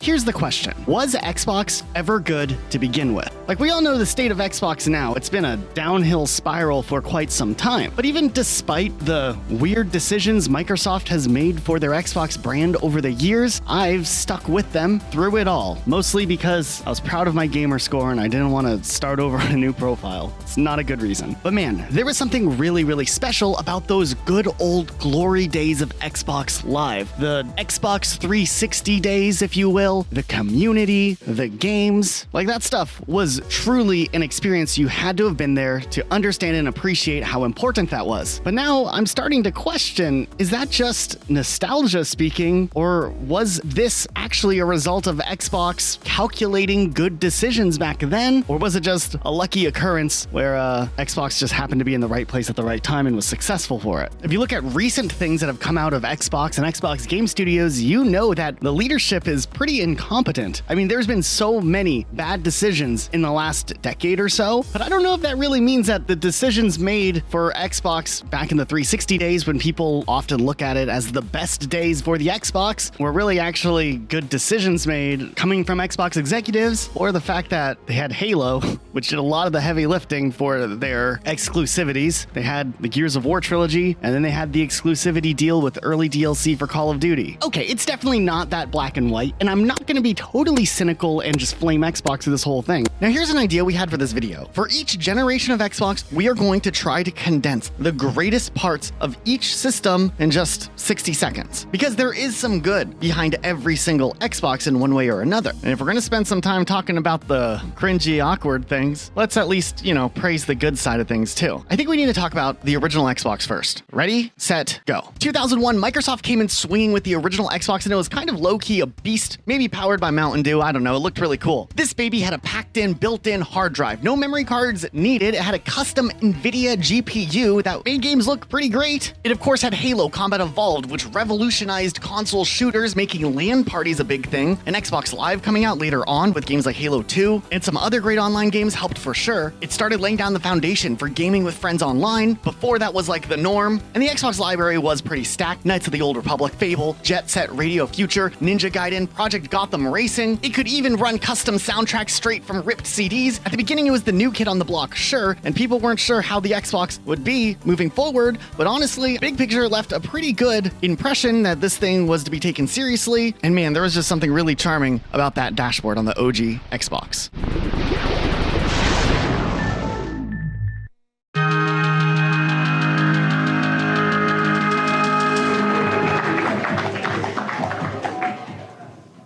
here's the question. Was Xbox ever good to begin with? Like, we all know the state of Xbox now. It's been a downhill spiral for quite some time. But even despite the weird decisions Microsoft has made for their Xbox brand over the years, I've stuck with them through it all. Mostly because I was proud of my gamer score and I didn't want to start over a new profile. It's not a good reason. But man, there was something really, really special about those good old glory days of Xbox Live. The Xbox 360 days, if you will, the community, the games. Like, that stuff was truly an experience you had to have been there to understand and appreciate how important that was. But now I'm starting to question, is that just nostalgia speaking, or was this actually a result of Xbox calculating good decisions back then? Or was it just a lucky occurrence where Xbox just happened to be in the right place at the right time and was successful for it? If you look at recent things that have come out of Xbox and Xbox Game Studios, you know that the leadership is pretty incompetent. I mean, there's been so many bad decisions in the last decade or so, but I don't know if that really means that the decisions made for Xbox back in the 360 days, when people often look at it as the best days for the Xbox, were really actually good decisions made coming from Xbox executives, or the fact that they had Halo, which did a lot of the heavy lifting for their exclusivities. They had the Gears of War trilogy, and then they had the exclusivity deal with early DLC for Call of Duty. Okay, it's definitely not that black and white, and I'm not going to be totally cynical and just flame Xbox for this whole thing. Now, here's an idea we had for this video. For each generation of Xbox, we are going to try to condense the greatest parts of each system in just 60 seconds. Because there is some good behind every single Xbox in one way or another. And if we're going to spend some time talking about the cringy, awkward things, let's at least, praise the good side of things too. I think we need to talk about the original Xbox first. Ready, set, go. 2001, Microsoft came in swinging with the original Xbox, and it was kind of low-key a beast, maybe powered by Mountain Dew, I don't know, it looked really cool. This baby had a packed-in, built-in hard drive, no memory cards needed. It had a custom NVIDIA GPU that made games look pretty great. It of course had Halo Combat Evolved, which revolutionized console shooters, making LAN parties a big thing, and Xbox Live coming out later on with games like Halo 2, and some other great online games helped for sure. It started laying down the foundation for gaming with friends online. Before that was like the norm, and the Xbox library was pretty stacked. Knights of the Old Republic, Fable, Jet Set Radio Future, Ninja Gaiden, Project Gotham Racing. It could even run custom soundtracks straight from ripped CDs. At the beginning, it was the new kid on the block, sure, and people weren't sure how the Xbox would be moving forward, but honestly, big picture left a pretty good impression that this thing was to be taken seriously, and man, there was just something really charming about that dashboard on the OG Xbox.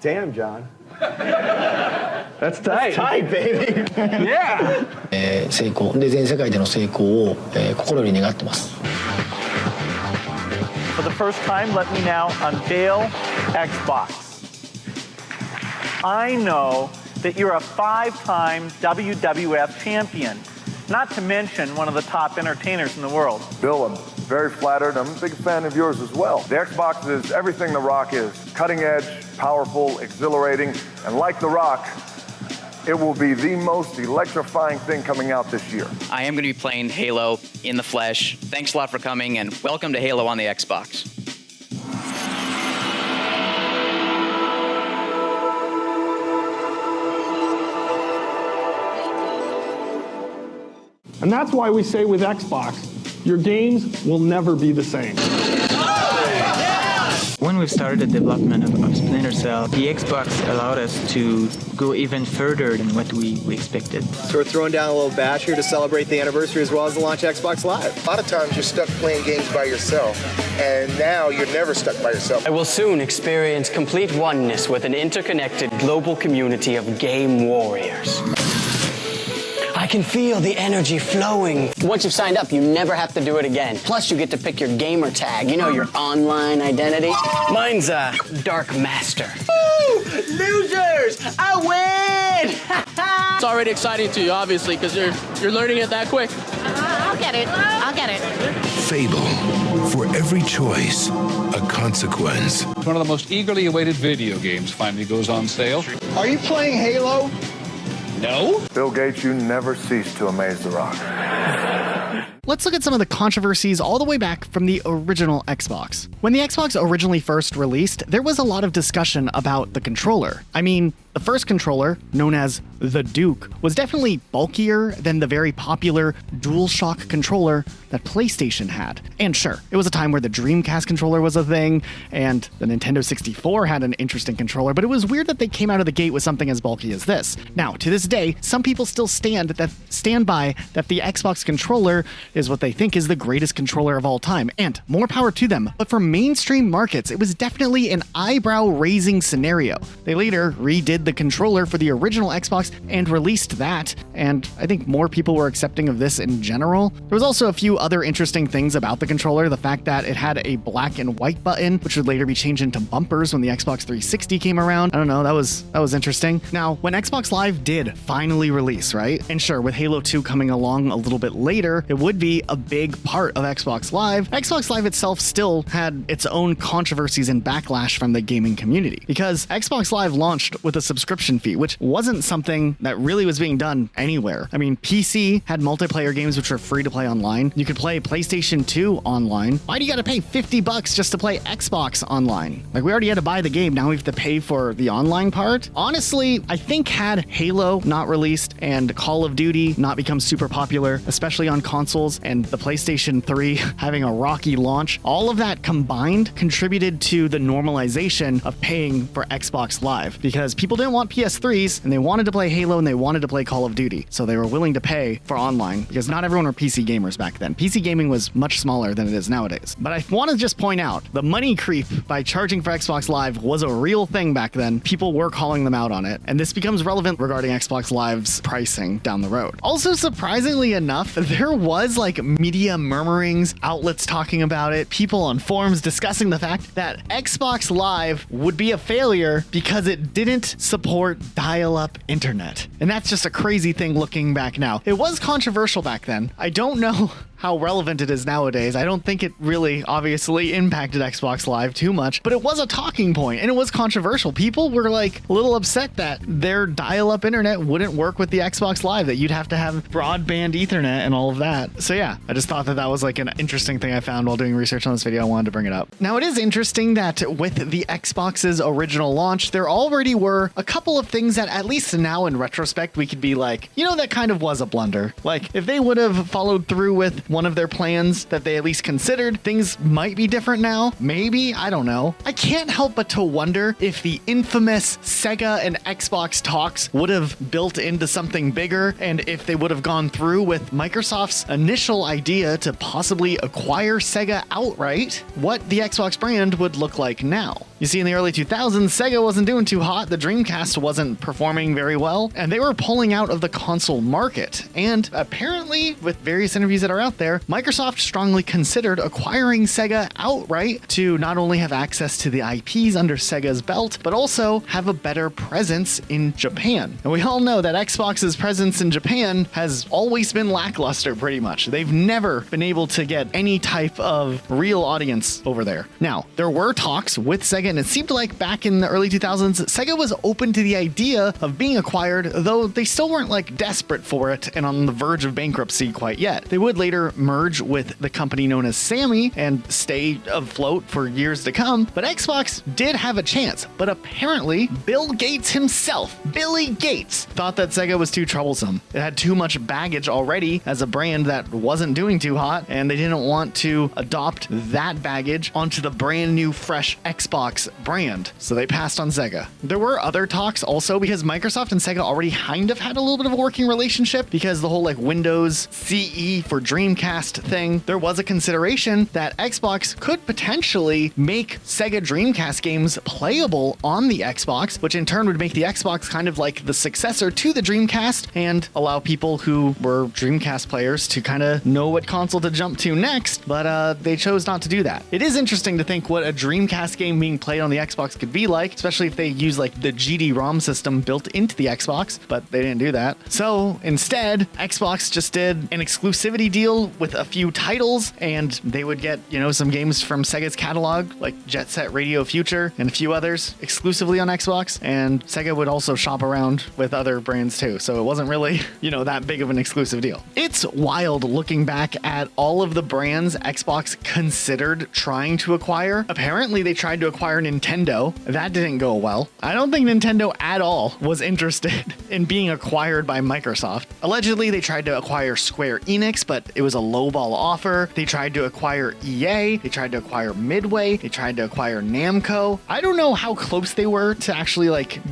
Damn, John. That's tight. That's tight, baby. Yeah. 成功で全世界での成功を心より願ってます。For the first time, let me now unveil Xbox. I know that you're a 5-time WWF champion, not to mention one of the top entertainers in the world. Bill, I'm very flattered. I'm a big fan of yours as well. The Xbox is everything The Rock is. Cutting edge, powerful, exhilarating, and like The Rock, it will be the most electrifying thing coming out this year. I am going to be playing Halo in the flesh. Thanks a lot for coming, and welcome to Halo on the Xbox. And that's why we say with Xbox, your games will never be the same. When we started the development of Splinter Cell, the Xbox allowed us to go even further than what we expected. So we're throwing down a little bash here to celebrate the anniversary as well as the launch of Xbox Live. A lot of times you're stuck playing games by yourself, and now you're never stuck by yourself. I will soon experience complete oneness with an interconnected global community of game warriors. I can feel the energy flowing. Once you've signed up, you never have to do it again. Plus, you get to pick your gamer tag, your online identity. Mine's Dark Master. Woo! Losers! I win! It's already exciting to you, obviously, because you're learning it that quick. I'll get it. I'll get it. Fable. For every choice, a consequence. One of the most eagerly awaited video games finally goes on sale. Are you playing Halo? No. Bill Gates, you never cease to amaze The Rock. let's look at some of the controversies all the way back from the original Xbox. When the Xbox originally first released, there was a lot of discussion about the controller. I mean, the first controller, known as the Duke, was definitely bulkier than the very popular DualShock controller that PlayStation had. And sure, it was a time where the Dreamcast controller was a thing, and the Nintendo 64 had an interesting controller, but it was weird that they came out of the gate with something as bulky as this. Now, to this day, some people still stand by that the Xbox controller is what they think is the greatest controller of all time, and more power to them. But for mainstream markets, it was definitely an eyebrow-raising scenario. They later redid the controller for the original Xbox and released that, and I think more people were accepting of this in general. There was also a few other interesting things about the controller, the fact that it had a black and white button, which would later be changed into bumpers when the Xbox 360 came around. I don't know, that was interesting. Now, when Xbox Live did finally release, right? And sure, with Halo 2 coming along a little bit later, it would be a big part of Xbox Live. Xbox Live itself still had its own controversies and backlash from the gaming community, because Xbox Live launched with a subscription fee, which wasn't something that really was being done anywhere. I mean, PC had multiplayer games which were free to play online. You could play PlayStation 2 online. Why do you gotta pay $50 just to play Xbox online? Like, we already had to buy the game, now we have to pay for the online part? Honestly, I think had Halo not released and Call of Duty not become super popular, especially on consoles, and the PlayStation 3 having a rocky launch, all of that combined contributed to the normalization of paying for Xbox Live, because people didn't want PS3s and they wanted to play Halo and they wanted to play Call of Duty, so they were willing to pay for online, because not everyone were PC gamers back then. PC gaming was much smaller than it is nowadays. But I want to just point out, the money creep by charging for Xbox Live was a real thing back then. People were calling them out on it, and this becomes relevant regarding Xbox Live's pricing down the road. Also, surprisingly enough, there was like media murmurings, outlets talking about it, people on forums discussing the fact that Xbox Live would be a failure because it didn't support dial-up internet. And that's just a crazy thing looking back now. It was controversial back then. I don't know how relevant it is nowadays. I don't think it really obviously impacted Xbox Live too much, but it was a talking point and it was controversial. People were like a little upset that their dial-up internet wouldn't work with the Xbox Live, that you'd have to have broadband Ethernet and all of that. So yeah, I just thought that was like an interesting thing I found while doing research on this video. I wanted to bring it up. Now, it is interesting that with the Xbox's original launch, there already were a couple of things that, at least now in retrospect, we could be like, you know, that kind of was a blunder. Like, if they would have followed through with one of their plans that they at least considered, things might be different now. Maybe, I don't know. I can't help but to wonder if the infamous Sega and Xbox talks would have built into something bigger, and if they would have gone through with Microsoft's initial idea to possibly acquire Sega outright, what the Xbox brand would look like now. You see, in the early 2000s, Sega wasn't doing too hot, the Dreamcast wasn't performing very well, and they were pulling out of the console market. And apparently, with various interviews that are out there, Microsoft strongly considered acquiring Sega outright to not only have access to the IPs under Sega's belt, but also have a better presence in Japan. And we all know that Xbox's presence in Japan has always been lackluster, pretty much. They've never been able to get any type of real audience over there. Now, there were talks with Sega, and it seemed like back in the early 2000s, Sega was open to the idea of being acquired, though they still weren't like desperate for it and on the verge of bankruptcy quite yet. They would later merge with the company known as Sammy and stay afloat for years to come, but Xbox did have a chance. But apparently, Bill Gates himself, Billy Gates, thought that Sega was too troublesome. It had too much baggage already as a brand that wasn't doing too hot, and they didn't want to adopt that baggage onto the brand new, fresh Xbox brand, so they passed on Sega. There were other talks also, because Microsoft and Sega already kind of had a little bit of a working relationship, because the whole like Windows CE for Dreamcast thing, there was a consideration that Xbox could potentially make Sega Dreamcast games playable on the Xbox, which in turn would make the Xbox kind of like the successor to the Dreamcast and allow people who were Dreamcast players to kind of know what console to jump to next, but they chose not to do that. It is interesting to think what a Dreamcast game being played play it on the Xbox could be like, especially if they use like the GD-ROM system built into the Xbox, but they didn't do that. So instead, Xbox just did an exclusivity deal with a few titles, and they would get, some games from Sega's catalog, like Jet Set Radio Future and a few others exclusively on Xbox, and Sega would also shop around with other brands too. So it wasn't really, that big of an exclusive deal. It's wild looking back at all of the brands Xbox considered trying to acquire. Apparently they tried to acquire Nintendo. That didn't go well. I don't think Nintendo at all was interested in being acquired by Microsoft. Allegedly, they tried to acquire Square Enix, but it was a lowball offer. They tried to acquire EA. They tried to acquire Midway. They tried to acquire Namco. I don't know how close they were to actually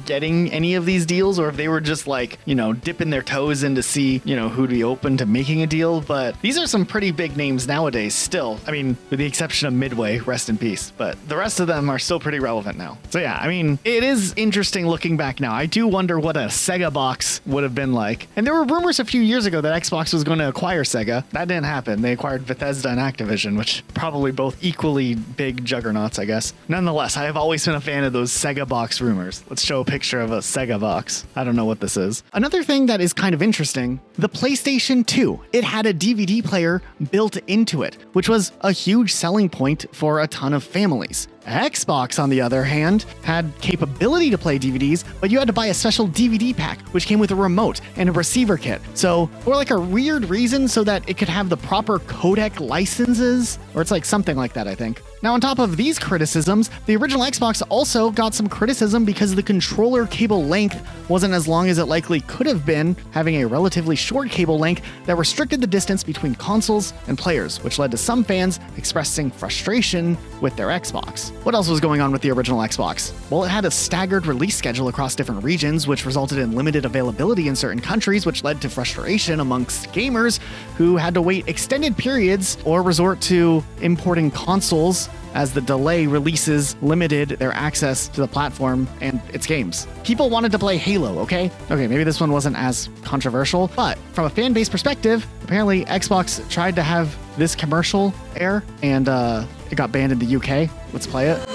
getting any of these deals, or if they were just dipping their toes in to see, who'd be open to making a deal. But these are some pretty big names nowadays still. I mean, with the exception of Midway, rest in peace. But the rest of them are still pretty relevant now. So yeah, I mean, it is interesting looking back now. I do wonder what a Sega box would have been like. And there were rumors a few years ago that Xbox was going to acquire Sega. That didn't happen. They acquired Bethesda and Activision, which probably both equally big juggernauts, I guess. Nonetheless, I have always been a fan of those Sega box rumors. Let's show a picture of a Sega box. I don't know what this is. Another thing that is kind of interesting, the PlayStation 2. It had a DVD player built into it, which was a huge selling point for a ton of families. Xbox, on the other hand, had capability to play DVDs, but you had to buy a special DVD pack, which came with a remote and a receiver kit. So, for a weird reason so that it could have the proper codec licenses, or it's something like that, I think. Now, on top of these criticisms, the original Xbox also got some criticism because the controller cable length wasn't as long as it likely could have been, having a relatively short cable length that restricted the distance between consoles and players, which led to some fans expressing frustration with their Xbox. What else was going on with the original Xbox? Well, it had a staggered release schedule across different regions, which resulted in limited availability in certain countries, which led to frustration amongst gamers who had to wait extended periods or resort to importing consoles as the delay releases limited their access to the platform and its games. People wanted to play Halo, okay? Okay, maybe this one wasn't as controversial, but from a fan base perspective, apparently Xbox tried to have this commercial air, and it got banned in the UK. Let's play it.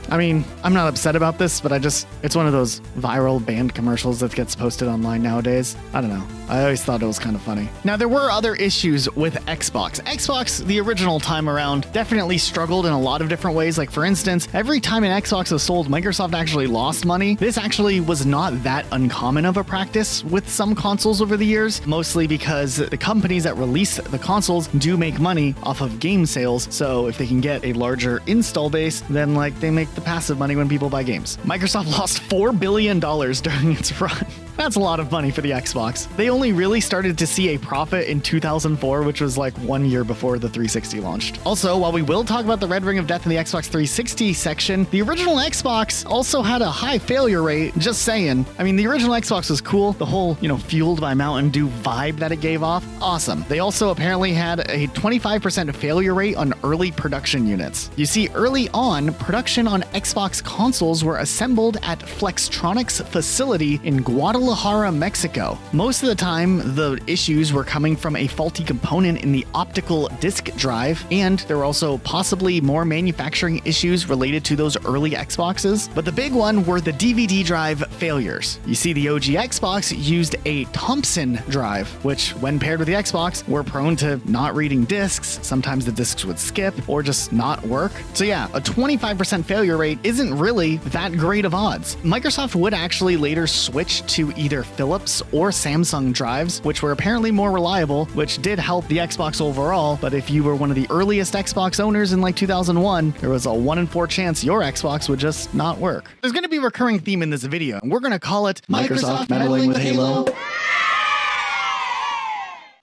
I mean, I'm not upset about this, but it's one of those viral banned commercials that gets posted online nowadays. I don't know. I always thought it was kind of funny. Now, there were other issues with Xbox. Xbox, the original time around, definitely struggled in a lot of different ways. Like, for instance, every time an Xbox was sold, Microsoft actually lost money. This actually was not that uncommon of a practice with some consoles over the years, mostly because the companies that release the consoles do make money off of game sales. So if they can get a larger install base, then they make the passive money when people buy games. Microsoft lost $4 billion during its run. That's a lot of money for the Xbox. They only really started to see a profit in 2004, which was 1 year before the 360 launched. Also, while we will talk about the Red Ring of Death in the Xbox 360 section, the original Xbox also had a high failure rate, just saying. I mean, the original Xbox was cool. The whole, fueled by Mountain Dew vibe that it gave off, awesome. They also apparently had a 25% failure rate on early production units. You see, early on, production on Xbox consoles were assembled at Flextronics facility in Guadalajara, Mexico. Most of the time, the issues were coming from a faulty component in the optical disk drive, and there were also possibly more manufacturing issues related to those early Xboxes. But the big one were the DVD drive failures. You see, the OG Xbox used a Thompson drive, which, when paired with the Xbox, were prone to not reading discs. Sometimes the discs would skip or just not work. So yeah, a 25% failure rate isn't really that great of odds. Microsoft would actually later switch to either Philips or Samsung drives, which were apparently more reliable, which did help the Xbox overall. But if you were one of the earliest Xbox owners in like 2001, there was a 1 in 4 chance your Xbox would just not work. There's going to be a recurring theme in this video, and we're going to call it Microsoft Meddling with Halo.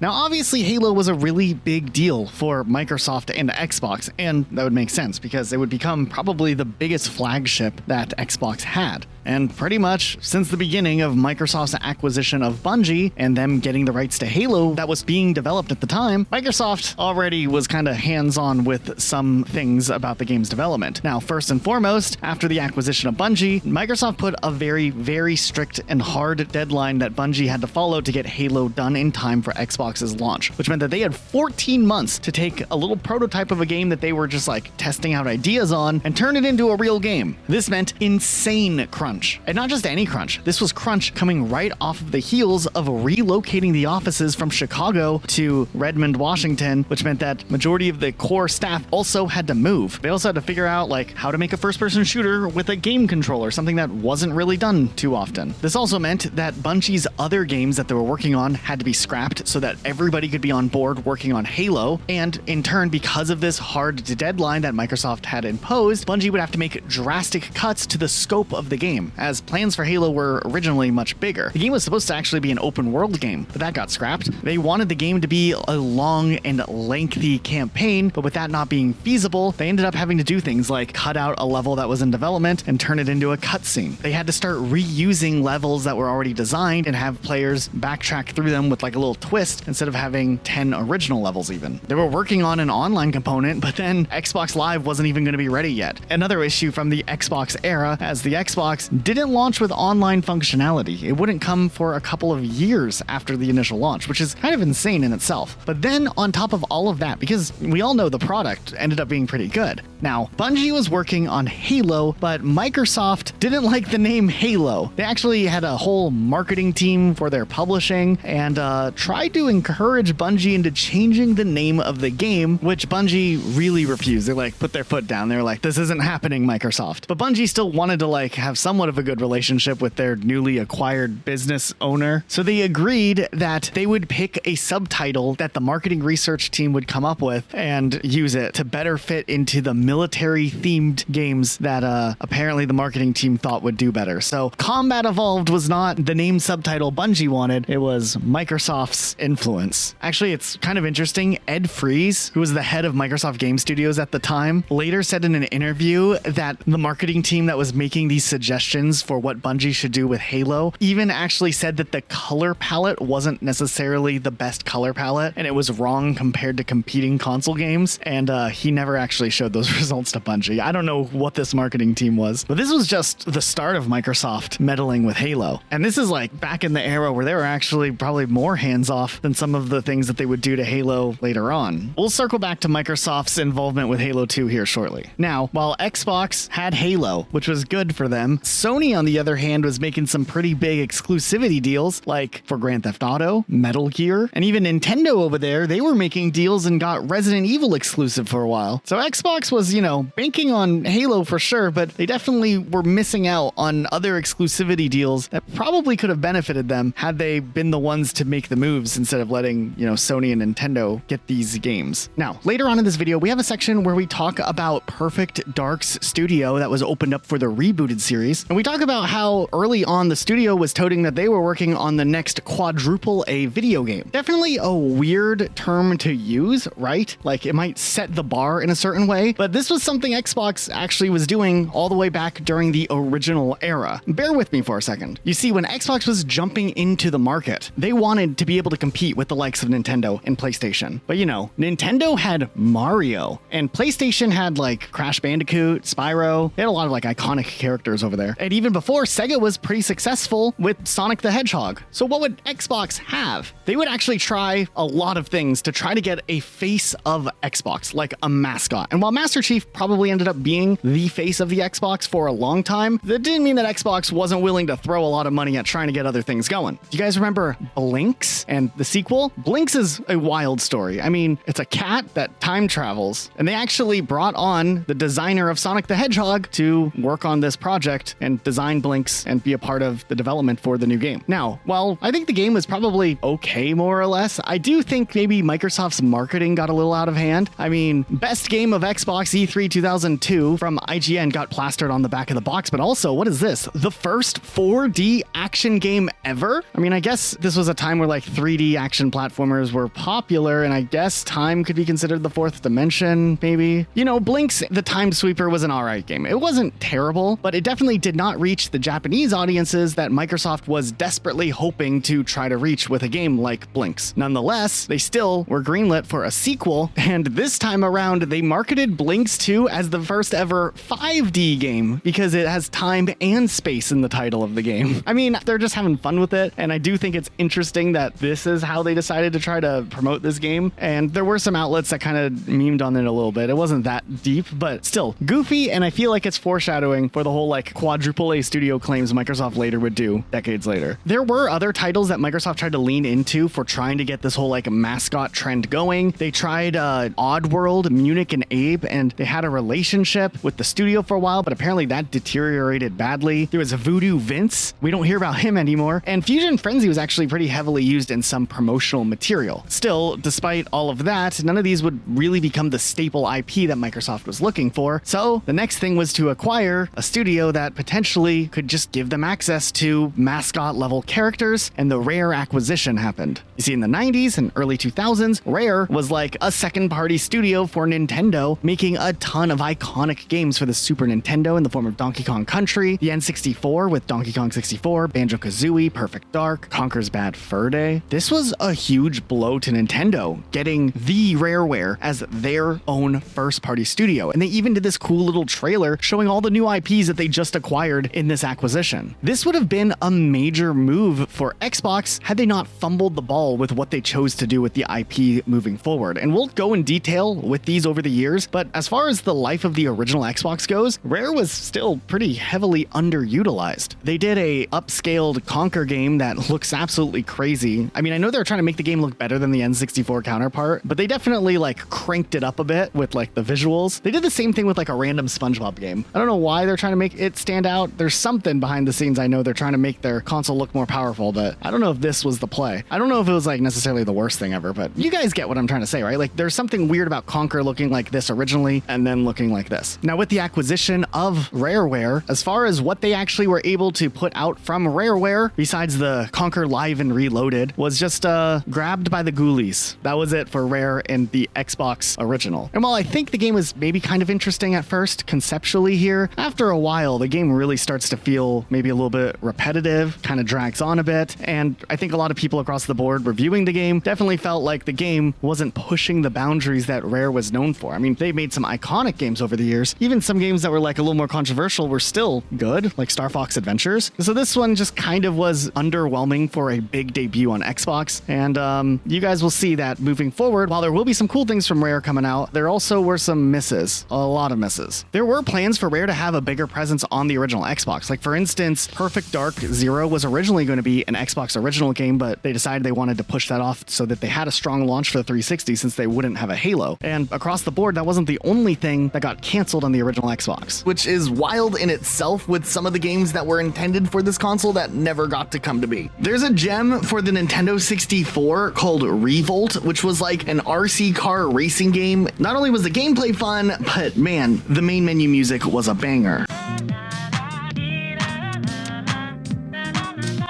Now, obviously, Halo was a really big deal for Microsoft and Xbox, and that would make sense because it would become probably the biggest flagship that Xbox had. And pretty much since the beginning of Microsoft's acquisition of Bungie and them getting the rights to Halo that was being developed at the time, Microsoft already was kind of hands-on with some things about the game's development. Now, first and foremost, after the acquisition of Bungie, Microsoft put a very, very strict and hard deadline that Bungie had to follow to get Halo done in time for Xbox's launch, which meant that they had 14 months to take a little prototype of a game that they were just like testing out ideas on and turn it into a real game. This meant insane crunch. And not just any crunch. This was crunch coming right off of the heels of relocating the offices from Chicago to Redmond, Washington, which meant that majority of the core staff also had to move. They also had to figure out like how to make a first-person shooter with a game controller, something that wasn't really done too often. This also meant that Bungie's other games that they were working on had to be scrapped so that everybody could be on board working on Halo. And in turn, because of this hard deadline that Microsoft had imposed, Bungie would have to make drastic cuts to the scope of the game, as plans for Halo were originally much bigger. The game was supposed to actually be an open world game, but that got scrapped. They wanted the game to be a long and lengthy campaign, but with that not being feasible, they ended up having to do things like cut out a level that was in development and turn it into a cutscene. They had to start reusing levels that were already designed and have players backtrack through them with like a little twist instead of having 10 original levels even. They were working on an online component, but then Xbox Live wasn't even going to be ready yet. Another issue from the Xbox era, as the Xbox didn't launch with online functionality. It wouldn't come for a couple of years after the initial launch, which is kind of insane in itself. But then on top of all of that, because we all know the product ended up being pretty good. Now, Bungie was working on Halo, but Microsoft didn't like the name Halo. They actually had a whole marketing team for their publishing and tried to encourage Bungie into changing the name of the game, which Bungie really refused. They like put their foot down. They were like, this isn't happening, Microsoft. But Bungie still wanted to like have somewhat of a good relationship with their newly acquired business owner. So they agreed that they would pick a subtitle that the marketing research team would come up with and use it to better fit into the military themed games that apparently the marketing team thought would do better. So Combat Evolved was not the name subtitle Bungie wanted. It was Microsoft's influence. Actually, it's kind of interesting. Ed Freeze, who was the head of Microsoft Game Studios at the time, later said in an interview that the marketing team that was making these suggestions for what Bungie should do with Halo even actually said that the color palette wasn't necessarily the best color palette and it was wrong compared to competing console games, and he never actually showed those results to Bungie. I don't know what this marketing team was, but this was just the start of Microsoft meddling with Halo. And this is like back in the era where they were actually probably more hands-off than some of the things that they would do to Halo later on. We'll circle back to Microsoft's involvement with Halo 2 here shortly. Now, while Xbox had Halo, which was good for them, Sony, on the other hand, was making some pretty big exclusivity deals, like for Grand Theft Auto, Metal Gear, and even Nintendo over there, they were making deals and got Resident Evil exclusive for a while. So Xbox was, you know, banking on Halo for sure, but they definitely were missing out on other exclusivity deals that probably could have benefited them had they been the ones to make the moves instead of letting, you know, Sony and Nintendo get these games. Now, later on in this video, we have a section where we talk about Perfect Dark's studio that was opened up for the rebooted series, and we talk about how early on the studio was toting that they were working on the next quadruple A video game. Definitely a weird term to use, right? Like it might set the bar in a certain way, but this was something Xbox actually was doing all the way back during the original era. Bear with me for a second. You see, when Xbox was jumping into the market, they wanted to be able to compete with the likes of Nintendo and PlayStation. But you know, Nintendo had Mario, and PlayStation had like Crash Bandicoot, Spyro. They had a lot of like iconic characters over there. And even before, Sega was pretty successful with Sonic the Hedgehog. So what would Xbox have? They would actually try a lot of things to try to get a face of Xbox, like a mascot. And while Master Chief probably ended up being the face of the Xbox for a long time, that didn't mean that Xbox wasn't willing to throw a lot of money at trying to get other things going. Do you guys remember Blinks and the sequel, Blinks is a wild story. I mean, it's a cat that time travels, and they actually brought on the designer of Sonic the Hedgehog to work on this project and design Blinks and be a part of the development for the new game. Now, while I think the game was probably okay, more or less, I do think maybe Microsoft's marketing got a little out of hand. I mean, best game of Xbox E3 2002 from IGN got plastered on the back of the box, but also, what is this? The first 4D action game ever? I mean, I guess this was a time where like 3D action platformers were popular, and I guess time could be considered the fourth dimension, maybe. You know, Blinks, the Time Sweeper, was an alright game. It wasn't terrible, but it definitely did not reach the Japanese audiences that Microsoft was desperately hoping to try to reach with a game like Blinks. Nonetheless, they still were greenlit for a sequel, and this time around, they marketed Blinks 2 as the first ever 5D game because it has time and space in the title of the game. I mean, they're just having fun with it, and I do think it's interesting that this is how they decided to try to promote this game, and there were some outlets that kind of memed on it a little bit. It wasn't that deep, but still goofy, and I feel like it's foreshadowing for the whole like quadruple A studio claims Microsoft later would do decades later. There were other titles that Microsoft tried to lean into for trying to get this whole like mascot trend going. They tried Oddworld, Munich and Abe, and they had a relationship with the studio for a while, but apparently that deteriorated badly. There was Voodoo Vince. We don't hear about him anymore. And Fusion Frenzy was actually pretty heavily used in some promotional material. Still, despite all of that, none of these would really become the staple IP that Microsoft was looking for. So the next thing was to acquire a studio that potentially could just give them access to mascot level characters, and the Rare acquisition happened. You see, in the 90s and early 2000s, Rare was like a second party studio for Nintendo, making a ton of iconic games for the Super Nintendo in the form of Donkey Kong Country, the N64 with Donkey Kong 64, Banjo-Kazooie, Perfect Dark, Conker's Bad Fur Day. This was a huge blow to Nintendo, getting the Rareware as their own first-party studio, and they even did this cool little trailer showing all the new IPs that they just acquired in this acquisition. This would have been a major move for Xbox had they not fumbled the ball with what they chose to do with the IP moving forward, and we'll go in detail with these over the years, but as far as the life of the original Xbox goes, Rare was still pretty heavily underutilized. They did a upscaled Conker game that looks absolutely crazy. I mean, I know they're trying to make the game look better than the N64 counterpart, but they definitely like cranked it up a bit with like the visuals. They did the same thing with like a random SpongeBob game. I don't know why they're trying to make it stand out. There's something behind the scenes. I know they're trying to make their console look more powerful, but I don't know if this was the play. I don't know if it was like necessarily the worst thing ever, but you guys get what I'm trying to say, right? Like there's something weird about Conker looking like this originally and then looking like this. Now with the acquisition of Rareware, as far as what they actually were able to put out from Rareware, besides the Conker Live and Reloaded, was just grabbed by the ghoulies. That was it for Rare and the Xbox original. And while I think the game was maybe kind of interesting at first, conceptually here, after a while, the game really starts to feel maybe a little bit repetitive, kind of drags on a bit, and I think a lot of people across the board reviewing the game definitely felt like the game wasn't pushing the boundaries that Rare was known for. I mean, they made some iconic games over the years. Even some games that were like a little more controversial were still good, like Star Fox Adventures. So this one just kind of was underwhelming for a big debut on Xbox, and you guys will see that moving forward, while there will be some cool things from Rare coming out, there also were some misses, a lot of misses. There were plans for Rare to have a bigger presence on the original Xbox. Like for instance, Perfect Dark Zero was originally going to be an Xbox original game, but they decided they wanted to push that off so that they had a strong launch for the 360 since they wouldn't have a Halo. And across the board, that wasn't the only thing that got canceled on the original Xbox, which is wild in itself with some of the games that were intended for this console that never got to come to be. There's a gem for the Nintendo 64 called Revolt, which was like an RC car racing game. Not only was the gameplay fun, but man, the main menu music was a banger.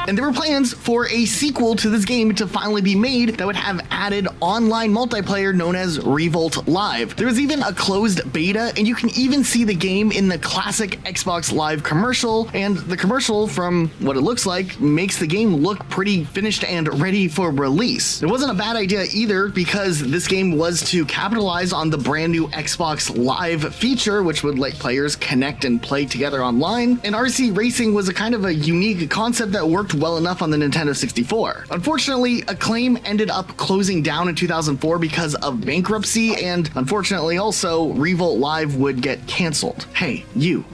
And there were plans for a sequel to this game to finally be made that would have added online multiplayer known as Revolt Live. There was even a closed beta, and you can even see the game in the classic Xbox Live commercial, and the commercial, from what it looks like, makes the game look pretty finished and ready for release. It wasn't a bad idea either, because this game was to capitalize on the brand new Xbox Live feature, which would let players connect and play together online, and RC racing was a kind of a unique concept that worked well enough on the Nintendo 64. Unfortunately, Acclaim ended up closing down in 2004 because of bankruptcy, and unfortunately also, Revolt Live would get canceled. Hey,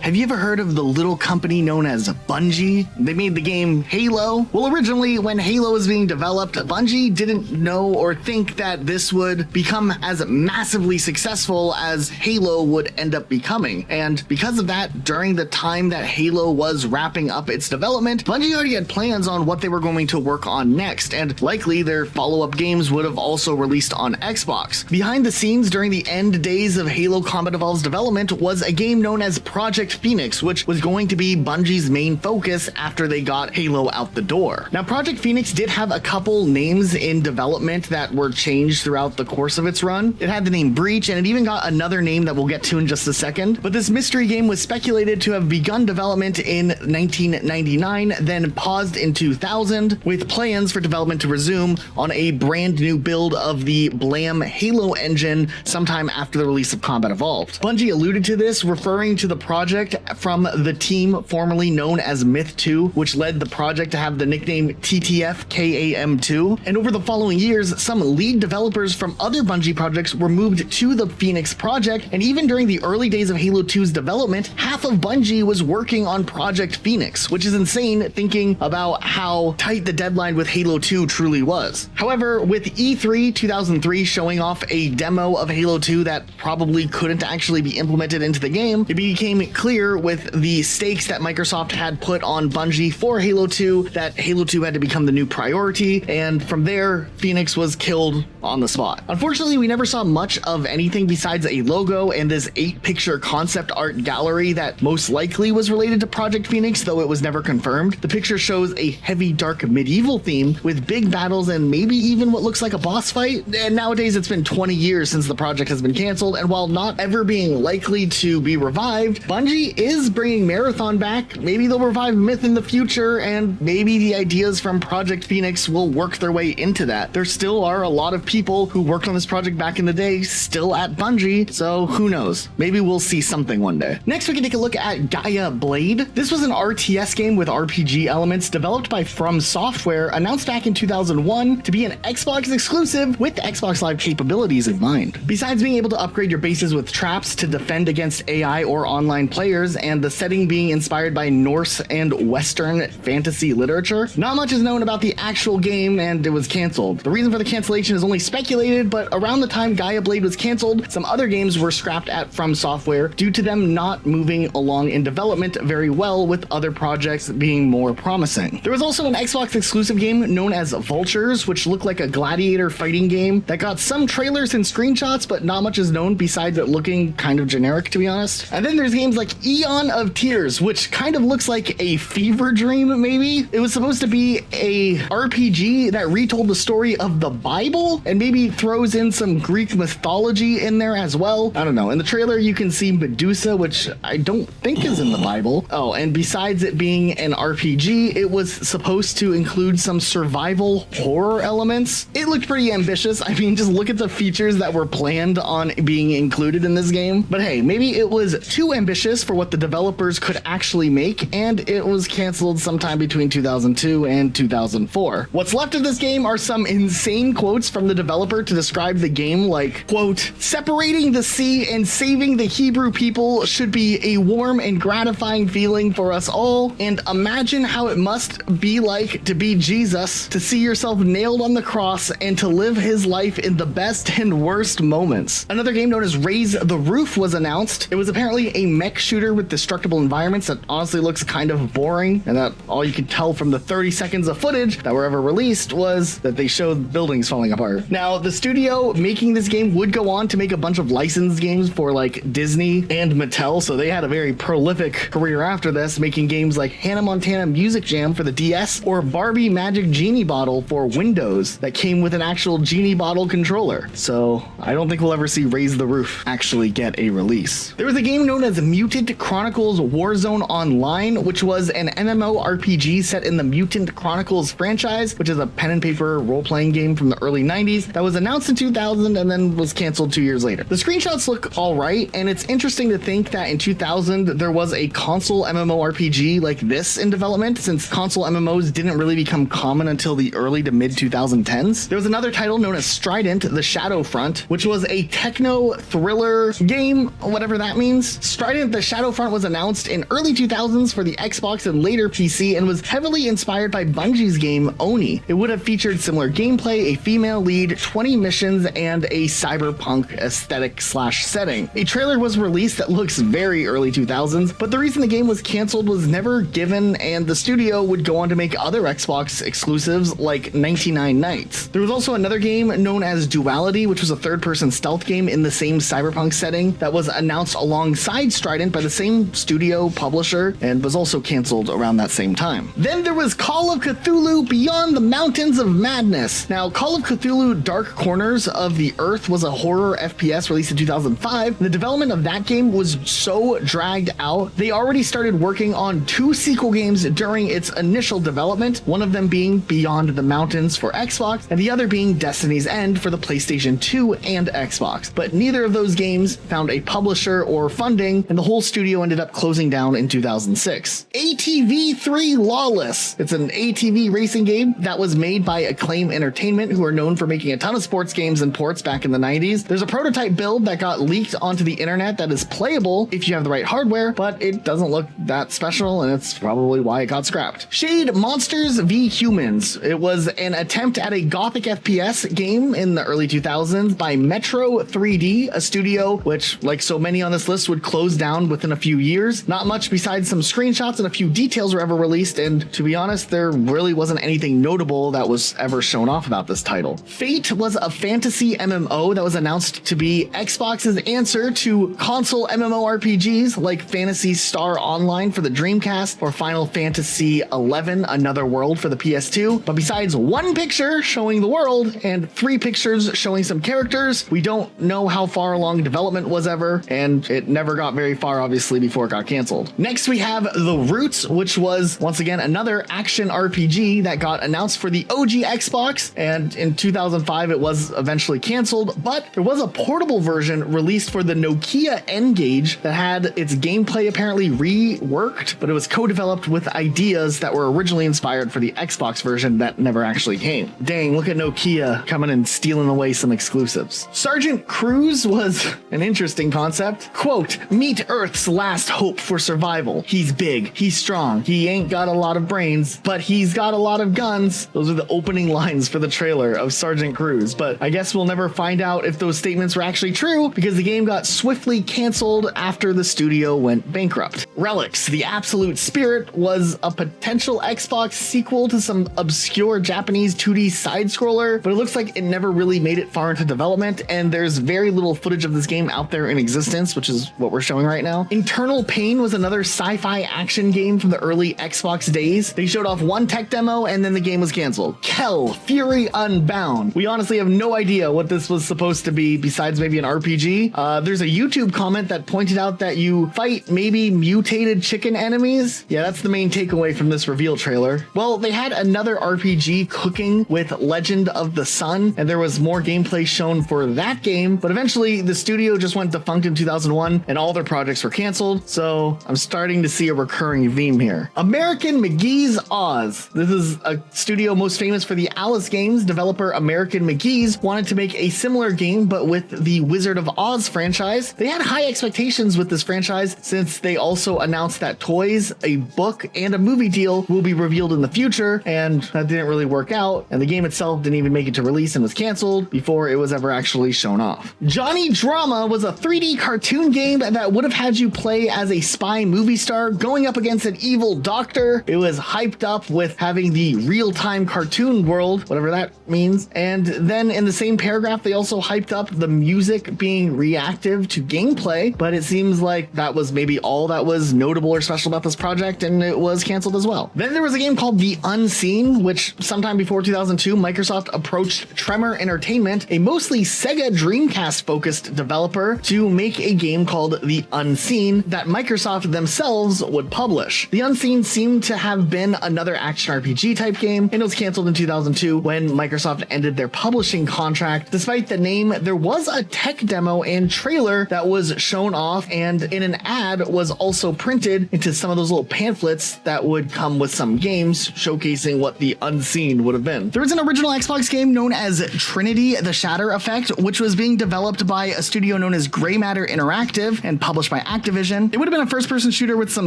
have you ever heard of the little company known as Bungie? They made the game Halo. Well, originally, when Halo was being developed, Bungie didn't know or think that this would become as massively successful as Halo would end up becoming. And because of that, during the time that Halo was wrapping up its development, Bungie already had plans on what they were going to work on next, and likely their follow-up games would have also released on Xbox. Behind the scenes during the end days of Halo Combat Evolved's development was a game known as Project Phoenix, which was going to be Bungie's main focus after they got Halo out the door. Now, Project Phoenix did have a couple names in development that were changed throughout the course of its run. It had the name Breach, and it even got another name that we'll get to in just a second. But this mystery game was speculated to have begun development in 1999, then paused in 2000, with plans for development to resume on a brand new build of the Blam Halo engine sometime after the release of Combat Evolved. Bungie alluded to this, referring to the project from the team formerly known as Myth 2, which led the project to have the nickname TTF-KAM2. And over the following years, some lead developers from other Bungie projects were moved to the Phoenix project, and even during the early days of Halo 2's development, half of Bungie was working on Project Phoenix, which is insane thinking about how tight the deadline with Halo 2 truly was. However, with E3 2003 showing off a demo of Halo 2 that probably couldn't actually be implemented into the game, it became clear with the stakes that Microsoft had put on Bungie for Halo 2 that Halo 2 had to become the new priority, and from there, Phoenix was killed on the spot. Unfortunately, we never saw much of anything besides a logo and this 8-picture concept art gallery that most likely was related to Project Phoenix, though it was never confirmed. The picture shows a heavy dark medieval theme with big battles and maybe even what looks like a boss fight. And nowadays it's been 20 years since the project has been canceled, and while not ever being likely to be revived, Bungie is bringing Marathon back. Maybe they'll revive Myth in the future, and maybe the ideas from Project Phoenix will work their way into that. There still are a lot of people who worked on this project back in the day still at Bungie, so who knows? Maybe we'll see something one day. Next, we can take a look at Gaia Blade. This was an RTS game with RPG elements developed by From Software, announced back in 2001 to be an Xbox exclusive with Xbox Live capabilities in mind. Besides being able to upgrade your bases with traps to defend against AI or online players, and the setting being inspired by Norse and Western fantasy literature, not much is known about the actual game, and it was canceled. The reason for the cancellation is only speculated, but around the time Gaia Blade was canceled, some other games were scrapped at From Software due to them not moving along in development very well, with other projects being more promising. There was also an Xbox exclusive game known as Vultures, which looked like a gladiator fighting game that got some trailers and screenshots, but not much is known besides it looking kind of generic, to be honest. And then there's games like Eon of Tears, which kind of looks like a fever dream, maybe? It was supposed to be a RPG that retold the story of the Bible and maybe throws in some Greek mythology in there as well. I don't know. In the trailer, you can see Medusa, which I don't think is in the Bible. Oh, and besides it being an RPG, it was supposed to include some survival horror elements. It looked pretty ambitious. I mean, just look at the features that were planned on being included in this game. But hey, maybe it was too ambitious for what the developers could actually make, and it was canceled sometime between 2002 and 2004. What's left of this game are some insane quotes from the developer to describe the game, like, quote, "Separating the sea and saving the Hebrew people should be a warm and gratifying feeling for us all, and imagine how it must be like to be Jesus, to see yourself nailed on the cross and to live his life in the best and worst moments." Another game known as Raise the Roof was announced. It was apparently a mech shooter with destructible environments that honestly looks kind of boring, and that all you could tell from the 30 seconds of footage that were ever released was that they showed buildings falling apart. Now, the studio making this game would go on to make a bunch of licensed games for like Disney and Mattel, so they had a very prolific career after this, making games like Hannah Montana Music Jam for the DS or Barbie Magic Genie Bottle for Windows that came with an actual Genie Bottle controller. So I don't think we'll ever see Raise the Roof actually get a release. There was a game known as Mutant Chronicles Warzone Online, which was an MMORPG set in the Mutant Chronicles franchise, which is a pen and paper role-playing game from the early 90s that was announced in 2000 and then was canceled 2 years later. The screenshots look alright, and it's interesting to think that in 2000 there was a console MMORPG like this in development, since console console MMOs didn't really become common until the early to mid 2010s. There was another title known as Strident, the Shadow Front, which was a techno thriller game, whatever that means. Strident, the Shadow Front was announced in early 2000s for the Xbox and later PC and was heavily inspired by Bungie's game Oni. It would have featured similar gameplay, a female lead, 20 missions, and a cyberpunk aesthetic / setting. A trailer was released that looks very early 2000s, but the reason the game was canceled was never given, and the studio would go on to make other Xbox exclusives like 99 Nights. There was also another game known as Duality, which was a third-person stealth game in the same cyberpunk setting that was announced alongside Strident by the same studio publisher and was also canceled around that same time. Then there was Call of Cthulhu Beyond the Mountains of Madness. Now, Call of Cthulhu Dark Corners of the Earth was a horror FPS released in 2005. The development of that game was so dragged out, they already started working on 2 sequel games during its initial development, one of them being Beyond the Mountains for Xbox, and the other being Destiny's End for the PlayStation 2 and Xbox. But neither of those games found a publisher or funding, and the whole studio ended up closing down in 2006. ATV3 Lawless. It's an ATV racing game that was made by Acclaim Entertainment, who are known for making a ton of sports games and ports back in the 90s. There's a prototype build that got leaked onto the internet that is playable if you have the right hardware, but it doesn't look that special, and it's probably why it got scrapped. Shade Monsters v Humans. It was an attempt at a gothic FPS game in the early 2000s by Metro 3D, a studio which, like so many on this list, would close down within a few years. Not much besides some screenshots and a few details were ever released, and to be honest, there really wasn't anything notable that was ever shown off about this title. Fate was a fantasy MMO that was announced to be Xbox's answer to console MMORPGs like Phantasy Star Online for the Dreamcast or Final Fantasy XI Another World for the PS2. But besides one picture showing the world and 3 pictures showing some characters, we don't know how far along development was ever, and it never got very far, obviously, before it got canceled. Next, we have The Roots, which was, once again, another action RPG that got announced for the OG Xbox, and in 2005 it was eventually canceled, but there was a portable version released for the Nokia N-Gage that had its gameplay apparently reworked, but it was co-developed with ideas that were originally inspired for the Xbox version that never actually came. Dang, look at Nokia coming and stealing away some exclusives. Sergeant Cruz was an interesting concept. Quote, meet Earth's last hope for survival. He's big, he's strong, he ain't got a lot of brains, but he's got a lot of guns. Those are the opening lines for the trailer of Sergeant Cruz, but I guess we'll never find out if those statements were actually true because the game got swiftly canceled after the studio went bankrupt. Relics, the Absolute Spirit, was a potential Xbox sequel to some obscure Japanese 2D side-scroller, but it looks like it never really made it far into development, and there's very little footage of this game out there in existence, which is what we're showing right now. Internal Pain was another sci-fi action game from the early Xbox days. They showed off one tech demo, and then the game was canceled. Kel, Fury Unbound. We honestly have no idea what this was supposed to be besides maybe an RPG. There's a YouTube comment that pointed out that you fight maybe mutated chicken enemies. Yeah, that's the main takeaway from this reveal trailer. Well, they had another RPG cooking with Legend of the Sun, and there was more gameplay shown for that game, but eventually the studio just went defunct in 2001 and all their projects were canceled, so I'm starting to see a recurring theme here. American McGee's Oz. This is a studio most famous for the Alice games. Developer American McGee's wanted to make a similar game, but with the Wizard of Oz franchise. They had high expectations with this franchise since they also announced that toys, a book, and a movie deal will be revealed in the future, and that didn't really work out, and the game itself didn't even make it to release and was canceled before it was ever actually shown off. Johnny Drama was a 3D cartoon game that would have had you play as a spy movie star going up against an evil doctor. It was hyped up with having the real-time cartoon world, whatever that means, and then in the same paragraph they also hyped up the music being reactive to gameplay, but it seems like that was maybe all that was notable or special about this project, and it was canceled as well. Then there was a game called The Unseen, which sometime before 2002 Microsoft approached Tremor Entertainment, a mostly Sega Dreamcast focused developer, to make a game called The Unseen that Microsoft themselves would publish. The Unseen seemed to have been another action RPG type game, and it was canceled in 2002 when Microsoft ended their publishing contract. Despite the name, there was a tech demo and trailer that was shown off, and in an ad was also printed into some of those little pamphlets that would come come with some games showcasing what the unseen would have been. There was an original Xbox game known as Trinity: The Shatter Effect, which was being developed by a studio known as Grey Matter Interactive and published by Activision. It would have been a first-person shooter with some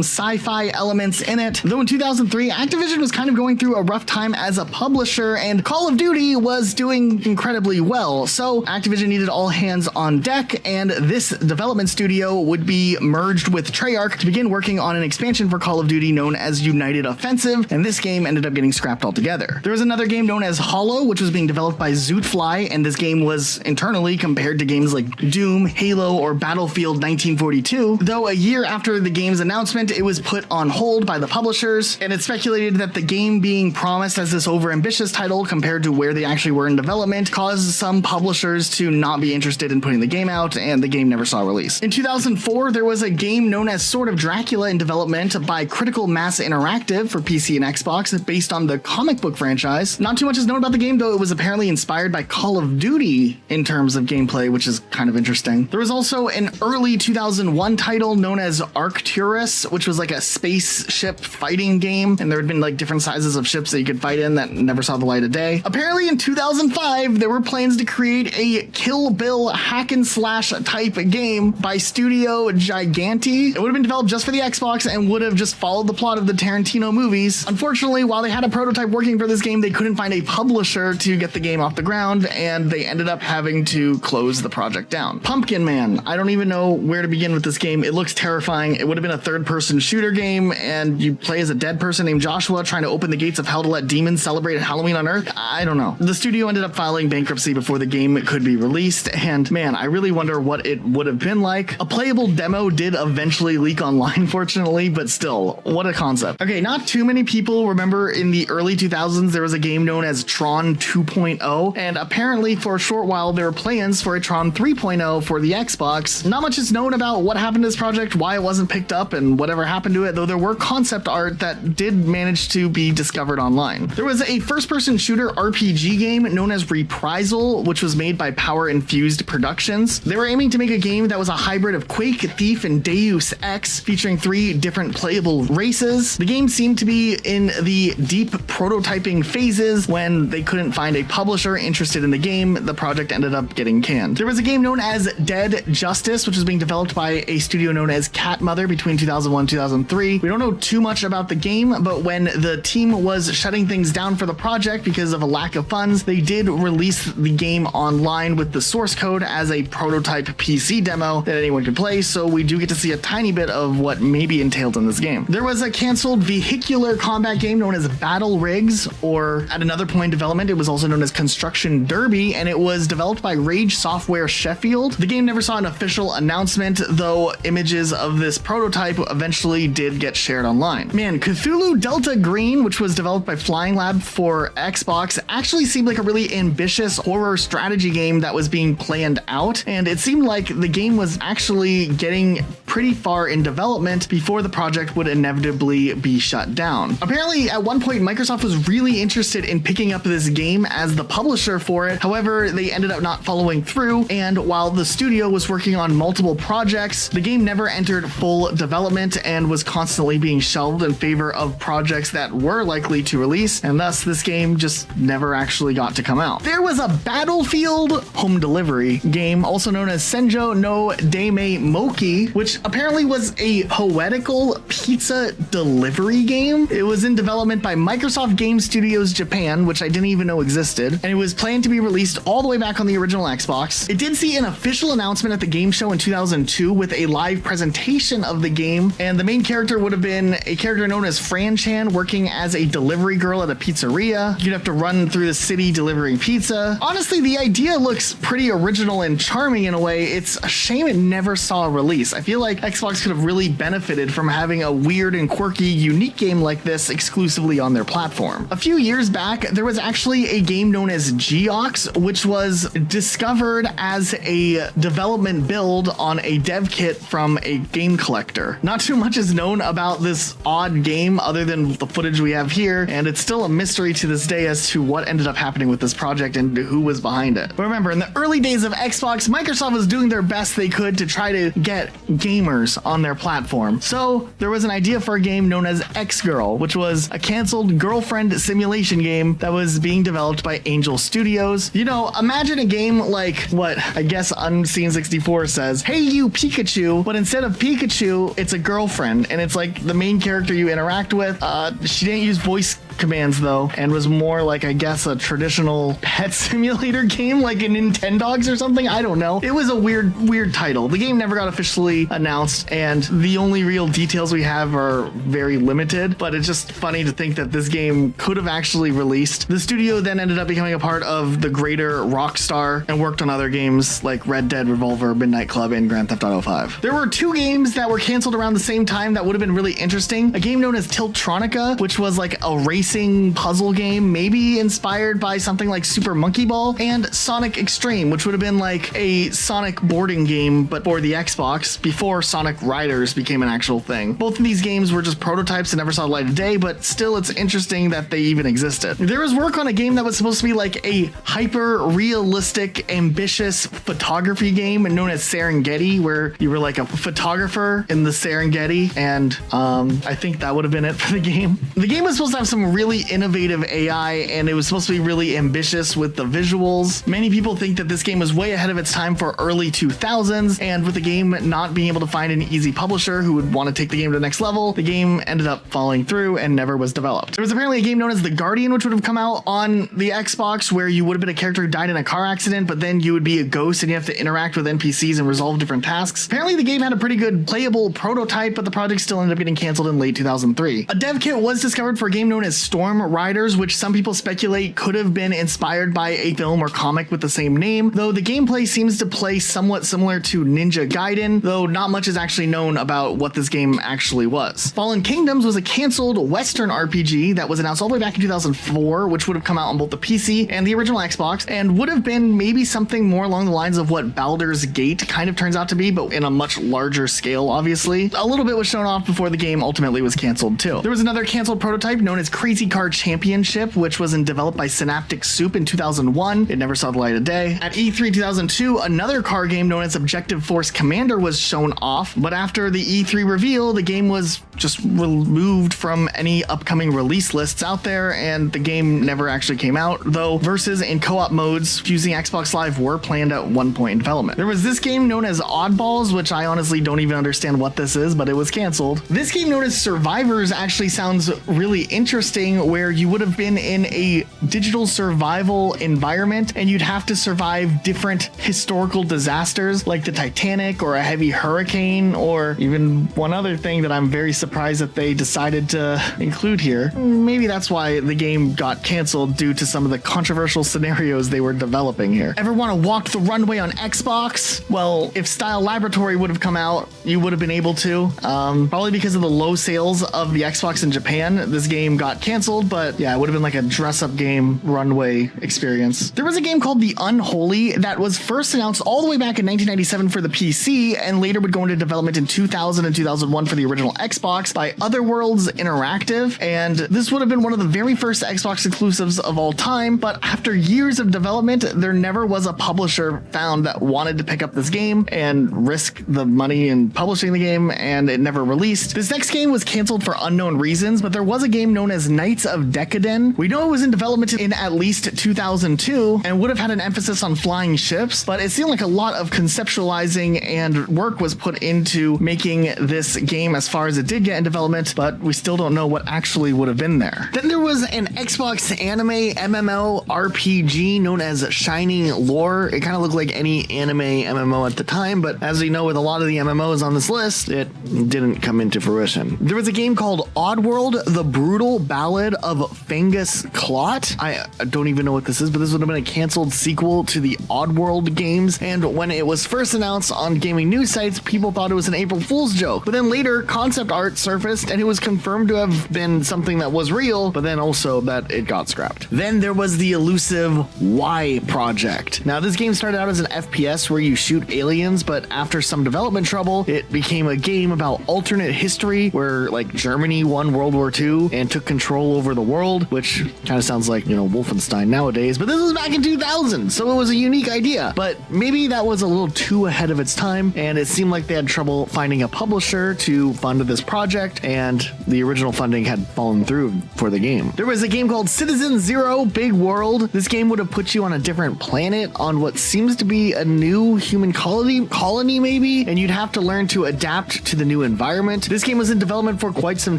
sci-fi elements in it, though in 2003, Activision was kind of going through a rough time as a publisher, and Call of Duty was doing incredibly well, so Activision needed all hands on deck, and this development studio would be merged with Treyarch to begin working on an expansion for Call of Duty known as United Offensive, and this game ended up getting scrapped altogether. There was another game known as Hollow, which was being developed by Zootfly, and this game was internally compared to games like Doom, Halo, or Battlefield 1942, though a year after the game's announcement, it was put on hold by the publishers, and it's speculated that the game being promised as this overambitious title compared to where they actually were in development caused some publishers to not be interested in putting the game out, and the game never saw release. In 2004, there was a game known as Sword of Dracula in development by Critical Mass Interactive for PC and Xbox based on the comic book franchise. Not too much is known about the game, though it was apparently inspired by Call of Duty in terms of gameplay, which is kind of interesting. There was also an early 2001 title known as Arcturus, which was like a spaceship fighting game, and there had been like different sizes of ships that you could fight in that never saw the light of day. Apparently in 2005, there were plans to create a Kill Bill hack and slash type game by Studio Giganti. It would have been developed just for the Xbox and would have just followed the plot of the Tarantino movies. Unfortunately, while they had a prototype working for this game, they couldn't find a publisher to get the game off the ground, and they ended up having to close the project down. Pumpkin Man. I don't even know where to begin with this game. It looks terrifying. It would have been a third-person shooter game, and you play as a dead person named Joshua trying to open the gates of hell to let demons celebrate Halloween on Earth. I don't know. The studio ended up filing bankruptcy before the game could be released, and man, I really wonder what it would have been like. A playable demo did eventually leak online, fortunately, but still, what a concept. Okay, not too many people remember in the early 2000s there was a game known as Tron 2.0, and apparently for a short while there were plans for a Tron 3.0 for the Xbox. Not much is known about what happened to this project, why it wasn't picked up, and whatever happened to it, though there were concept art that did manage to be discovered online. There was a first-person shooter RPG game known as Reprisal, which was made by Power Infused Productions. They were aiming to make a game that was a hybrid of Quake, Thief, and Deus Ex, featuring 3 different playable races. The game seemed to be in the deep prototyping phases. When they couldn't find a publisher interested in the game, the project ended up getting canned. There was a game known as Dead Justice, which was being developed by a studio known as Cat Mother between 2001 and 2003. We don't know too much about the game, but when the team was shutting things down for the project because of a lack of funds, they did release the game online with the source code as a prototype PC demo that anyone could play, so we do get to see a tiny bit of what may be entailed in this game. There was a canceled vehicular combat game known as Battle Rigs, or at another point in development, it was also known as Construction Derby, and it was developed by Rage Software Sheffield. The game never saw an official announcement, though images of this prototype eventually did get shared online. Man, Cthulhu Delta Green, which was developed by Flying Lab for Xbox, actually seemed like a really ambitious horror strategy game that was being planned out, and it seemed like the game was actually getting pretty far in development before the project would inevitably be shut down. Apparently, at one point, Microsoft was really interested in picking up this game as the publisher for it. However, they ended up not following through, and while the studio was working on multiple projects, the game never entered full development and was constantly being shelved in favor of projects that were likely to release, and thus this game just never actually got to come out. There was a Battlefield home delivery game, also known as Senjo no Daime Moki, which apparently was a poetical pizza delivery game. It was in development by Microsoft Game Studios Japan, which I didn't even know existed, and it was planned to be released all the way back on the original Xbox. It did see an official announcement at the game show in 2002 with a live presentation of the game, and the main character would have been a character known as Fran Chan, working as a delivery girl at a pizzeria. You'd have to run through the city delivering pizza. Honestly, the idea looks pretty original and charming in a way. It's a shame it never saw a release. I feel like Xbox could have really benefited from having a weird and quirky, unique game like this exclusively on their platform. A few years back, there was actually a game known as Geox, which was discovered as a development build on a dev kit from a game collector. Not too much is known about this odd game other than the footage we have here, and it's still a mystery to this day as to what ended up happening with this project and who was behind it. But remember, in the early days of Xbox, Microsoft was doing their best they could to try to get game gamers on their platform. So there was an idea for a game known as X-Girl, which was a canceled girlfriend simulation game that was being developed by Angel Studios. You know, imagine a game like what I guess Unseen64 says, "Hey you Pikachu," but instead of Pikachu, it's a girlfriend, and it's like the main character you interact with. She didn't use voice commands though, and was more like, I guess, a traditional pet simulator game like a Nintendogs or something. I don't know. It was a weird title. The game never got officially announced, and the only real details we have are very limited, but it's just funny to think that this game could have actually released. The studio then ended up becoming a part of the greater Rockstar and worked on other games like Red Dead Revolver, Midnight Club, and Grand Theft Auto 5. There were 2 games that were canceled around the same time that would have been really interesting. A game known as Tiltronica, which was like a racing puzzle game, maybe inspired by something like Super Monkey Ball, and Sonic Extreme, which would have been like a Sonic boarding game, but for the Xbox before Sonic Riders became an actual thing. Both of these games were just prototypes and never saw the light of day, but still it's interesting that they even existed. There was work on a game that was supposed to be like a hyper-realistic, ambitious photography game known as Serengeti, where you were like a photographer in the Serengeti, and I think that would have been it for the game. The game was supposed to have some really innovative AI, and it was supposed to be really ambitious with the visuals. Many people think that this game was way ahead of its time for early 2000s, and with the game not being able to find an easy publisher who would want to take the game to the next level, the game ended up falling through and never was developed. There was apparently a game known as The Guardian, which would have come out on the Xbox, where you would have been a character who died in a car accident, but then you would be a ghost and you have to interact with NPCs and resolve different tasks. Apparently the game had a pretty good playable prototype, but the project still ended up getting canceled in late 2003. A dev kit was discovered for a game known as Storm Riders, which some people speculate could have been inspired by a film or comic with the same name, though the gameplay seems to play somewhat similar to Ninja Gaiden, though not much is actually known about what this game actually was. Fallen Kingdoms was a canceled Western RPG that was announced all the way back in 2004, which would have come out on both the PC and the original Xbox, and would have been maybe something more along the lines of what Baldur's Gate kind of turns out to be, but in a much larger scale, obviously. A little bit was shown off before the game ultimately was canceled too. There was another canceled prototype known as Crazy Car Championship, which was developed by Synaptic Soup in 2001. It never saw the light of day. At E3 2002, another car game known as Objective Force Commander was shown off, but after the E3 reveal, the game was just removed from any upcoming release lists out there, and the game never actually came out, though versus and co-op modes using Xbox Live were planned at one point in development. There was this game known as Oddballs, which I honestly don't even understand what this is, but it was canceled. This game known as Survivors actually sounds really interesting, where you would have been in a digital survival environment and you'd have to survive different historical disasters like the Titanic or a heavy hurricane, or even one other thing that I'm very surprised that they decided to include here. Maybe that's why the game got canceled, due to some of the controversial scenarios they were developing here. Ever want to walk the runway on Xbox? Well, if Style Laboratory would have come out, you would have been able to. Probably because of the low sales of the Xbox in Japan, this game got canceled, but yeah, it would have been like a dress-up game runway experience. There was a game called The Unholy that was first announced all the way back in 1997 for the PC, and later would go into development in 2000 and 2001 for the original Xbox by Otherworlds Interactive, and this would have been one of the very first Xbox exclusives of all time, but after years of development, there never was a publisher found that wanted to pick up this game and risk the money in publishing the game, and it never released. This next game was canceled for unknown reasons, but there was a game known as Knights of Decadin. We know it was in development in at least 2002 and would have had an emphasis on flying ships, but it seemed like a lot of conceptualizing and work was put into making this game as far as it did get in development, but we still don't know what actually would have been there. Then there was an Xbox anime MMO RPG known as Shining Lore. It kind of looked like any anime MMO at the time, but as we know with a lot of the MMOs on this list, it didn't come into fruition. There was a game called Oddworld, The Brutal Ballad of Fangus Clot. I don't even know what this is, but this would have been a canceled sequel to the Oddworld games, and when it was first announced on gaming news sites, people thought it was an April Fool's joke, but then later concept art surfaced and it was confirmed to have been something that was real, but then also that it got scrapped. Then there was the elusive Y Project. Now this game started out as an FPS where you shoot aliens, but after some development trouble, it became a game about alternate history where like Germany won World War II and took control over the world, which kind of sounds like, you know, Wolfenstein nowadays, but this was back in 2000, so it was a unique idea, but maybe that was a little too ahead of its time, and it seemed like they had trouble finding a publisher to fund this project, and the original funding had fallen through for the game. There was a game called Citizen Zero Big World. This game would have put you on a different planet on what seems to be a new human colony maybe, and you'd have to learn to adapt to the new environment. This game was in development for quite some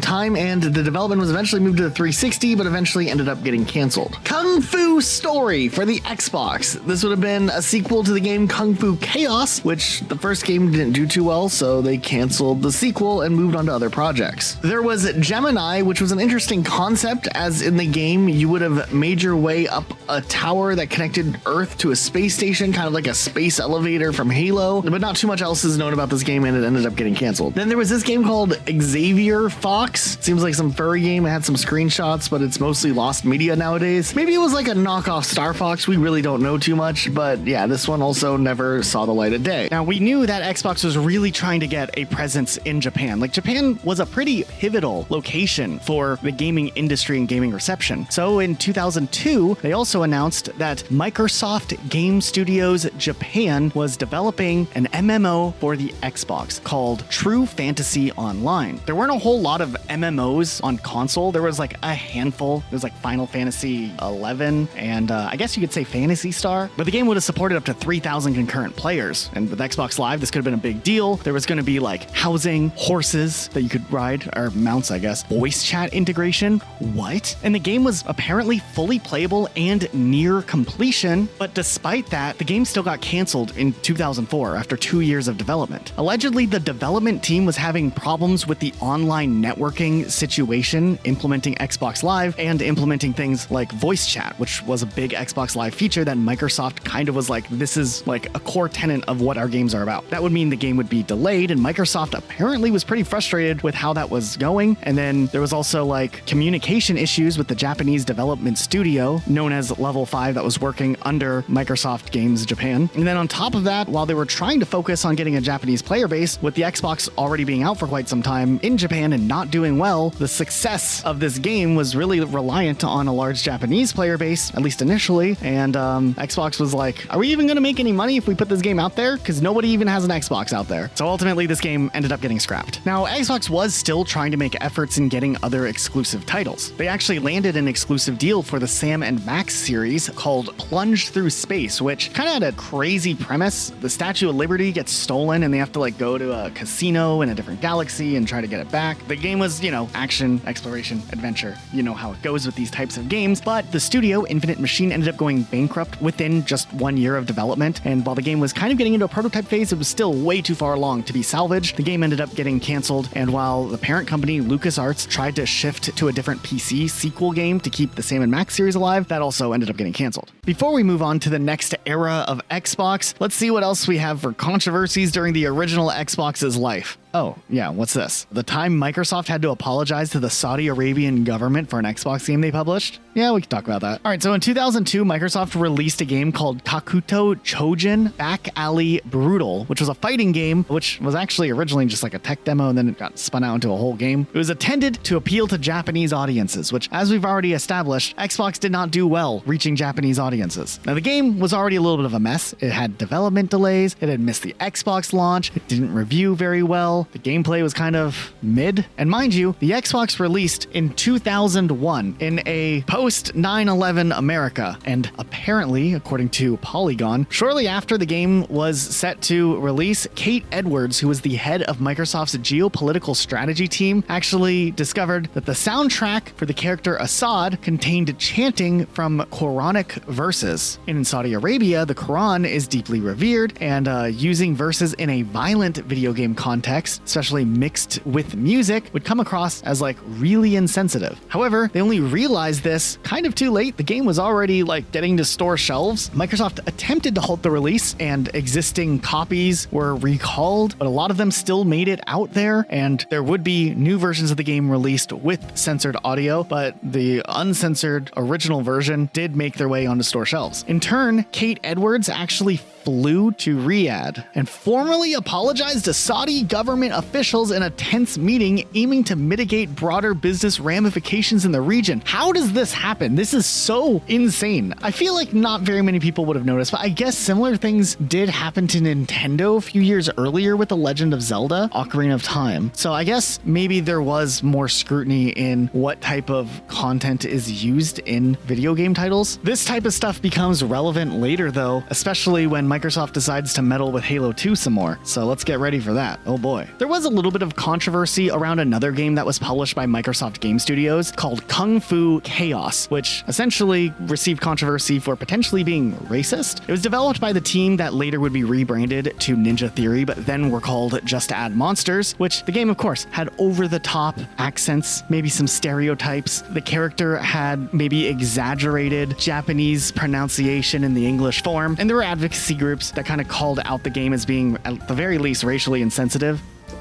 time, and the development was eventually moved to the 360, but eventually ended up getting canceled. Kung Fu Story for the Xbox. This would have been a sequel to the game Kung Fu Chaos, which the first game didn't do too well, so they canceled the sequel and moved on to other projects. There was Gemini, which was an interesting concept, as in the game you would have made your way up a tower that connected Earth to a space station, kind of like a space elevator from Halo, but not too much else is known about this game, and it ended up getting canceled. Then there was this game called Xavier Fox. Seems like some furry game. It had some screenshots, but it's mostly lost media nowadays. Maybe it was like a knockoff Star Fox. We really don't know too much, but yeah, this one also never saw the light of day. Now, we knew that Xbox was really trying to get a presence in Japan. Like, Japan was a pretty pivotal location for the gaming industry and gaming reception. So in 2002, they also announced that Microsoft Game Studios Japan was developing an MMO for the Xbox called True Fantasy Online. There weren't a whole lot of MMOs on console. There was like a handful. There was like Final Fantasy 11 and I guess you could say Phantasy Star, but the game would have supported up to 3,000 concurrent players. And with Xbox Live, this could have been a big deal. There was going to be like housing, horses that you could ride, or mounts, I guess, voice chat integration. What? And the game was apparently fully playable and near completion, but despite that, the game still got canceled in 2004 after 2 years of development. Allegedly, the development team was having problems with the online networking situation, implementing Xbox Live and implementing things like voice chat, which was a big Xbox Live feature that Microsoft kind of was like, this is like a core tenet of what our games are about. That would mean the game would be delayed, and Microsoft apparently was pretty frustrated with how that was going. And then there was also like communication issues with the Japanese development studio known as Level 5 that was working under Microsoft Games Japan. And then on top of that, while they were trying to focus on getting a Japanese player base, with the Xbox already being out for quite some time in Japan and not doing well, the success of this game was really reliant on a large Japanese player base, at least initially. And Xbox was like, are we even going to make any money if we put this game out there? Because nobody even has an Xbox out there. So ultimately, this game ended up getting scrapped. Now, Xbox was still trying to make efforts in getting other exclusive titles. They actually landed an exclusive deal for the Sam & Max series called Plunge Through Space, which kind of had a crazy premise. The Statue of Liberty gets stolen and they have to like go to a casino in a different galaxy and try to get it back. The game was, action, exploration, adventure. You know how it goes with these types of games, but the studio, Infinite Machine, ended up going bankrupt within just 1 year of development. And while the game was kind of getting into a prototype phase, it was still way too far along to be salvaged. The game ended up getting canceled. And while the parent company, LucasArts, tried to shift to a different PC sequel game to keep the Sam & Max series alive, that also ended up getting canceled. Before we move on to the next era of Xbox, let's see what else we have for controversies during the original Xbox's life. Oh, yeah, what's this? The time Microsoft had to apologize to the Saudi Arabian government for an Xbox game they published? Yeah, we can talk about that. All right, so in 2002, Microsoft released a game called Kakuto Chojin Back Alley Brutal, which was a fighting game, which was actually originally just like a tech demo, and then it got spun out into a whole game. It was intended to appeal to Japanese audiences, which, as we've already established, Xbox did not do well reaching Japanese audiences. Now, the game was already a little bit of a mess. It had development delays, it had missed the Xbox launch, it didn't review very well, the gameplay was kind of mid, and mind you, the Xbox released in 2001 in a post-9/11 America, and apparently, according to Polygon, shortly after the game was set to release, Kate Edwards, who was the head of Microsoft's geopolitical strategy team, actually discovered that the soundtrack for the character Assad contained chanting from Quranic verses. And in Saudi Arabia, the Quran is deeply revered, and using verses in a violent video game context, especially mixed with music, would come across as like really insensitive. However, they only realized this kind of too late. The game was already like getting to store shelves. Microsoft attempted to halt the release and existing copies were recalled, but a lot of them still made it out there, and there would be new versions of the game released with censored audio, but the uncensored original version did make their way onto store shelves. In turn, Kate Edwards actually flew to Riyadh and formally apologized to Saudi government officials in a tense meeting aiming to mitigate broader business ramifications in the region. How does this happen? This is so insane. I feel like not very many people would have noticed, but I guess similar things did happen to Nintendo a few years earlier with The Legend of Zelda: Ocarina of Time. So I guess maybe there was more scrutiny in what type of content is used in video game titles. This type of stuff becomes relevant later though, especially when Microsoft decides to meddle with Halo 2 some more. So let's get ready for that. Oh boy. There was a little bit of controversy around another game that was published by Microsoft Game Studios called Kung Fu Chaos, which essentially received controversy for potentially being racist. It was developed by the team that later would be rebranded to Ninja Theory, but then were called Just Add Monsters, which the game of course had over-the-top accents, maybe some stereotypes. The character had maybe exaggerated Japanese pronunciation in the English form, and there were advocacy groups that kind of called out the game as being, at the very least, racially insensitive.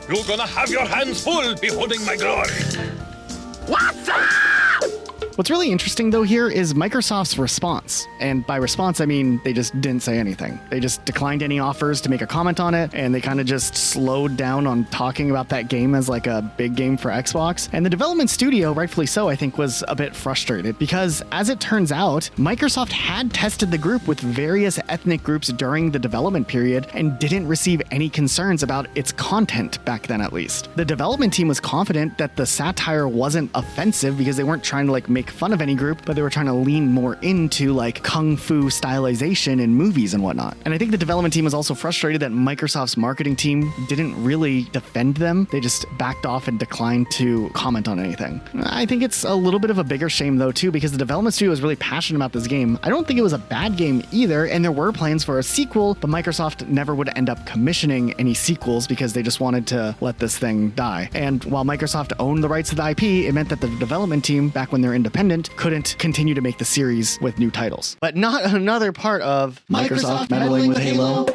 You're gonna have your hands full beholding my glory. What's up? What's really interesting though here is Microsoft's response. And by response, I mean they just didn't say anything. They just declined any offers to make a comment on it, and they kind of just slowed down on talking about that game as like a big game for Xbox. And the development studio, rightfully so, I think was a bit frustrated because as it turns out, Microsoft had tested the group with various ethnic groups during the development period and didn't receive any concerns about its content back then at least. The development team was confident that the satire wasn't offensive because they weren't trying to like make fun of any group, but they were trying to lean more into like kung fu stylization in movies and whatnot. And I think the development team was also frustrated that Microsoft's marketing team didn't really defend them. They just backed off and declined to comment on anything. I think it's a little bit of a bigger shame though too, because the development studio was really passionate about this game. I don't think it was a bad game either, and there were plans for a sequel, but Microsoft never would end up commissioning any sequels because they just wanted to let this thing die. And while Microsoft owned the rights to the IP, it meant that the development team, back when they're independent, couldn't continue to make the series with new titles. But not another part of Microsoft meddling with Halo.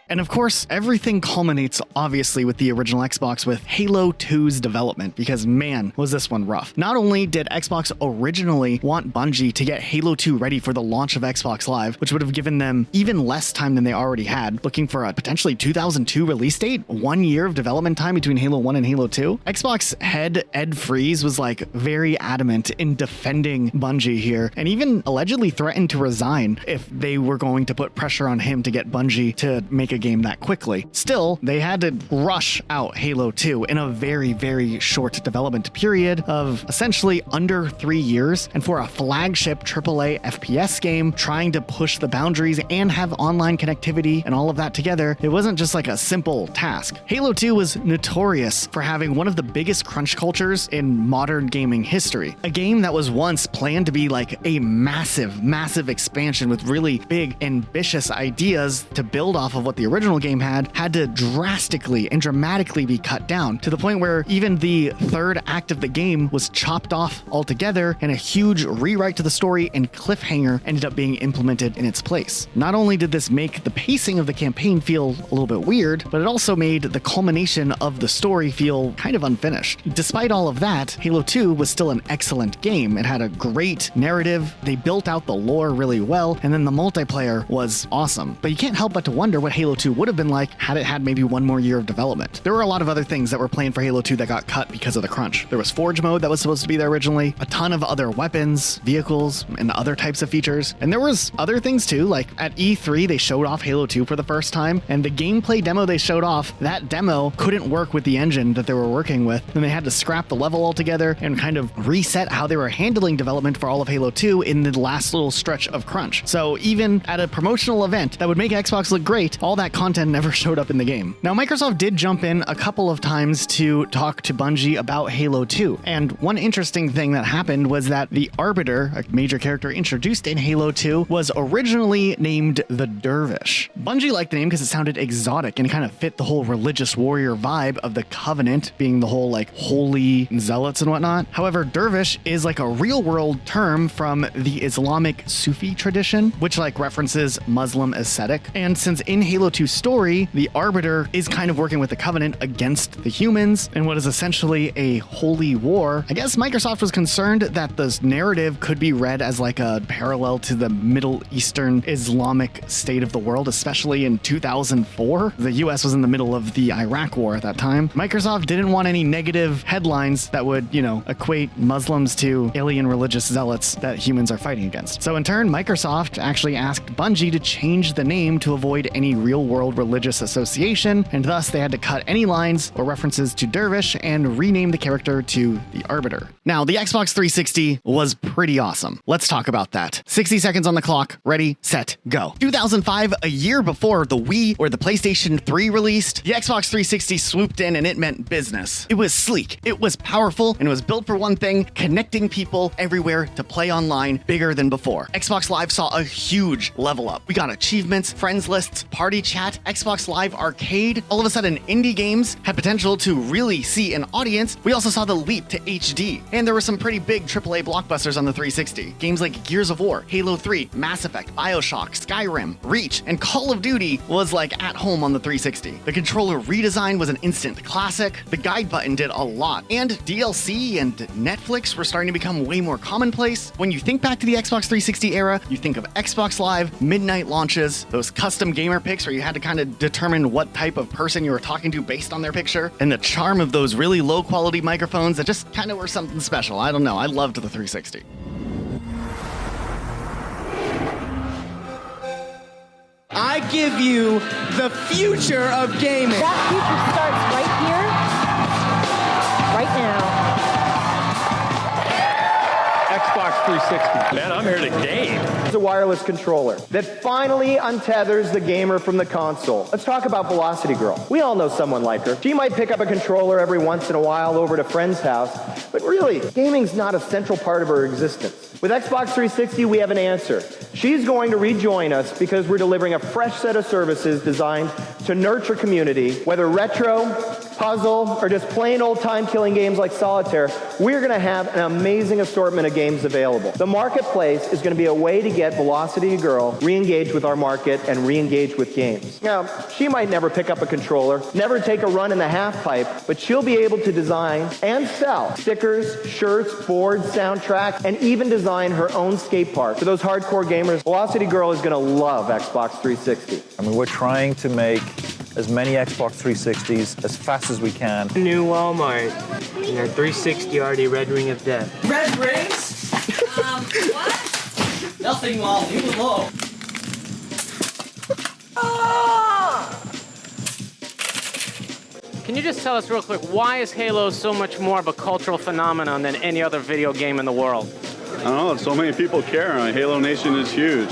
And of course, everything culminates obviously with the original Xbox with Halo 2's development, because man, was this one rough. Not only did Xbox originally want Bungie to get Halo 2 ready for the launch of Xbox Live, which would have given them even less time than they already had, looking for a potentially 2002 release date, 1 year of development time between Halo 1 and Halo 2. Xbox head Ed Freeze was like very adamant in defending Bungie here, and even allegedly threatened to resign if they were going to put pressure on him to get Bungie to make a game that quickly. Still, they had to rush out Halo 2 in a very, very short development period of essentially under 3 years, and for a flagship AAA FPS game trying to push the boundaries and have online connectivity and all of that together, it wasn't just like a simple task. Halo 2 was notorious for having one of the biggest crunch cultures in modern gaming history. A game that was once planned to be like a massive, massive expansion with really big, ambitious ideas to build off of what the original game had to drastically and dramatically be cut down to the point where even the third act of the game was chopped off altogether, and a huge rewrite to the story and cliffhanger ended up being implemented in its place. Not only did this make the pacing of the campaign feel a little bit weird, but it also made the culmination of the story feel kind of unfinished. Despite all of that, Halo 2 was still an excellent game. It had a great narrative, they built out the lore really well, and then the multiplayer was awesome. But you can't help but to wonder what Halo 2 would have been like had it had maybe one more year of development. There were a lot of other things that were planned for Halo 2 that got cut because of the crunch. There was Forge mode that was supposed to be there originally, a ton of other weapons, vehicles, and other types of features. And there was other things too, like at E3 they showed off Halo 2 for the first time, and the gameplay demo they showed off, that demo couldn't work with the engine that they were working with, and they had to scrap the level altogether and kind of reset how they were handling development for all of Halo 2 in the last little stretch of crunch. So even at a promotional event that would make Xbox look great, all that content never showed up in the game. Now, Microsoft did jump in a couple of times to talk to Bungie about Halo 2, and one interesting thing that happened was that the Arbiter, a major character introduced in Halo 2, was originally named the Dervish. Bungie liked the name because it sounded exotic and kind of fit the whole religious warrior vibe of the Covenant, being the whole like holy zealots and whatnot. However, Dervish is like a real-world term from the Islamic Sufi tradition, which like references Muslim ascetic. And since in Halo to story, the Arbiter is kind of working with the Covenant against the humans in what is essentially a holy war. I guess Microsoft was concerned that this narrative could be read as like a parallel to the Middle Eastern Islamic state of the world, especially in 2004. The US was in the middle of the Iraq war at that time. Microsoft didn't want any negative headlines that would, equate Muslims to alien religious zealots that humans are fighting against. So in turn, Microsoft actually asked Bungie to change the name to avoid any real-world religious association, and thus they had to cut any lines or references to Dervish and rename the character to the Arbiter. Now, the Xbox 360 was pretty awesome. Let's talk about that. 60 seconds on the clock. Ready, set, go. 2005, a year before the Wii or the PlayStation 3 released, the Xbox 360 swooped in and it meant business. It was sleek, it was powerful, and it was built for one thing, connecting people everywhere to play online bigger than before. Xbox Live saw a huge level up. We got achievements, friends lists, party chat, Xbox Live Arcade. All of a sudden, indie games had potential to really see an audience. We also saw the leap to HD. And there were some pretty big AAA blockbusters on the 360. Games like Gears of War, Halo 3, Mass Effect, Bioshock, Skyrim, Reach, and Call of Duty was like at home on the 360. The controller redesign was an instant classic. The guide button did a lot. And DLC and Netflix were starting to become way more commonplace. When you think back to the Xbox 360 era, you think of Xbox Live, midnight launches, those custom gamer picks where you had to kind of determine what type of person you were talking to based on their picture, and the charm of those really low quality microphones that just kind of were something special. I don't know. I loved the 360. I give you the future of gaming. That future starts right here, right now. Xbox 360. Man, I'm here to game. It's a wireless controller that finally untethers the gamer from the console. Let's talk about Velocity Girl. We all know someone like her. She might pick up a controller every once in a while over at a friend's house, but really, gaming's not a central part of her existence. With Xbox 360, we have an answer. She's going to rejoin us because we're delivering a fresh set of services designed to nurture community. Whether retro, puzzle, or just plain old time-killing games like Solitaire, we're going to have an amazing assortment of games available. The marketplace is going to be a way to get Velocity Girl re-engaged with our market and re-engaged with games. Now, she might never pick up a controller, never take a run in the half pipe, but she'll be able to design and sell stickers, shirts, boards, soundtracks, and even design her own skate park. For those hardcore gamers, Velocity Girl is going to love Xbox 360. I mean, we're trying to make as many Xbox 360s as fast as we can. New Walmart, and their 360 already Red Ring of Death. Red rings? What? Nothing, Mom. Leave it alone. Can you just tell us real quick, why is Halo so much more of a cultural phenomenon than any other video game in the world? I don't know, so many people care. Halo Nation is huge.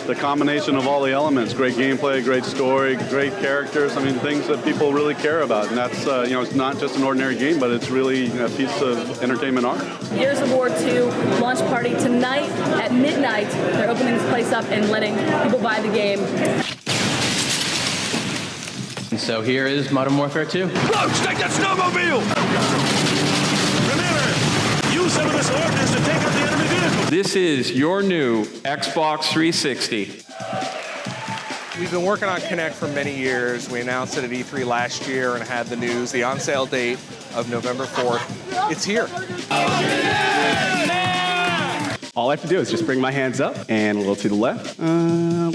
The combination of all the elements, great gameplay, great story, great characters, things that people really care about. And that's, it's not just an ordinary game, but it's really a piece of entertainment art. Gears of War 2 launch party tonight at midnight. They're opening this place up and letting people buy the game. And so here is Modern Warfare 2. Roach, take that snowmobile! Remember, use some of this ordnance to take out the enemy vehicle. This is your new Xbox 360. We've been working on Kinect for many years. We announced it at E3 last year and had the news, the on-sale date of November 4th. It's here. All I have to do is just bring my hands up and a little to the left, a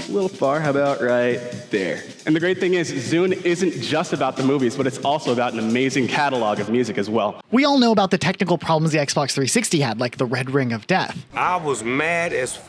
little far, how about right there? And the great thing is, Zune isn't just about the movies, but it's also about an amazing catalog of music as well. We all know about the technical problems the Xbox 360 had, like the Red Ring of Death. I was mad as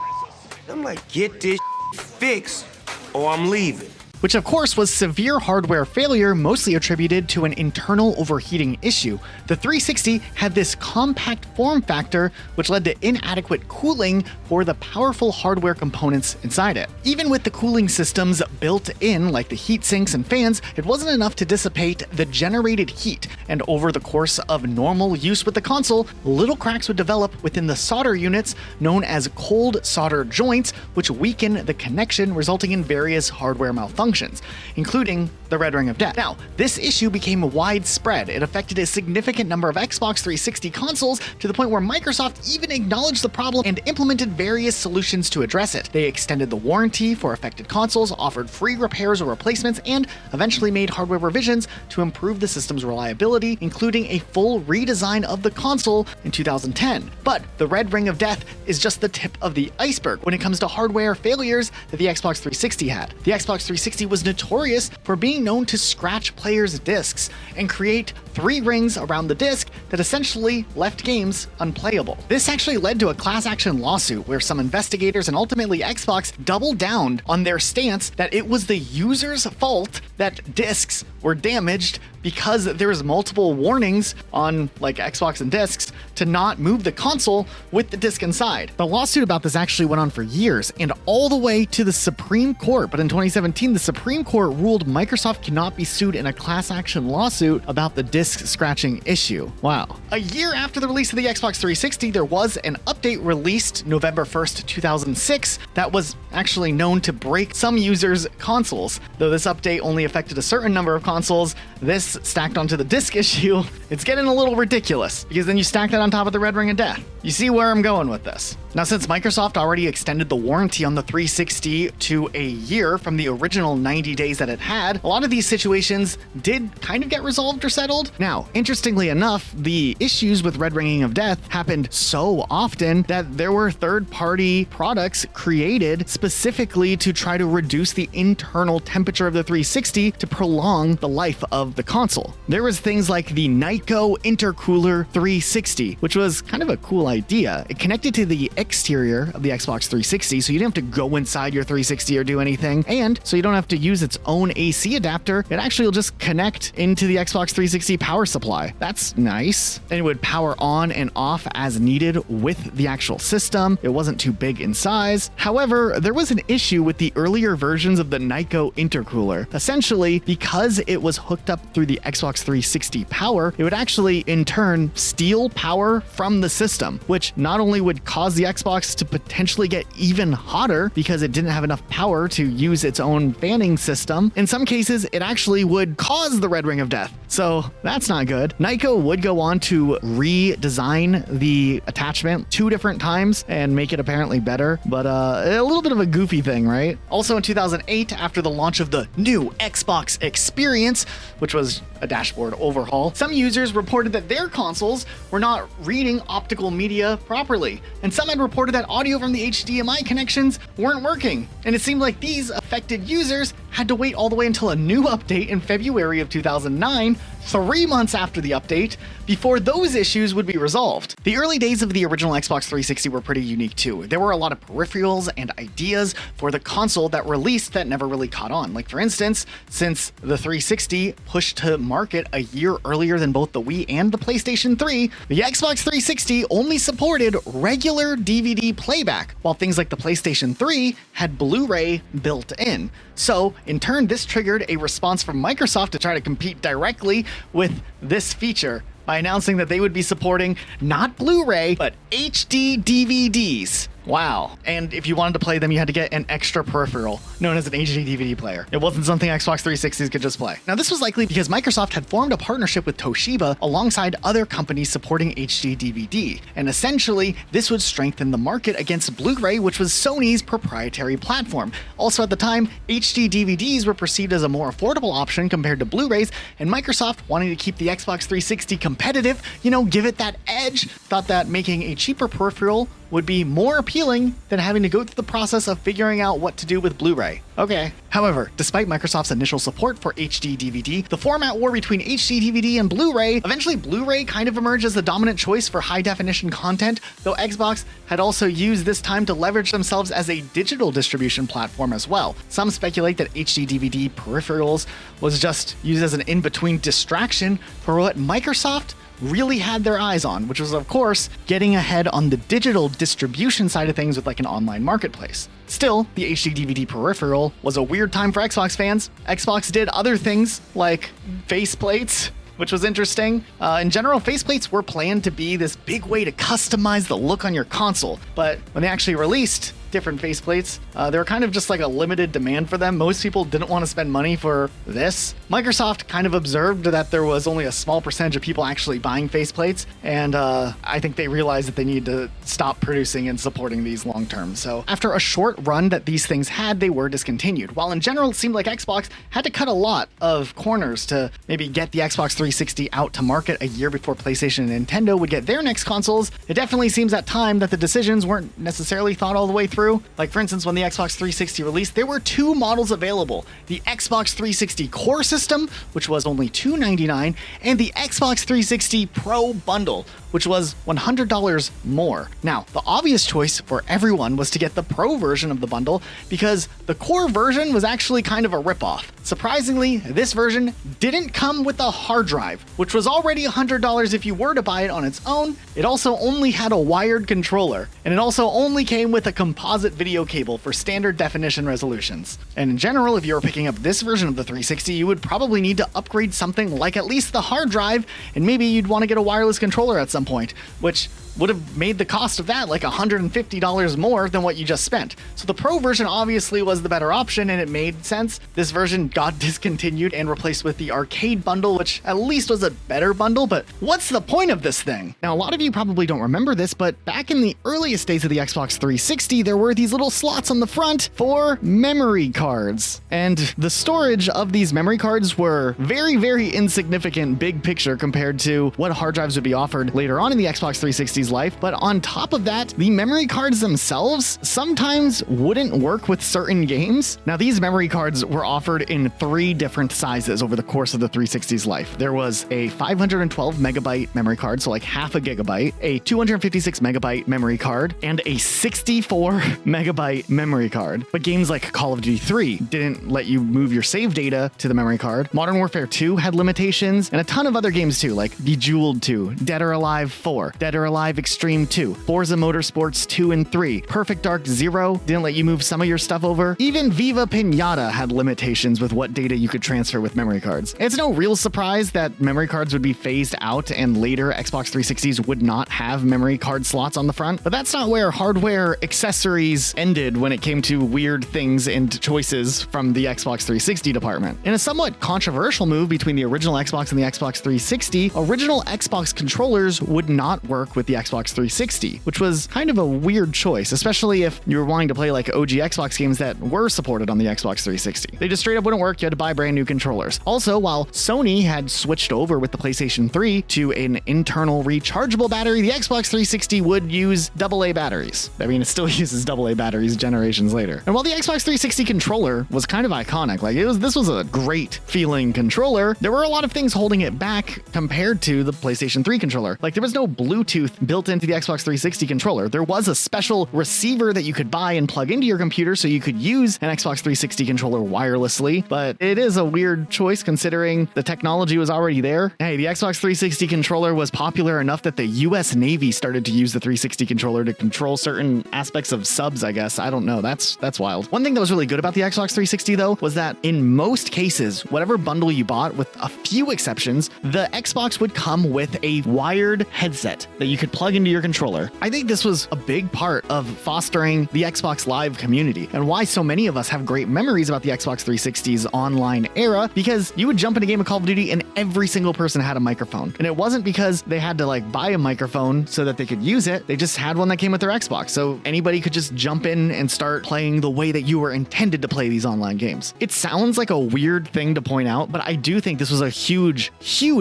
I'm like, get this fixed or I'm leaving. Which of course was severe hardware failure, mostly attributed to an internal overheating issue. The 360 had this compact form factor, which led to inadequate cooling for the powerful hardware components inside it. Even with the cooling systems built in, like the heat sinks and fans, it wasn't enough to dissipate the generated heat, and over the course of normal use with the console, little cracks would develop within the solder units known as cold solder joints, which weaken the connection, resulting in various hardware malfunctions. functions, including the red ring of death. Now, this issue became widespread. It affected a significant number of Xbox 360 consoles to the point where Microsoft even acknowledged the problem and implemented various solutions to address it. They extended the warranty for affected consoles, offered free repairs or replacements, and eventually made hardware revisions to improve the system's reliability, including a full redesign of the console in 2010. But the red ring of death is just the tip of the iceberg when it comes to hardware failures that the Xbox 360 had. The Xbox 360 was notorious for being known to scratch players' discs and create 3 rings around the disc that essentially left games unplayable. This actually led to a class action lawsuit where some investigators and ultimately Xbox doubled down on their stance that it was the user's fault that discs were damaged because there was multiple warnings on like Xbox and discs to not move the console with the disc inside. The lawsuit about this actually went on for years and all the way to the Supreme Court, but in 2017 the Supreme Court ruled Microsoft cannot be sued in a class action lawsuit about the disc scratching issue. Wow. A year after the release of the Xbox 360, there was an update released November 1st, 2006 that was actually known to break some users' consoles. Though this update only affected a certain number of consoles, this stacked onto the disc issue, it's getting a little ridiculous because then you stack that on top of the red ring of death. You see where I'm going with this. Now, since Microsoft already extended the warranty on the 360 to a year from the original 90 days that it had, a lot of these situations did kind of get resolved or settled. Now, interestingly enough, the issues with red ringing of death happened so often that there were third-party products created specifically to try to reduce the internal temperature of the 360 to prolong the life of the console. There was things like the Nyko Intercooler 360, which was kind of a cool idea. It connected to the exterior of the Xbox 360, so you didn't have to go inside your 360 or do anything, and so you don't have to use its own AC adapter. It actually will just connect into the Xbox 360 power supply. That's nice. And it would power on and off as needed with the actual system. It wasn't too big in size. However, there was an issue with the earlier versions of the Nyko Intercooler. Essentially, because it was hooked up through the Xbox 360 power, it would actually in turn steal power from the system, which not only would cause the Xbox to potentially get even hotter because it didn't have enough power to use its own fanning system. In some cases, it actually would cause the red ring of death. So that's not good. Nyko would go on to redesign the attachment 2 different times and make it apparently better, but a little bit of a goofy thing, right? Also in 2008, after the launch of the new Xbox Experience, which was a dashboard overhaul, some users reported that their consoles were not reading optical media properly, and some had reported that audio from the HDMI connections weren't working. And it seemed like these affected users had to wait all the way until a new update in February of 2009, 3 months after the update, before those issues would be resolved. The early days of the original Xbox 360 were pretty unique too. There were a lot of peripherals and ideas for the console that released that never really caught on. Like for instance, since the 360 pushed to market a year earlier than both the Wii and the PlayStation 3, the Xbox 360 only supported regular DVD playback, while things like the PlayStation 3 had Blu-ray built in. So, in turn, this triggered a response from Microsoft to try to compete directly with this feature by announcing that they would be supporting not Blu-ray, but HD DVDs. Wow. And if you wanted to play them, you had to get an extra peripheral known as an HD DVD player. It wasn't something Xbox 360s could just play. Now, this was likely because Microsoft had formed a partnership with Toshiba alongside other companies supporting HD DVD. And essentially, this would strengthen the market against Blu-ray, which was Sony's proprietary platform. Also at the time, HD DVDs were perceived as a more affordable option compared to Blu-rays, and Microsoft, wanting to keep the Xbox 360 competitive, give it that edge, thought that making a cheaper peripheral would be more appealing than having to go through the process of figuring out what to do with Blu-ray. Okay. However, despite Microsoft's initial support for HD DVD, the format war between HD DVD and Blu-ray, eventually Blu-ray kind of emerged as the dominant choice for high-definition content, though Xbox had also used this time to leverage themselves as a digital distribution platform as well. Some speculate that HD DVD peripherals was just used as an in-between distraction for what Microsoft really had their eyes on, which was of course getting ahead on the digital distribution side of things with like an online marketplace. Still, the HD DVD peripheral was a weird time for Xbox fans. Xbox did other things like faceplates, which was interesting. In general, faceplates were planned to be this big way to customize the look on your console, but when they actually released, different faceplates. They were kind of just like a limited demand for them. Most people didn't want to spend money for this. Microsoft kind of observed that there was only a small percentage of people actually buying faceplates, and I think they realized that they needed to stop producing and supporting these long term. So after a short run that these things had, they were discontinued. While in general it seemed like Xbox had to cut a lot of corners to maybe get the Xbox 360 out to market a year before PlayStation and Nintendo would get their next consoles, it definitely seems at time that the decisions weren't necessarily thought all the way through. Like for instance, when the Xbox 360 released, there were two models available: the Xbox 360 Core System, which was only $299, and the Xbox 360 Pro Bundle, which was $100 more. Now, the obvious choice for everyone was to get the Pro version of the bundle because the Core version was actually kind of a ripoff. Surprisingly, this version didn't come with a hard drive, which was already $100 if you were to buy it on its own. It also only had a wired controller, and it also only came with a composite video cable for standard definition resolutions. And in general, if you were picking up this version of the 360, you would probably need to upgrade something like at least the hard drive, and maybe you'd want to get a wireless controller at some point, which would have made the cost of that like $150 more than what you just spent. So the Pro version obviously was the better option, and it made sense. This version got discontinued and replaced with the arcade bundle, which at least was a better bundle, but what's the point of this thing? Now, a lot of you probably don't remember this, but back in the earliest days of the Xbox 360, there were these little slots on the front for memory cards. And the storage of these memory cards were very, very insignificant big picture compared to what hard drives would be offered later on in the Xbox 360's life. But on top of that, the memory cards themselves sometimes wouldn't work with certain games. Now, these memory cards were offered in 3 different sizes over the course of the 360's life. There was a 512 megabyte memory card, so like half a gigabyte, a 256 megabyte memory card, and a 64 megabyte memory card. But games like Call of Duty 3 didn't let you move your save data to the memory card. Modern Warfare 2 had limitations, and a ton of other games too, like Bejeweled 2, Dead or Alive 4, Dead or Alive Extreme 2, Forza Motorsports 2 and 3, Perfect Dark 0 didn't let you move some of your stuff over. Even Viva Pinata had limitations with what data you could transfer with memory cards. It's no real surprise that memory cards would be phased out and later Xbox 360s would not have memory card slots on the front, but that's not where hardware accessories ended when it came to weird things and choices from the Xbox 360 department. In a somewhat controversial move between the original Xbox and the Xbox 360, original Xbox controllers would not work with the Xbox 360, which was kind of a weird choice, especially if you were wanting to play like OG Xbox games that were supported on the Xbox 360. They just straight up wouldn't work. You had to buy brand new controllers. Also, while Sony had switched over with the PlayStation 3 to an internal rechargeable battery, the Xbox 360 would use AA batteries. I mean, it still uses AA batteries generations later. And while the Xbox 360 controller was kind of iconic, like this was a great feeling controller, there were a lot of things holding it back compared to the PlayStation 3 controller. Like there was no Bluetooth built into the Xbox 360 controller. There was a special receiver that you could buy and plug into your computer so you could use an Xbox 360 controller wirelessly, but it is a weird choice considering the technology was already there. Hey, the Xbox 360 controller was popular enough that the US Navy started to use the 360 controller to control certain aspects of subs, I guess. I don't know. That's wild. One thing that was really good about the Xbox 360 though was that in most cases, whatever bundle you bought, with a few exceptions, the Xbox would come with a wired headset that you could plug into your controller. I think this was a big part of fostering the Xbox Live community and why so many of us have great memories about the Xbox 360's online era, because you would jump in a game of Call of Duty and every single person had a microphone. And it wasn't because they had to like buy a microphone so that they could use it. They just had one that came with their Xbox. So anybody could just jump in and start playing the way that you were intended to play these online games. It sounds like a weird thing to point out, but I do think this was a huge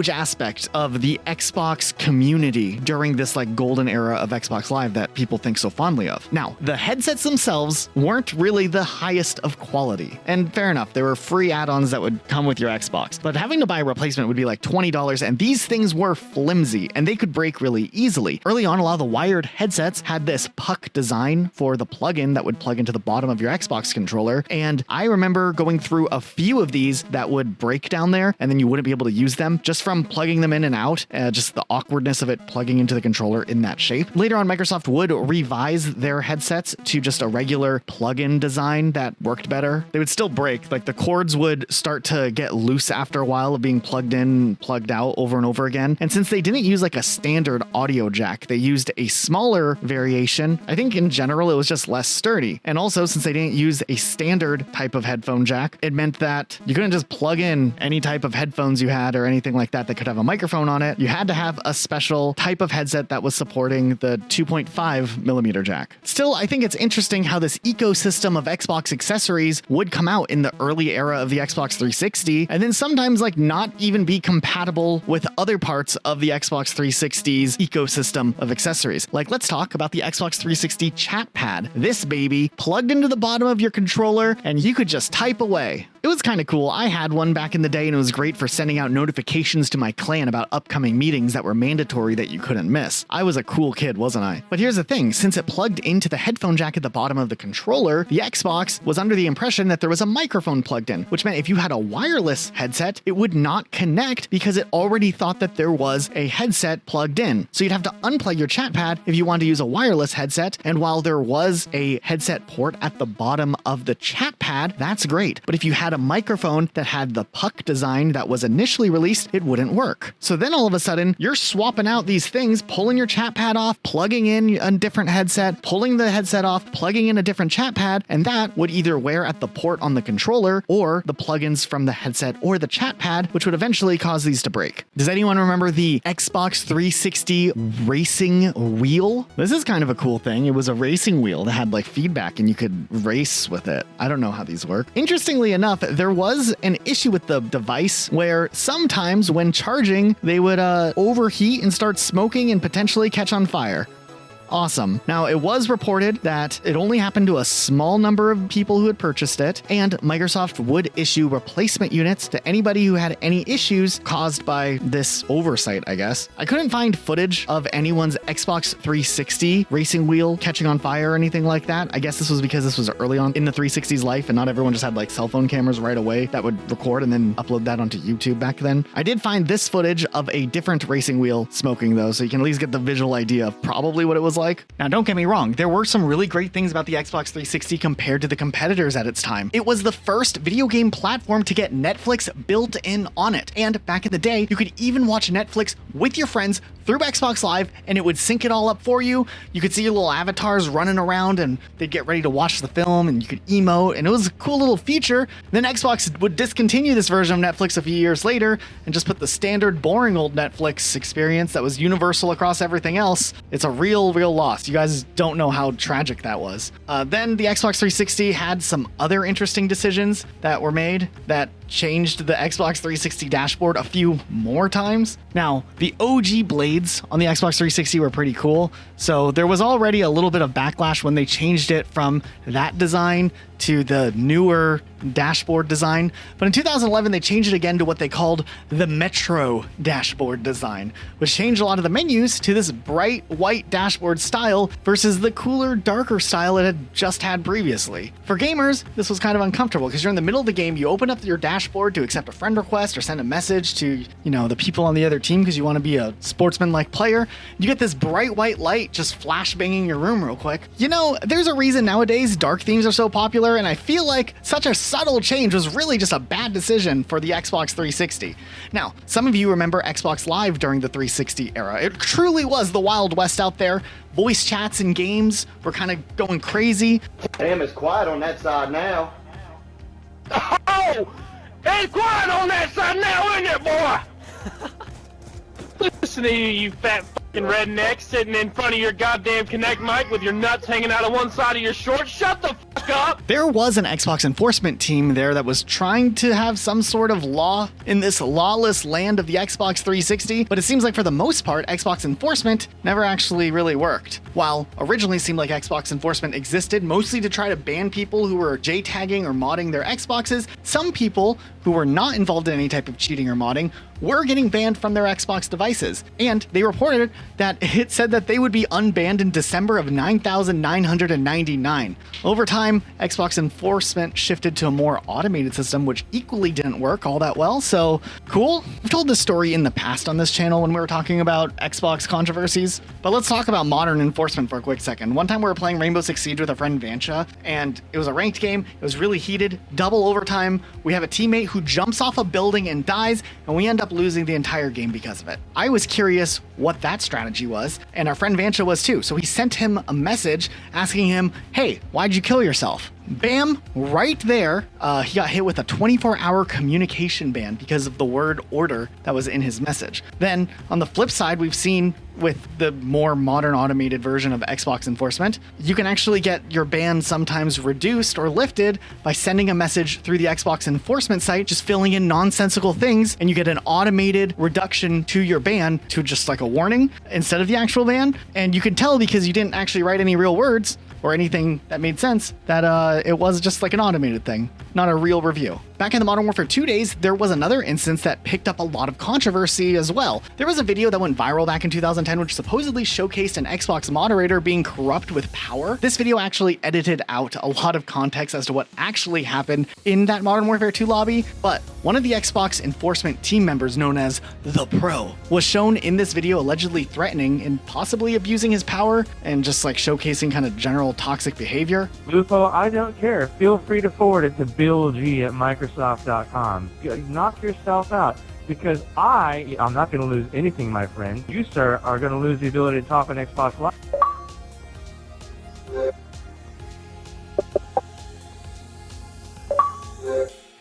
aspect of the Xbox community during this like golden era of Xbox Live that people think so fondly of. Now, the headsets themselves weren't really the highest of quality. And fair enough, there were free add-ons that would come with your Xbox, but having to buy a replacement would be like $20, and these things were flimsy and they could break really easily. Early on, a lot of the wired headsets had this puck design for the plug-in that would plug into the bottom of your Xbox controller, and I remember going through a few of these that would break down there and then you wouldn't be able to use them just from plugging them in and out, just the awkwardness of it plugging into the controller in that shape. Later on, Microsoft would revise their headsets to just a regular plug-in design that worked better. They would still break, like the cords would start to get loose after a while of being plugged in, plugged out over and over again. And since they didn't use like a standard audio jack, they used a smaller variation. I think in general it was was just less sturdy. And also, since they didn't use a standard type of headphone jack, it meant that you couldn't just plug in any type of headphones you had or anything like that that could have a microphone on it. You had to have a special type of headset that was supporting the 2.5 millimeter jack. Still, I think it's interesting how this ecosystem of Xbox accessories would come out in the early era of the Xbox 360, and then sometimes like not even be compatible with other parts of the Xbox 360's ecosystem of accessories. Like, let's talk about the Xbox 360 chat pad. This baby plugged into the bottom of your controller and you could just type away. It was kind of cool. I had one back in the day and it was great for sending out notifications to my clan about upcoming meetings that were mandatory that you couldn't miss. I was a cool kid, wasn't I? But here's the thing, since it plugged into the headphone jack at the bottom of the controller, the Xbox was under the impression that there was a microphone plugged in, which meant if you had a wireless headset, it would not connect because it already thought that there was a headset plugged in. So you'd have to unplug your chat pad if you wanted to use a wireless headset, and while there was a headset port at the bottom of the chat pad, that's great. But if you had a microphone that had the puck design that was initially released, it wouldn't work. So then all of a sudden, you're swapping out these things, pulling your chat pad off, plugging in a different headset, pulling the headset off, plugging in a different chat pad, and that would either wear at the port on the controller or the plugins from the headset or the chat pad, which would eventually cause these to break. Does anyone remember the Xbox 360 racing wheel? This is kind of a cool thing. It was a racing wheel that had like feedback and you could race with it. I don't know how these work. Interestingly enough, there was an issue with the device where sometimes when charging, they would overheat and start smoking and potentially catch on fire. Awesome. Now, it was reported that it only happened to a small number of people who had purchased it, and Microsoft would issue replacement units to anybody who had any issues caused by this oversight, I guess. I couldn't find footage of anyone's Xbox 360 racing wheel catching on fire or anything like that. I guess this was because this was early on in the 360's life, and not everyone just had like cell phone cameras right away that would record and then upload that onto YouTube back then. I did find this footage of a different racing wheel smoking though, so you can at least get the visual idea of probably what it was like. Now, don't get me wrong, there were some really great things about the Xbox 360 compared to the competitors at its time. It was the first video game platform to get Netflix built in on it. And back in the day, you could even watch Netflix with your friends through Xbox Live, and it would sync it all up for you. You could see your little avatars running around, and they'd get ready to watch the film, and you could emote, and it was a cool little feature. Then Xbox would discontinue this version of Netflix a few years later, and just put the standard boring old Netflix experience that was universal across everything else. It's a real loss. You guys don't know how tragic that was. Then the Xbox 360 had some other interesting decisions that were made that changed the Xbox 360 dashboard a few more times. Now, the OG blades on the Xbox 360 were pretty cool, so there was already a little bit of backlash when they changed it from that design to the newer dashboard design. But in 2011, they changed it again to what they called the Metro dashboard design, which changed a lot of the menus to this bright white dashboard style versus the cooler, darker style it had just had previously. For gamers, this was kind of uncomfortable because you're in the middle of the game, you open up your dashboard to accept a friend request or send a message to, the people on the other team because you want to be a sportsman-like player. You get this bright white light just flashbanging your room real quick. There's a reason nowadays dark themes are so popular, and I feel like such a subtle change was really just a bad decision for the Xbox 360. Now, some of you remember Xbox Live during the 360 era. It truly was the Wild West out there. Voice chats and games were kind of going crazy. Damn, it's quiet on that side now. Oh! It's quiet on that side now, isn't it, boy? Listen to you fat fucking redneck sitting in front of your goddamn Kinect mic with your nuts hanging out of one side of your shorts. Shut the fuck up! There was an Xbox enforcement team there that was trying to have some sort of law in this lawless land of the Xbox 360, but it seems like for the most part, Xbox enforcement never actually really worked. While originally seemed like Xbox enforcement existed mostly to try to ban people who were JTagging or modding their Xboxes, some people who were not involved in any type of cheating or modding were getting banned from their Xbox devices. And they reported that it said that they would be unbanned in December of 9,999. Over time, Xbox enforcement shifted to a more automated system, which equally didn't work all that well, so cool. I've told this story in the past on this channel when we were talking about Xbox controversies, but let's talk about modern enforcement for a quick second. One time we were playing Rainbow Six Siege with a friend Vancha, and it was a ranked game. It was really heated, double overtime. We have a teammate who jumps off a building and dies, and we end up losing the entire game because of it. I was curious what that strategy was, and our friend Vancha was too. So he sent him a message asking him, hey, why'd you kill yourself? Bam, right there, he got hit with a 24-hour communication ban because of the word order that was in his message. Then, on the flip side, we've seen with the more modern automated version of Xbox enforcement, you can actually get your ban sometimes reduced or lifted by sending a message through the Xbox enforcement site, just filling in nonsensical things, and you get an automated reduction to your ban to just like a warning instead of the actual ban. And you can tell because you didn't actually write any real words or anything that made sense that it was just like an automated thing, not a real review. Back in the Modern Warfare 2 days, there was another instance that picked up a lot of controversy as well. There was a video that went viral back in 2010 which supposedly showcased an Xbox moderator being corrupt with power. This video actually edited out a lot of context as to what actually happened in that Modern Warfare 2 lobby, but one of the Xbox enforcement team members known as The Pro was shown in this video allegedly threatening and possibly abusing his power and just like showcasing kind of general toxic behavior. Lupo, I don't care. Feel free to forward it to BillG@Microsoft.com. Knock yourself out. Because I'm not going to lose anything, my friend. You, sir, are going to lose the ability to talk on Xbox Live.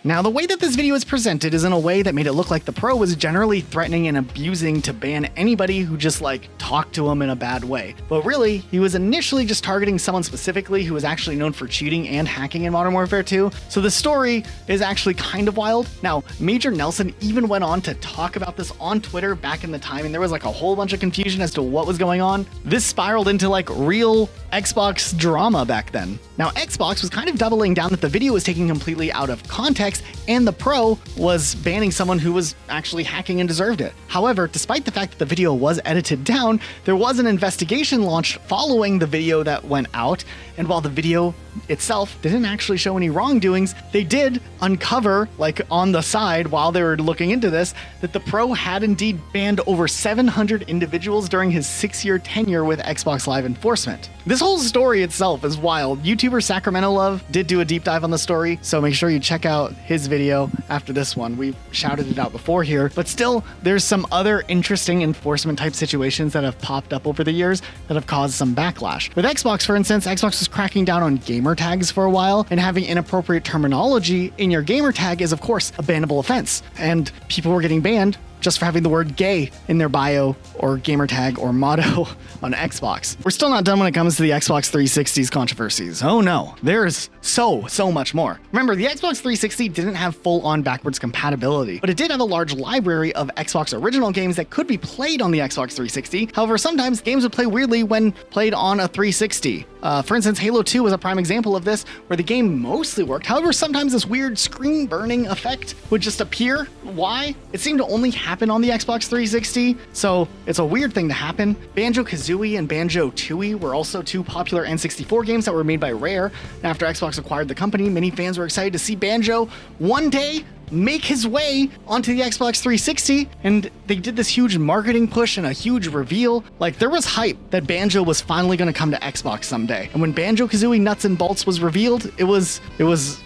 Now, the way that this video is presented is in a way that made it look like the Pro was generally threatening and abusing to ban anybody who just like talked to him in a bad way. But really, he was initially just targeting someone specifically who was actually known for cheating and hacking in Modern Warfare 2. So the story is actually kind of wild. Now, Major Nelson even went on to talk about this on Twitter back in the time, and there was like a whole bunch of confusion as to what was going on. This spiraled into like real Xbox drama back then. Now, Xbox was kind of doubling down that the video was taken completely out of context and the Pro was banning someone who was actually hacking and deserved it. However, despite the fact that the video was edited down, there was an investigation launched following the video that went out, and while the video itself didn't actually show any wrongdoings, they did uncover, like on the side while they were looking into this, that the Pro had indeed banned over 700 individuals during his 6-year tenure with Xbox Live Enforcement. This whole story itself is wild. YouTuber Sacramento Love did do a deep dive on the story, so make sure you check out his video after this one. We've shouted it out before here, but still, there's some other interesting enforcement type situations that have popped up over the years that have caused some backlash. With Xbox, for instance, Xbox was cracking down on gamer tags for a while, and having inappropriate terminology in your gamer tag is of course a bannable offense, and people were getting banned just for having the word gay in their bio or gamer tag or motto on Xbox. We're still not done when it comes to the Xbox 360's controversies. Oh no, there's so much more. Remember, the Xbox 360 didn't have full-on backwards compatibility, but it did have a large library of Xbox original games that could be played on the Xbox 360. However, sometimes games would play weirdly when played on a 360. For instance, Halo 2 was a prime example of this, where the game mostly worked. However, sometimes this weird screen burning effect would just appear. Why? It seemed to only happen on the Xbox 360, so it's a weird thing to happen. Banjo-Kazooie and Banjo-Tooie were also two popular N64 games that were made by Rare. And after Xbox acquired the company, many fans were excited to see Banjo one day make his way onto the Xbox 360, and they did this huge marketing push and a huge reveal. Like, there was hype that Banjo was finally going to come to Xbox someday. And when Banjo-Kazooie Nuts and Bolts was revealed, it was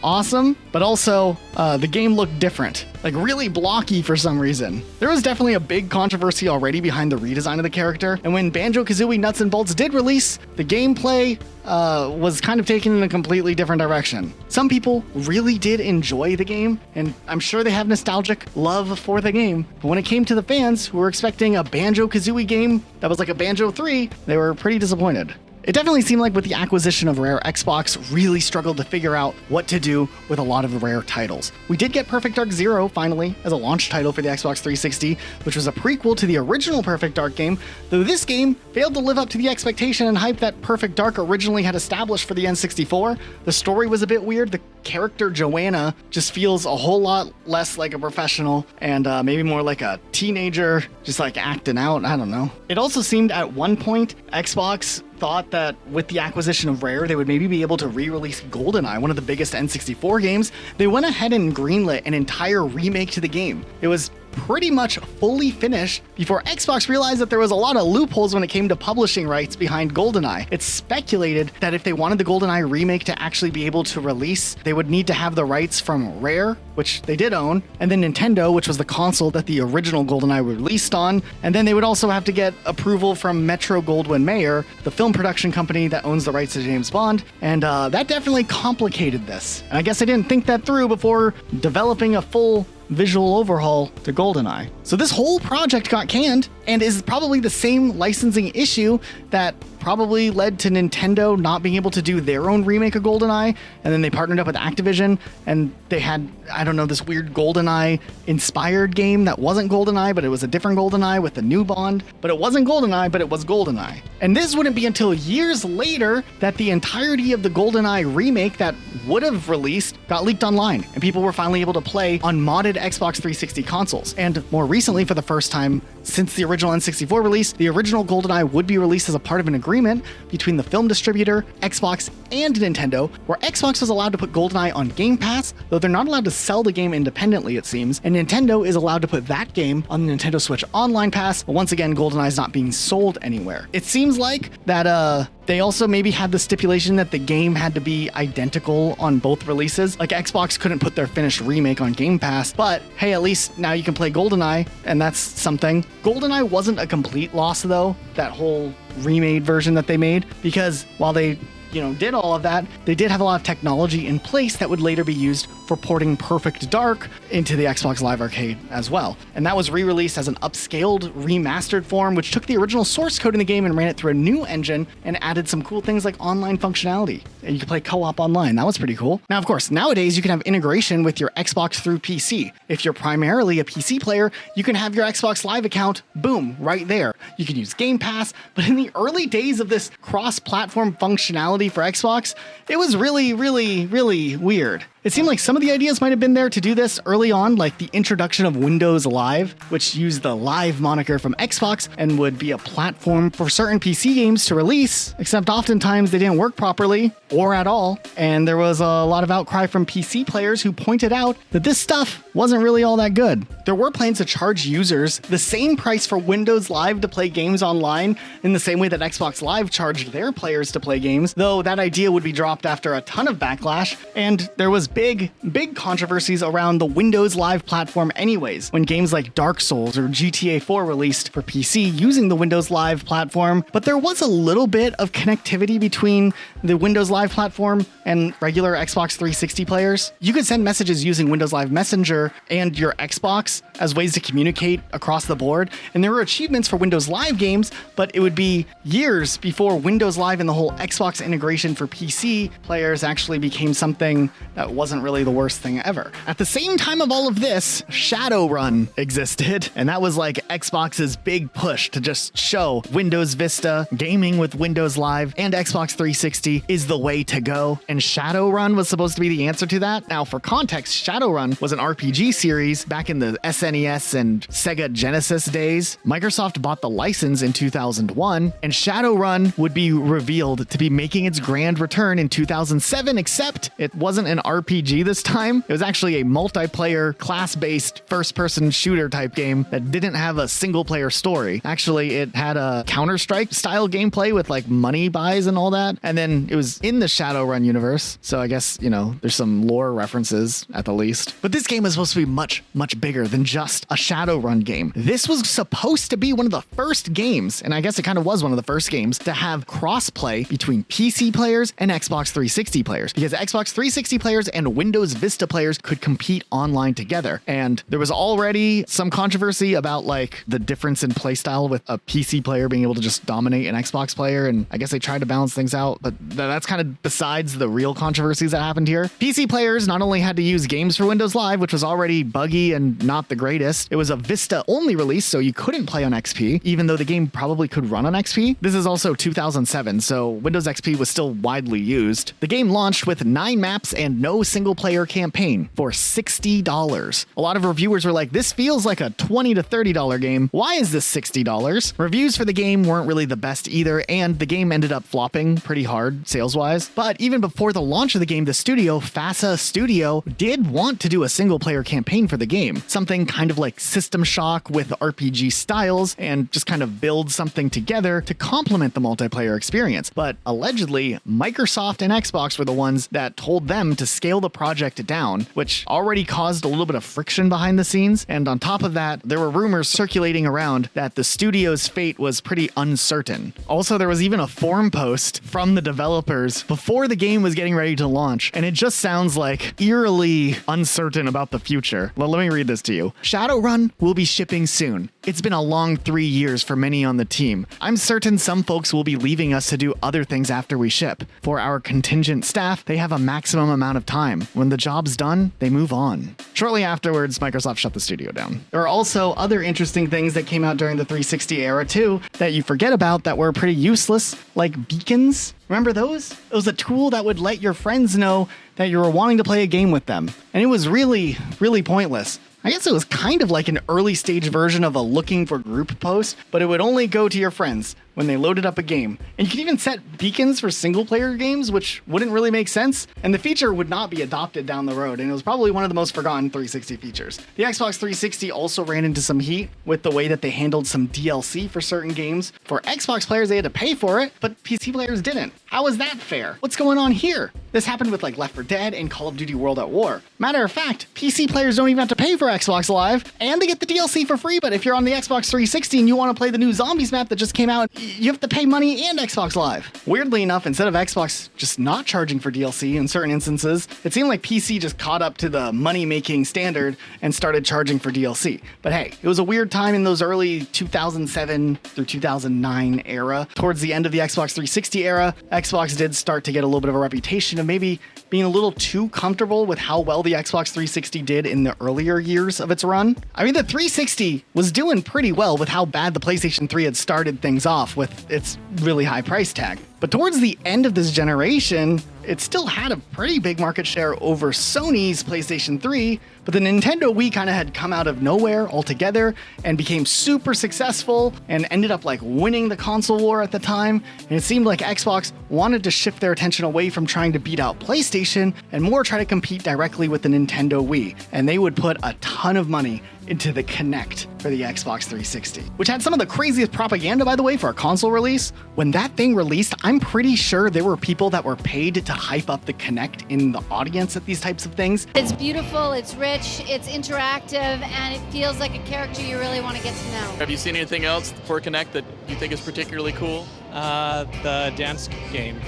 awesome, but also the game looked different, like really blocky for some reason. There was definitely a big controversy already behind the redesign of the character, and when Banjo-Kazooie Nuts and Bolts did release, the gameplay was kind of taken in a completely different direction. Some people really did enjoy the game, and I'm sure they have nostalgic love for the game, but when it came to the fans who were expecting a Banjo-Kazooie game that was like a Banjo 3, they were pretty disappointed. It definitely seemed like with the acquisition of Rare, Xbox really struggled to figure out what to do with a lot of the Rare titles. We did get Perfect Dark Zero finally as a launch title for the Xbox 360, which was a prequel to the original Perfect Dark game, though this game failed to live up to the expectation and hype that Perfect Dark originally had established for the N64. The story was a bit weird. The character Joanna just feels a whole lot less like a professional and maybe more like a teenager, just like acting out. I don't know. It also seemed at one point Xbox thought that with the acquisition of Rare, they would maybe be able to re-release GoldenEye, one of the biggest N64 games. They went ahead and greenlit an entire remake to the game. It was pretty much fully finished before Xbox realized that there was a lot of loopholes when it came to publishing rights behind GoldenEye. It's speculated that if they wanted the GoldenEye remake to actually be able to release, they would need to have the rights from Rare, which they did own, and then Nintendo, which was the console that the original GoldenEye released on, and then they would also have to get approval from Metro-Goldwyn-Mayer, the film production company that owns the rights to James Bond, and that definitely complicated this. And I guess I didn't think that through before developing a full visual overhaul to GoldenEye. So this whole project got canned and is probably the same licensing issue that probably led to Nintendo not being able to do their own remake of GoldenEye, and then they partnered up with Activision and they had, I don't know, this weird GoldenEye inspired game that wasn't GoldenEye, but it was a different GoldenEye with a new Bond, but it wasn't GoldenEye, but it was GoldenEye. And this wouldn't be until years later that the entirety of the GoldenEye remake that would have released got leaked online, and people were finally able to play on modded Xbox 360 consoles. And more recently, for the first time since the original N64 release, the original GoldenEye would be released as a part of an agreement between the film distributor, Xbox, and Nintendo, where Xbox was allowed to put GoldenEye on Game Pass, though they're not allowed to sell the game independently, it seems, and Nintendo is allowed to put that game on the Nintendo Switch Online Pass, but once again, GoldenEye is not being sold anywhere. It seems like that they also maybe had the stipulation that the game had to be identical on both releases. Like Xbox couldn't put their finished remake on Game Pass, but hey, at least now you can play GoldenEye, and that's something. GoldenEye wasn't a complete loss though, that whole remade version that they made, because while they did all of that, they did have a lot of technology in place that would later be used for porting Perfect Dark into the Xbox Live Arcade as well. And that was re-released as an upscaled, remastered form, which took the original source code in the game and ran it through a new engine and added some cool things like online functionality. And you could play co-op online. That was pretty cool. Now, of course, nowadays you can have integration with your Xbox through PC. If you're primarily a PC player, you can have your Xbox Live account, boom, right there. You can use Game Pass, but in the early days of this cross-platform functionality for Xbox, it was really, really, really weird. It seemed like some of the ideas might have been there to do this early on, like the introduction of Windows Live, which used the Live moniker from Xbox and would be a platform for certain PC games to release, except oftentimes they didn't work properly or at all. And there was a lot of outcry from PC players who pointed out that this stuff wasn't really all that good. There were plans to charge users the same price for Windows Live to play games online in the same way that Xbox Live charged their players to play games, though that idea would be dropped after a ton of backlash, and there was big controversies around the Windows Live platform anyways, when games like Dark Souls or GTA 4 released for PC using the Windows Live platform. But there was a little bit of connectivity between the Windows Live platform and regular Xbox 360 players. You could send messages using Windows Live Messenger and your Xbox as ways to communicate across the board, and there were achievements for Windows Live games, but it would be years before Windows Live and the whole Xbox integration for PC players actually became something that wasn't really the worst thing ever. At the same time of all of this, Shadowrun existed, and that was like Xbox's big push to just show Windows Vista, gaming with Windows Live, and Xbox 360 is the way to go, and Shadowrun was supposed to be the answer to that. Now, for context, Shadowrun was an RPG series back in the SNES and Sega Genesis days. Microsoft bought the license in 2001, and Shadowrun would be revealed to be making its grand return in 2007, except it wasn't an RPG this time. It was actually a multiplayer, class-based, first-person shooter type game that didn't have a single-player story. Actually, it had a Counter-Strike style gameplay with like money buys and all that, and then it was in the Shadowrun universe, so I guess, there's some lore references at the least. But this game is supposed to be much, much bigger than just a Shadowrun game. This was supposed to be one of the first games, and I guess it kind of was one of the first games, to have cross-play between PC players and Xbox 360 players, because Xbox 360 players and Windows Vista players could compete online together. And there was already some controversy about like the difference in playstyle with a PC player being able to just dominate an Xbox player, and I guess they tried to balance things out, but that's kind of besides the real controversies that happened here. PC players not only had to use games for Windows Live, which was already buggy and not the greatest, it was a Vista only release, so you couldn't play on XP, even though the game probably could run on XP. This is also 2007, so Windows XP was still widely used. The game launched with 9 maps and no single-player campaign for $60. A lot of reviewers were like, this feels like a $20 to $30 game. Why is this $60? Reviews for the game weren't really the best either, and the game ended up flopping pretty hard sales-wise. But even before the launch of the game, the studio, FASA Studio, did want to do a single-player campaign for the game. Something kind of like System Shock with RPG styles, and just kind of build something together to complement the multiplayer experience. But allegedly, Microsoft and Xbox were the ones that told them to scale the project down, which already caused a little bit of friction behind the scenes. And on top of that, there were rumors circulating around that the studio's fate was pretty uncertain. Also, there was even a forum post from the developers before the game was getting ready to launch, and it just sounds like eerily uncertain about the future. Well, let me read this to you. Shadowrun will be shipping soon. It's been a long 3 years for many on the team. I'm certain some folks will be leaving us to do other things after we ship. For our contingent staff, they have a maximum amount of time. When the job's done, they move on. Shortly afterwards, Microsoft shut the studio down. There are also other interesting things that came out during the 360 era too that you forget about that were pretty useless, like beacons. Remember those? It was a tool that would let your friends know that you were wanting to play a game with them. And it was really, really pointless. I guess it was kind of like an early stage version of a looking for group post, but it would only go to your friends when they loaded up a game. And you could even set beacons for single player games, which wouldn't really make sense. And the feature would not be adopted down the road. And it was probably one of the most forgotten 360 features. The Xbox 360 also ran into some heat with the way that they handled some DLC for certain games. For Xbox players, they had to pay for it, but PC players didn't. How is that fair? What's going on here? This happened with like Left 4 Dead and Call of Duty World at War. Matter of fact, PC players don't even have to pay for Xbox Live, and they get the DLC for free, but if you're on the Xbox 360 and you want to play the new Zombies map that just came out, you have to pay money and Xbox Live. Weirdly enough, instead of Xbox just not charging for DLC in certain instances, it seemed like PC just caught up to the money-making standard and started charging for DLC. But hey, it was a weird time in those early 2007 through 2009 era. Towards the end of the Xbox 360 era, Xbox did start to get a little bit of a reputation of maybe being a little too comfortable with how well the Xbox 360 did in the earlier years of its run. I mean, the 360 was doing pretty well with how bad the PlayStation 3 had started things off with its really high price tag. But towards the end of this generation, it still had a pretty big market share over Sony's PlayStation 3, but the Nintendo Wii kind of had come out of nowhere altogether and became super successful and ended up like winning the console war at the time. And it seemed like Xbox wanted to shift their attention away from trying to beat out PlayStation and more try to compete directly with the Nintendo Wii. And they would put a ton of money into the Kinect for the Xbox 360, which had some of the craziest propaganda, by the way, for a console release. When that thing released, I'm pretty sure there were people that were paid to hype up the Kinect in the audience at these types of things. It's beautiful, it's rich, it's interactive, and it feels like a character you really want to get to know. Have you seen anything else for Kinect that you think is particularly cool? The dance game.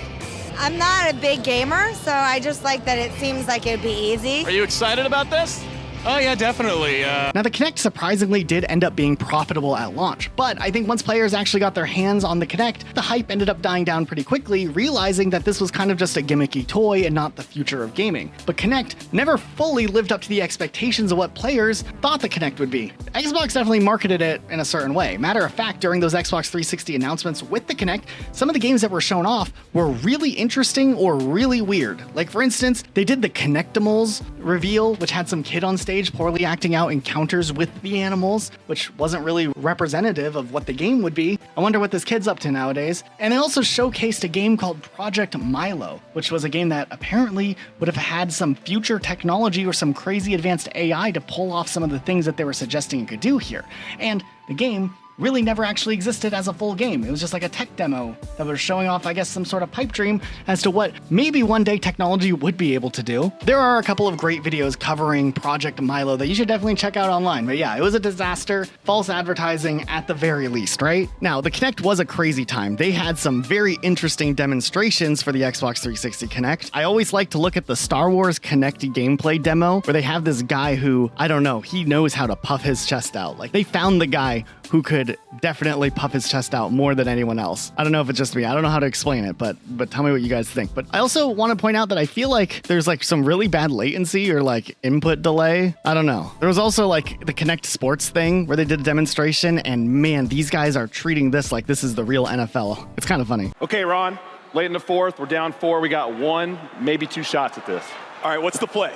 I'm not a big gamer, so I just like that it seems like it would be easy. Are you excited about this? Oh yeah, definitely. Now the Kinect surprisingly did end up being profitable at launch, but I think once players actually got their hands on the Kinect, the hype ended up dying down pretty quickly, realizing that this was kind of just a gimmicky toy and not the future of gaming. But Kinect never fully lived up to the expectations of what players thought the Kinect would be. Xbox definitely marketed it in a certain way. Matter of fact, during those Xbox 360 announcements with the Kinect, some of the games that were shown off were really interesting or really weird. Like for instance, they did the Kinectimals reveal, which had some kid on stage poorly acting out encounters with the animals, which wasn't really representative of what the game would be. I wonder what this kid's up to nowadays. And they also showcased a game called Project Milo, which was a game that apparently would have had some future technology or some crazy advanced AI to pull off some of the things that they were suggesting it could do here. And the game really never actually existed as a full game. It was just like a tech demo that was showing off, I guess, some sort of pipe dream as to what maybe one day technology would be able to do. There are a couple of great videos covering Project Milo that you should definitely check out online. But yeah, it was a disaster, false advertising at the very least, right? Now, the Kinect was a crazy time. They had some very interesting demonstrations for the Xbox 360 Kinect. I always like to look at the Star Wars Kinect gameplay demo where they have this guy who, I don't know, he knows how to puff his chest out. Like they found the guy who could definitely puff his chest out more than anyone else. I don't know if it's just me. I don't know how to explain it, but tell me what you guys think. But I also want to point out that I feel like there's like some really bad latency or like input delay. I don't know. There was also like the Kinect Sports thing where they did a demonstration, and man, these guys are treating this like this is the real NFL. It's kind of funny. Okay, Ron, late in the fourth, we're down 4. We got 1, maybe 2 shots at this. All right, what's the play?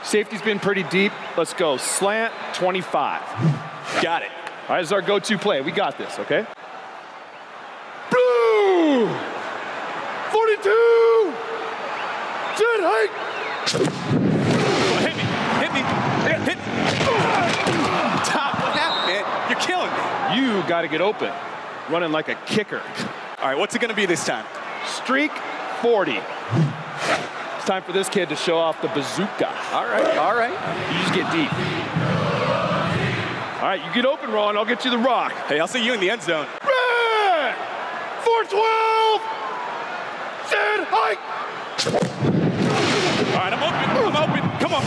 Safety's been pretty deep. Let's go. Slant 25. Got it. All right, this is our go-to play. We got this, okay? Blue! 42! Jet hike! Hit me. Top, what happened, man? You're killing me. You got to get open. Running like a kicker. All right, what's it going to be this time? Streak 40. It's time for this kid to show off the bazooka. All right. You just get deep. All right, you get open, Ron. I'll get you the rock. Hey, I'll see you in the end zone. Red! 412! Jet hike! All right, I'm open. Come on.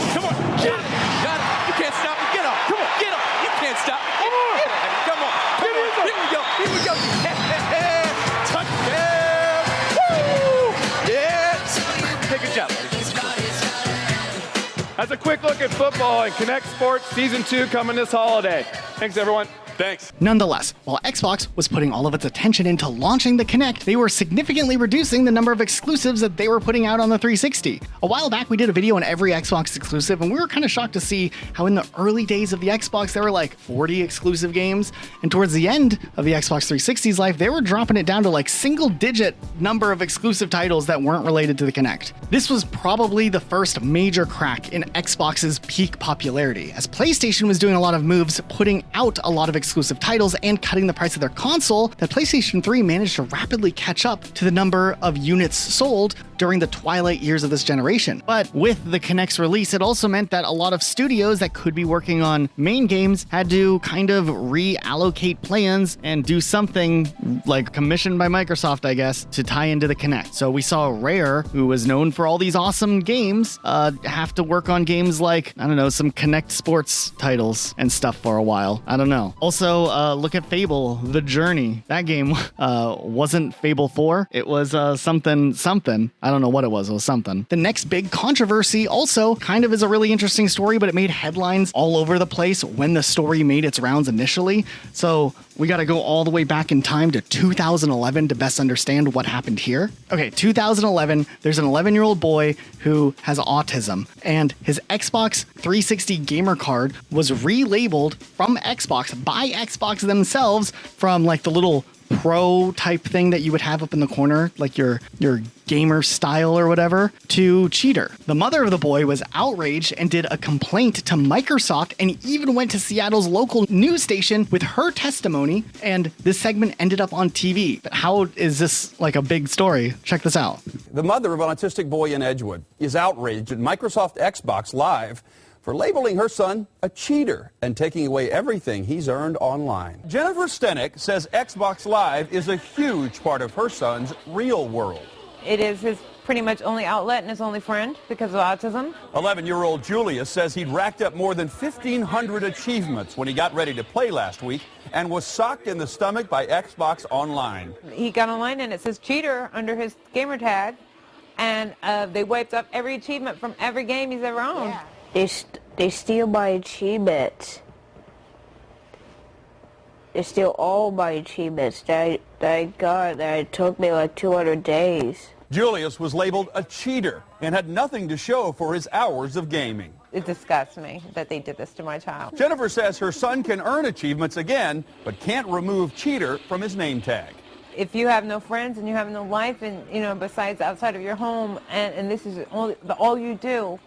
Get it. Got it. You can't stop me. Get up. Come on. Get up. You can't stop me. Come on. Come on. Here we go. Touchdown. Woo! Yes. Hey, good job. That's a quick look at football and Kinect Sports Season 2 coming this holiday. Thanks, everyone. Thanks. Nonetheless, while Xbox was putting all of its attention into launching the Kinect, they were significantly reducing the number of exclusives that they were putting out on the 360. A while back, we did a video on every Xbox exclusive, and we were kind of shocked to see how in the early days of the Xbox, there were like 40 exclusive games, and towards the end of the Xbox 360's life, they were dropping it down to like single-digit number of exclusive titles that weren't related to the Kinect. This was probably the first major crack in Xbox's peak popularity, as PlayStation was doing a lot of moves, putting out a lot of exclusive titles and cutting the price of their console, that PlayStation 3 managed to rapidly catch up to the number of units sold during the twilight years of this generation. But with the Kinect's release, it also meant that a lot of studios that could be working on main games had to kind of reallocate plans and do something like commissioned by Microsoft, I guess, to tie into the Kinect. So we saw Rare, who was known for all these awesome games, have to work on games like, I don't know, some Kinect sports titles and stuff for a while. I don't know. Also, look at Fable, The Journey. That game wasn't Fable 4. It was something. I don't know what it was. It was something. The next big controversy also kind of is a really interesting story, but it made headlines all over the place when the story made its rounds initially. So we got to go all the way back in time to 2011 to best understand what happened here. Okay, 2011, there's an 11-year-old boy who has autism, and his Xbox 360 gamer card was relabeled from Xbox by Xbox themselves from like the little pro type thing that you would have up in the corner, like your gamer style or whatever, to cheater. The mother of the boy was outraged and did a complaint to Microsoft and even went to Seattle's local news station with her testimony, and this segment ended up on TV. But how is this like a big story? Check this out. The mother of an autistic boy in Edgewood is outraged at Microsoft Xbox Live for labeling her son a cheater and taking away everything he's earned online. Jennifer Stenek says Xbox Live is a huge part of her son's real world. It is his pretty much only outlet and his only friend because of autism. 11-year-old Julius says he'd racked up more than 1,500 achievements when he got ready to play last week and was socked in the stomach by Xbox Online. He got online and it says cheater under his gamer tag, and they wiped up every achievement from every game he's ever owned. Yeah. They steal my achievements. They steal all my achievements that I got. It took me like 200 days. Julius was labeled a cheater and had nothing to show for his hours of gaming. It disgusts me that they did this to my child. Jennifer says her son can earn achievements again, but can't remove cheater from his name tag. If you have no friends and you have no life, and besides outside of your home, and this is all you do,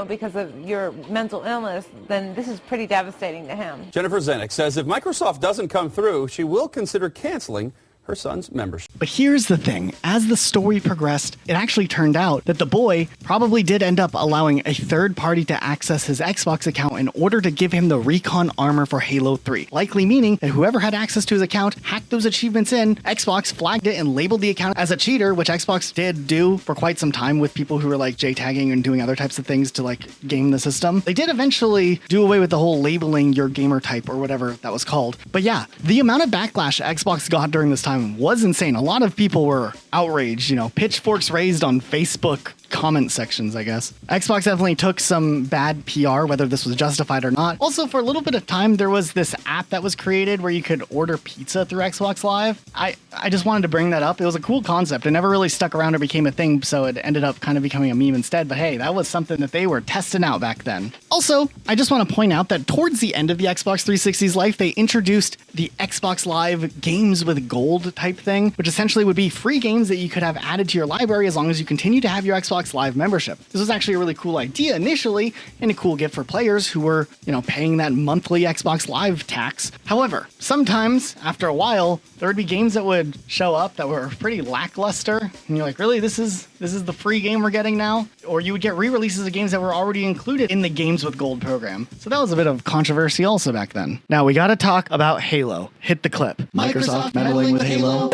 because of your mental illness, then this is pretty devastating to him. Jennifer Zenek says if Microsoft doesn't come through, she will consider canceling her son's membership. But here's the thing. As the story progressed, it actually turned out that the boy probably did end up allowing a third party to access his Xbox account in order to give him the recon armor for Halo 3. Likely meaning that whoever had access to his account hacked those achievements in, Xbox flagged it and labeled the account as a cheater, which Xbox did do for quite some time with people who were like JTagging and doing other types of things to like game the system. They did eventually do away with the whole labeling your gamer type or whatever that was called. But yeah, the amount of backlash Xbox got during this time was insane. A lot of people were outrage, pitchforks raised on Facebook comment sections, I guess. Xbox definitely took some bad PR, whether this was justified or not. Also, for a little bit of time, there was this app that was created where you could order pizza through Xbox Live. I just wanted to bring that up. It was a cool concept. It never really stuck around or became a thing, so it ended up kind of becoming a meme instead. But hey, that was something that they were testing out back then. Also, I just want to point out that towards the end of the Xbox 360's life, they introduced the Xbox Live Games with Gold type thing, which essentially would be free games that you could have added to your library as long as you continue to have your Xbox Live membership. This was actually a really cool idea initially, and a cool gift for players who were, paying that monthly Xbox Live tax. However, sometimes after a while, there would be games that would show up that were pretty lackluster, and you're like, really, this is the free game we're getting now? Or you would get re-releases of games that were already included in the Games with Gold program. So that was a bit of controversy also back then. Now we gotta talk about Halo. Hit the clip. Microsoft meddling with Halo.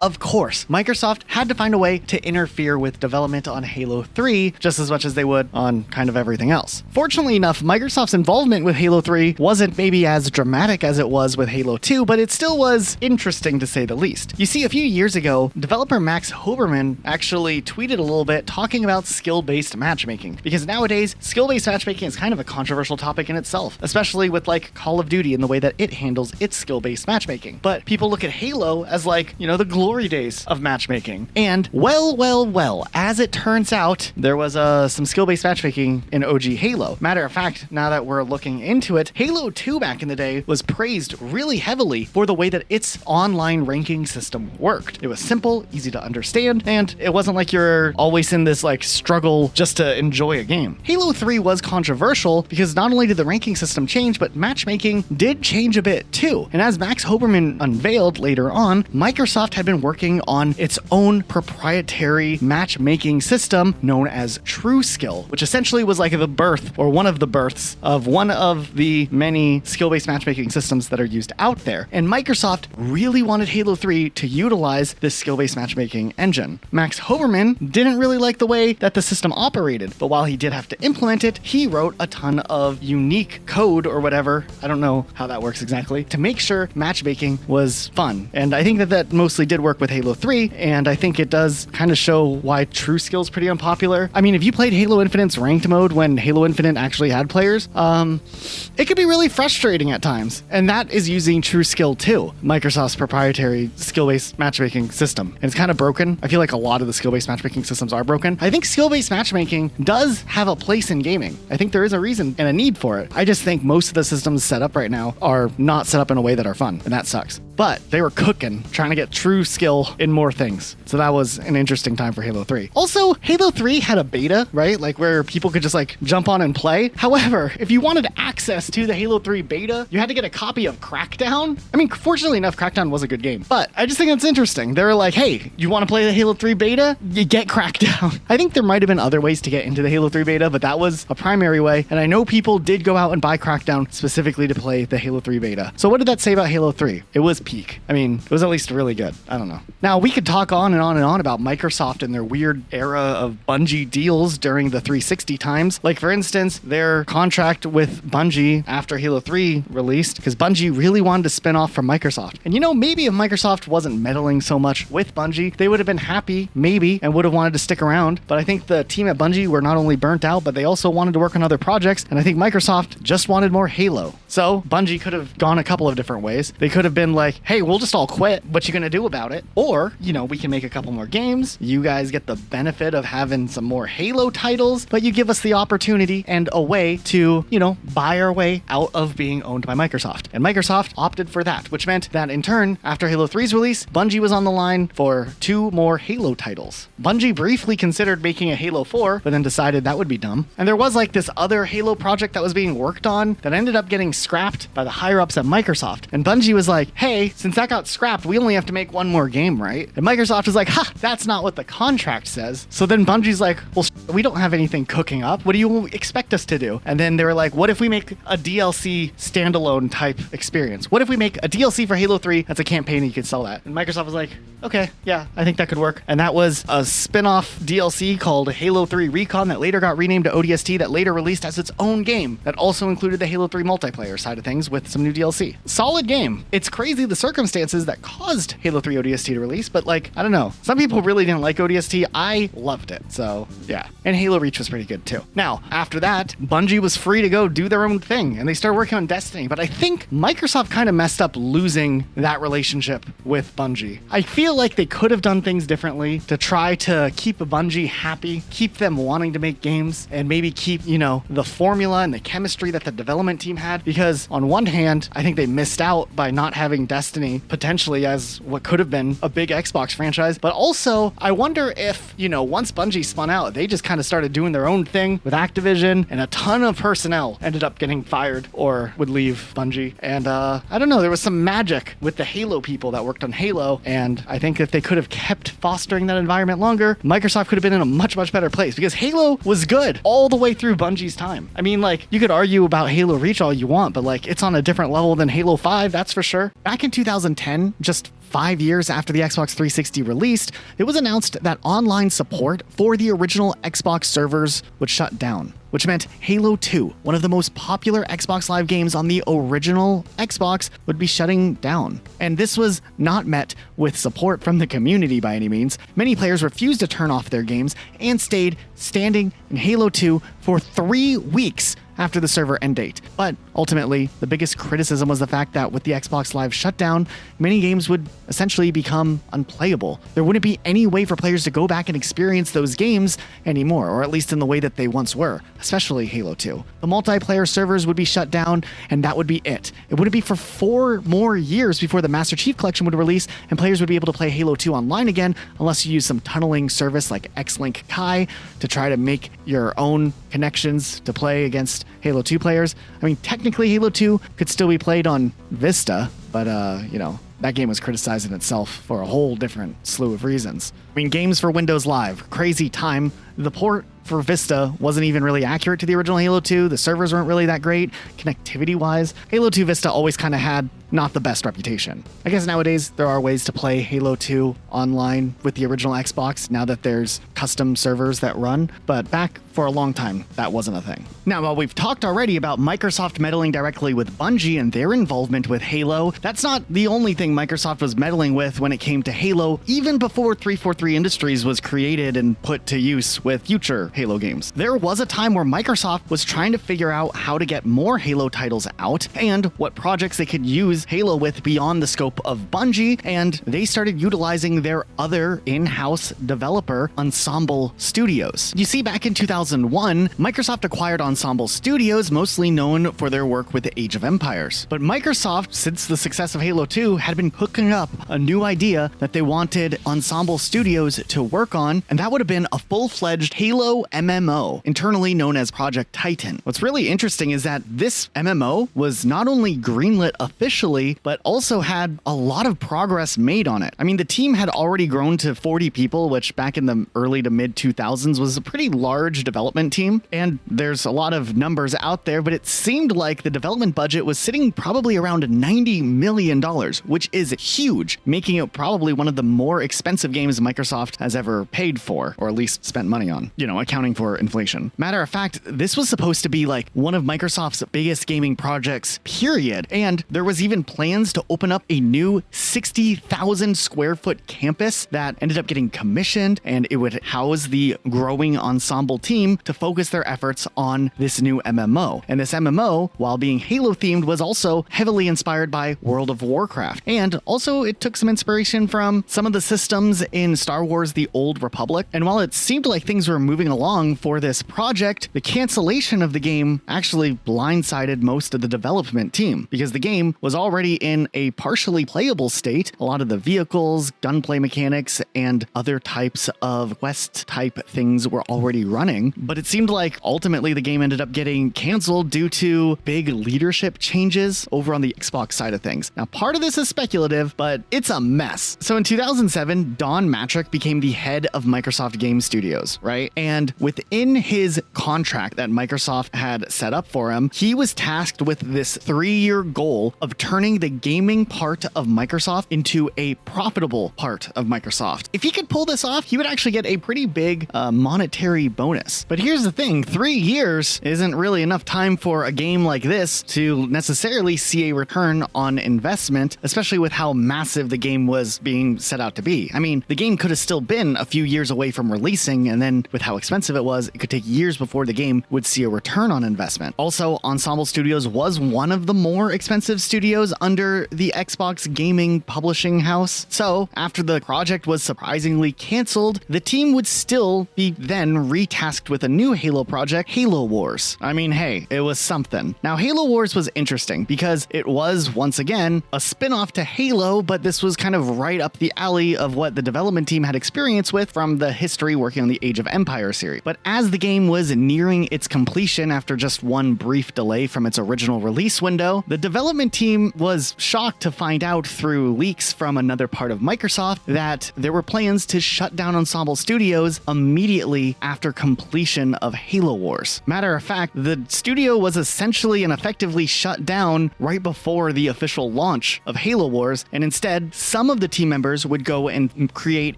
Of course, Microsoft had to find a way to interfere with development on Halo 3 just as much as they would on kind of everything else. Fortunately enough, Microsoft's involvement with Halo 3 wasn't maybe as dramatic as it was with Halo 2, but it still was interesting to say the least. You see, a few years ago, developer Max Hoberman actually tweeted a little bit talking about skill-based matchmaking, because nowadays, skill-based matchmaking is kind of a controversial topic in itself, especially with like Call of Duty and the way that it handles its skill-based matchmaking. But people look at Halo as like, the glory days of matchmaking. And well, as it turns out, there was some skill-based matchmaking in OG Halo. Matter of fact, now that we're looking into it, Halo 2 back in the day was praised really heavily for the way that its online ranking system worked. It was simple, easy to understand, and it wasn't like you're always in this like struggle just to enjoy a game. Halo 3 was controversial because not only did the ranking system change, but matchmaking did change a bit too. And as Max Hoberman unveiled later on, Microsoft had been working on its own proprietary matchmaking system known as TrueSkill, which essentially was like the birth, or one of the births, of one of the many skill-based matchmaking systems that are used out there. And Microsoft really wanted Halo 3 to utilize this skill-based matchmaking engine. Max Hoberman didn't really like the way that the system operated, but while he did have to implement it, he wrote a ton of unique code or whatever, I don't know how that works exactly, to make sure matchmaking was fun. And I think that mostly did work with Halo 3, and I think it does kind of show why TrueSkill is pretty unpopular. I mean, if you played Halo Infinite's ranked mode when Halo Infinite actually had players, it could be really frustrating at times, and that is using TrueSkill too, Microsoft's proprietary skill-based matchmaking system. And it's kind of broken. I feel like a lot of the skill-based matchmaking systems are broken. I think skill-based matchmaking does have a place in gaming. I think there is a reason and a need for it. I just think most of the systems set up right now are not set up in a way that are fun, and that sucks. But they were cooking, trying to get TrueSkill in more things. So that was an interesting time for Halo 3. Also, Halo 3 had a beta, right? Like where people could just like jump on and play. However, if you wanted access to the Halo 3 beta, you had to get a copy of Crackdown. I mean, fortunately enough, Crackdown was a good game, but I just think that's interesting. They were like, hey, you want to play the Halo 3 beta? You get Crackdown. I think there might have been other ways to get into the Halo 3 beta, but that was a primary way. And I know people did go out and buy Crackdown specifically to play the Halo 3 beta. So what did that say about Halo 3? It was peak. I mean, it was at least really good. I don't know. Now, we could talk on and on and on about Microsoft and their weird era of Bungie deals during the 360 times. Like, for instance, their contract with Bungie after Halo 3 released, because Bungie really wanted to spin off from Microsoft. And maybe if Microsoft wasn't meddling so much with Bungie, they would have been happy, maybe, and would have wanted to stick around. But I think the team at Bungie were not only burnt out, but they also wanted to work on other projects, and I think Microsoft just wanted more Halo. So Bungie could have gone a couple of different ways. They could have been like, hey, we'll just all quit. What you gonna do about it? Or, we can make a couple more games. You guys get the benefit of having some more Halo titles, but you give us the opportunity and a way to, buy our way out of being owned by Microsoft. And Microsoft opted for that, which meant that in turn, after Halo 3's release, Bungie was on the line for 2 more Halo titles. Bungie briefly considered making a Halo 4, but then decided that would be dumb. And there was like this other Halo project that was being worked on that ended up getting scrapped by the higher ups at Microsoft. And Bungie was like, hey, since that got scrapped, we only have to make one more game, right? And Microsoft was like, ha, that's not what the contract says. So then Bungie's like, well, we don't have anything cooking up. What do you expect us to do? And then they were like, what if we make a DLC standalone type experience? What if we make a DLC for Halo 3 that's a campaign and you could sell that? And Microsoft was like, okay, yeah, I think that could work. And that was a spin-off DLC called Halo 3 Recon that later got renamed to ODST, that later released as its own game that also included the Halo 3 multiplayer side of things with some new DLC. Solid game. It's crazy the circumstances that caused Halo 3 ODST to release, but like, I don't know. Some people really didn't like ODST. I loved it. So yeah. And Halo Reach was pretty good too. Now, after that, Bungie was free to go do their own thing and they started working on Destiny. But I think Microsoft kind of messed up losing that relationship with Bungie. I feel like they could have done things differently to try to keep Bungie happy, keep them wanting to make games, and maybe keep, you know, the formula and the chemistry that the development team had. Because on one hand, I think they missed out by not having Destiny potentially as what could have been a big Xbox franchise. But also, I wonder if, you know, once Bungie spun out, they just kind of started doing their own thing with Activision, and a ton of personnel ended up getting fired or would leave Bungie. And I don't know, there was some magic with the Halo people that worked on Halo, and I think if they could have kept fostering that environment longer, Microsoft could have been in a much, much better place, because Halo was good all the way through Bungie's time. I mean, like, you could argue about Halo Reach all you want, but like, it's on a different level than Halo 5, that's for sure. Back in 2010, just 5 years after the Xbox 360 released, it was announced that online support for the original Xbox servers would shut down, which meant Halo 2, one of the most popular Xbox Live games on the original Xbox, would be shutting down. And this was not met with support from the community by any means. Many players refused to turn off their games and stayed standing in Halo 2 for 3 weeks after the server end date. But ultimately, the biggest criticism was the fact that with the Xbox Live shutdown, many games would essentially become unplayable. There wouldn't be any way for players to go back and experience those games anymore, or at least in the way that they once were, especially Halo 2. The multiplayer servers would be shut down, and that would be it. It wouldn't be for 4 more years before the Master Chief Collection would release, and players would be able to play Halo 2 online again, unless you use some tunneling service like Xlink Kai to try to make your own connections to play against Halo 2 players. I mean, technically Halo 2 could still be played on Vista, but you know, that game was criticized in itself for a whole different slew of reasons. I mean, games for Windows Live, crazy time. The port for Vista wasn't even really accurate to the original Halo 2. The servers weren't really that great. Connectivity-wise, Halo 2 Vista always kind of had not the best reputation. I guess nowadays there are ways to play Halo 2 online with the original Xbox now that there's custom servers that run, but back for a long time, that wasn't a thing. Now, while we've talked already about Microsoft meddling directly with Bungie and their involvement with Halo, that's not the only thing Microsoft was meddling with when it came to Halo, even before 343 Industries was created and put to use with future Halo games. There was a time where Microsoft was trying to figure out how to get more Halo titles out and what projects they could use Halo with beyond the scope of Bungie, and they started utilizing their other in-house developer, Ensemble Studios. You see, back in 2001, Microsoft acquired Ensemble Studios, mostly known for their work with Age of Empires. But Microsoft, since the success of Halo 2, had been cooking up a new idea that they wanted Ensemble Studios to work on, and that would have been a full-fledged Halo MMO, internally known as Project Titan. What's really interesting is that this MMO was not only greenlit officially, but also had a lot of progress made on it. I mean, the team had already grown to 40 people, which back in the early to mid 2000s was a pretty large development team. And there's a lot of numbers out there, but it seemed like the development budget was sitting probably around $90 million, which is huge, making it probably one of the more expensive games Microsoft has ever paid for, or at least spent money on, you know, accounting for inflation. Matter of fact, this was supposed to be like one of Microsoft's biggest gaming projects, period. And there was even plans to open up a new 60,000 square foot campus that ended up getting commissioned, and it would house the growing Ensemble team to focus their efforts on this new MMO. And this MMO, while being Halo themed, was also heavily inspired by World of Warcraft. And also it took some inspiration from some of the systems in Star Wars: The Old Republic. And while it seemed like things were moving along for this project, the cancellation of the game actually blindsided most of the development team, because the game was already in a partially playable state. A lot of the vehicles, gunplay mechanics, and other types of quest type things were already running, but it seemed like ultimately the game ended up getting canceled due to big leadership changes over on the Xbox side of things. Now, part of this is speculative, but it's a mess. So in 2007, Don Matrick became the head of Microsoft Game Studios, right? And And within his contract that Microsoft had set up for him, he was tasked with this 3-year goal of turning the gaming part of Microsoft into a profitable part of Microsoft. If he could pull this off, he would actually get a pretty big monetary bonus. But here's the thing, 3 years isn't really enough time for a game like this to necessarily see a return on investment, especially with how massive the game was being set out to be. I mean, the game could have still been a few years away from releasing, and then with how expensive it was, it could take years before the game would see a return on investment. Also, Ensemble Studios was one of the more expensive studios under the Xbox gaming publishing house. So after the project was surprisingly canceled, the team would still be then retasked with a new Halo project, Halo Wars. I mean, hey, it was something. Now, Halo Wars was interesting because it was, once again, a spin-off to Halo, but this was kind of right up the alley of what the development team had experience with from the history working on the Age of Empires series. But as the game was nearing its completion after just one brief delay from its original release window, the development team was shocked to find out through leaks from another part of Microsoft that there were plans to shut down Ensemble Studios immediately after completion of Halo Wars. Matter of fact, the studio was essentially and effectively shut down right before the official launch of Halo Wars, and instead, some of the team members would go and create